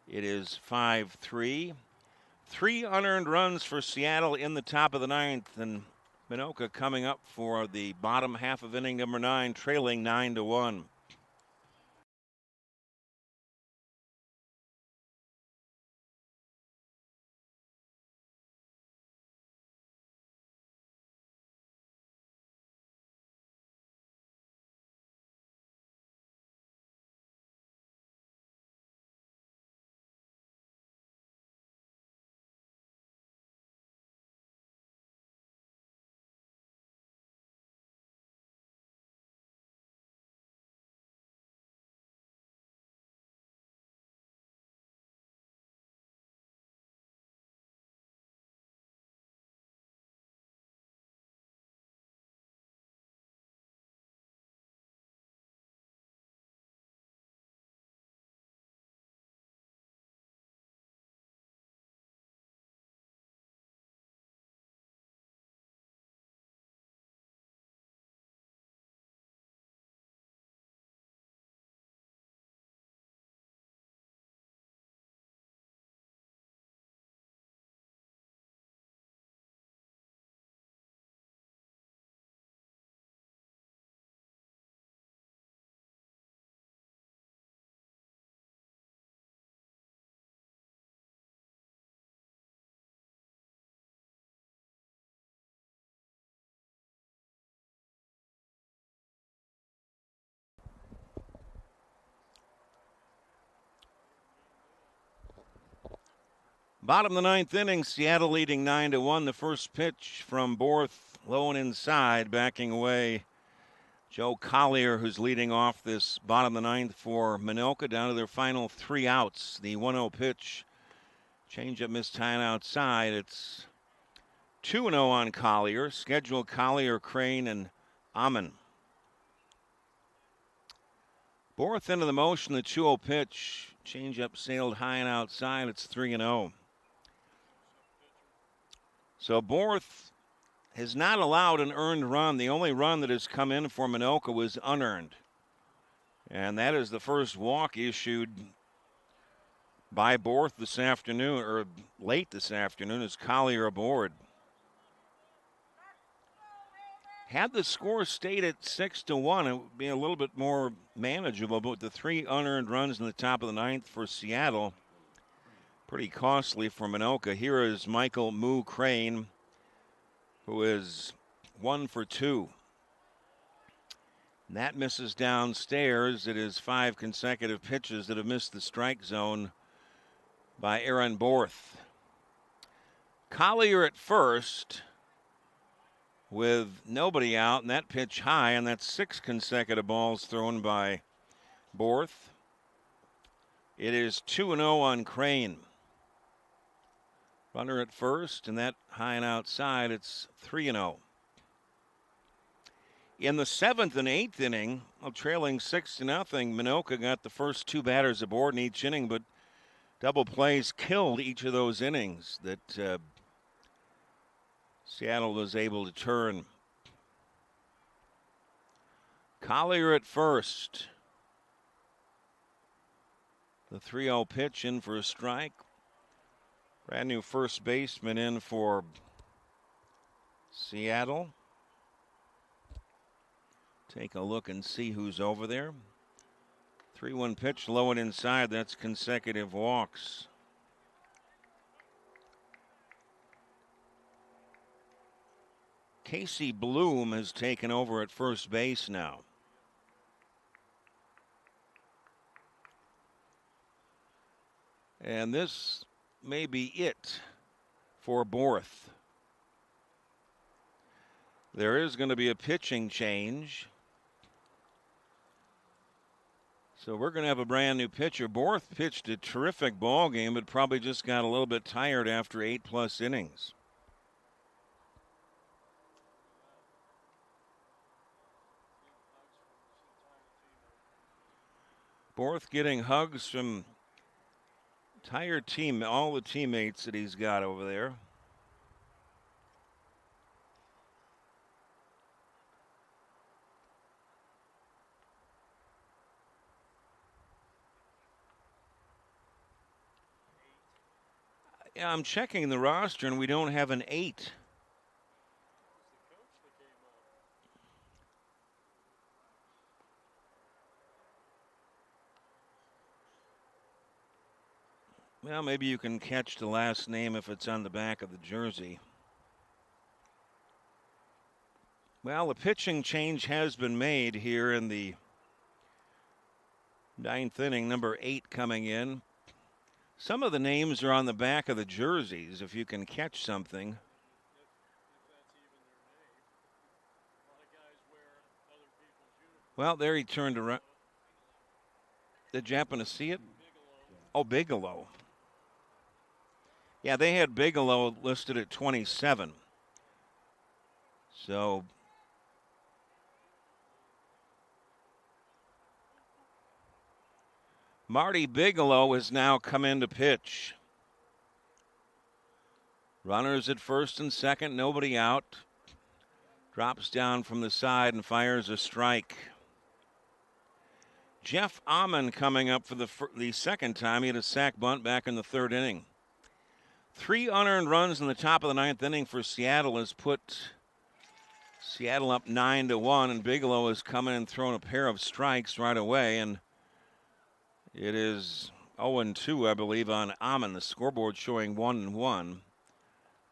it is 5-3. 3 unearned runs for Seattle in the top of the ninth, and Minnoka coming up for the bottom half of inning number 9, trailing 9-1. Bottom of the ninth inning, Seattle leading 9-1. The first pitch from Borth, low and inside, backing away Joe Collier, who's leading off this bottom of the ninth for Minnoka, down to their final 3 outs. The 1-0 pitch, changeup missed high and outside. It's 2-0 on Collier. Scheduled Collier, Crane, and Amon. Borth into the motion, the 2-0 pitch. Changeup sailed high and outside. It's 3-0. So Borth has not allowed an earned run. The only run that has come in for Minnoka was unearned. And that is the first walk issued by Borth this afternoon, or late this afternoon, as Collier aboard. Had the score stayed at 6-1, it would be a little bit more manageable, but with the 3 unearned runs in the top of the ninth for Seattle, pretty costly for Minnoka. Here is Michael Moo Crane, who is 1 for 2. And that misses downstairs. It is 5 consecutive pitches that have missed the strike zone by Aaron Borth. Collier at first with nobody out, and that pitch high, and that's 6 consecutive balls thrown by Borth. It is 2-0 on Crane. Runner at first, and that high and outside, it's 3-0. In the 7th and 8th inning, trailing 6-0, Minnoka got the first 2 batters aboard in each inning, but double plays killed each of those innings that Seattle was able to turn. Collier at first. The 3-0 pitch in for a strike. Brand new first baseman in for Seattle. Take a look and see who's over there. 3-1 pitch, low and inside. That's consecutive walks. Casey Bloom has taken over at first base now. And this may be it for Borth. There is going to be a pitching change. So we're going to have a brand new pitcher. Borth pitched a terrific ball game, but probably just got a little bit tired after 8+ innings. Borth getting hugs from entire team, all the teammates that he's got over there. Yeah, I'm checking the roster, and we don't have an 8. Well, maybe you can catch the last name if it's on the back of the jersey. Well, a pitching change has been made here in the 9th inning. Number 8 coming in. Some of the names are on the back of the jerseys, if you can catch something. Well, there he turned around. Did you happen to see it? Oh, Bigelow. Yeah, they had Bigelow listed at 27. So Marty Bigelow has now come in to pitch. Runners at first and second, nobody out. Drops down from the side and fires a strike. Jeff Amon coming up for the second time. He had a sac bunt back in the 3rd inning. 3 unearned runs in the top of the 9th inning for Seattle has put Seattle up 9-1, and Bigelow has come in and thrown a pair of strikes right away, and it is 0-2, I believe, on Amon. The scoreboard showing 1-1.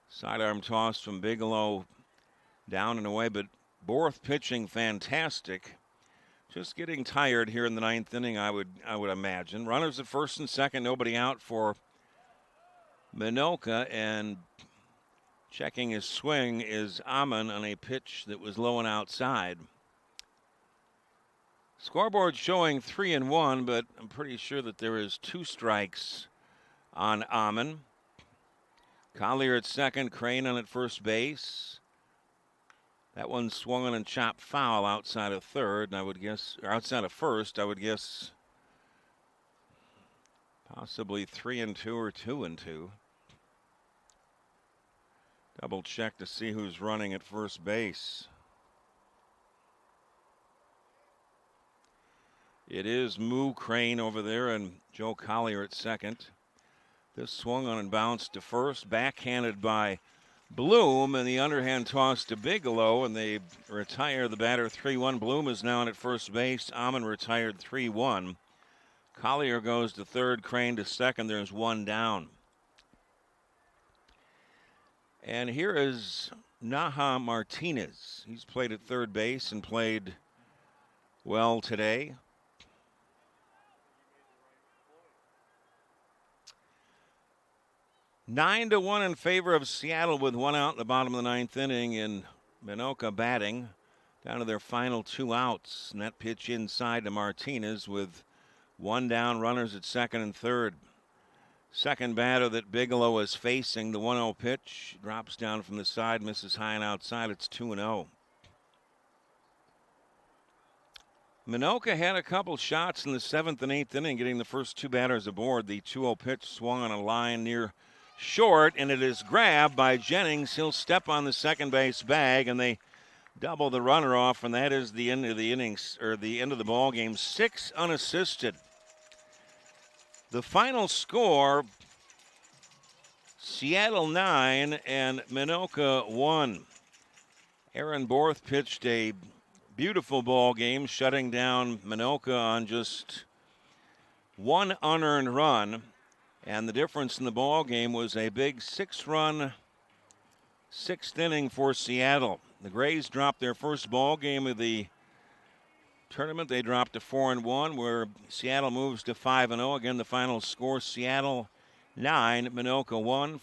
Sidearm toss from Bigelow down and away, but Borth pitching fantastic. Just getting tired here in the 9th inning, I would imagine. Runners at first and second, nobody out for Minnoka, and checking his swing is Amon on a pitch that was low and outside. Scoreboard showing 3-1, but I'm pretty sure that there is 2 strikes on Amon. Collier at second, Crane on at first base. That one swung on and chopped foul outside of third, and I would guess, or outside of first, I would guess possibly 3-2 or 2-2. Double check to see who's running at first base. It is Moo Crane over there and Joe Collier at second. This swung on and bounced to first, backhanded by Bloom, and the underhand toss to Bigelow, and they retire the batter 3-1. Bloom is now at first base. Amon retired 3-1. Collier goes to third, Crane to second. There's 1 down. And here is Naha Martinez. He's played at third base and played well today. 9-1 in favor of Seattle with 1 out in the bottom of the 9th inning, and Minnoka batting down to their final 2 outs. And that pitch inside to Martinez with 1 down, runners at second and third. Second batter that Bigelow is facing, the 1-0 pitch, drops down from the side, misses high and outside. It's 2-0. Minnoka had a couple shots in the 7th and 8th inning, getting the first 2 batters aboard. The 2-0 pitch swung on a line near short, and it is grabbed by Jennings. He'll step on the second base bag, and they double the runner off, and that is the end of the innings, or the end of the ball game. 6 unassisted. The final score: Seattle 9 and Minnoka 1. Aaron Borth pitched a beautiful ball game, shutting down Minnoka on just 1 unearned run. And the difference in the ball game was a big 6-run 6th inning for Seattle. The Grays dropped their first ball game of the tournament. They dropped to 4-1, where Seattle moves to 5-0. Again, the final score: Seattle 9, Minnoka 1.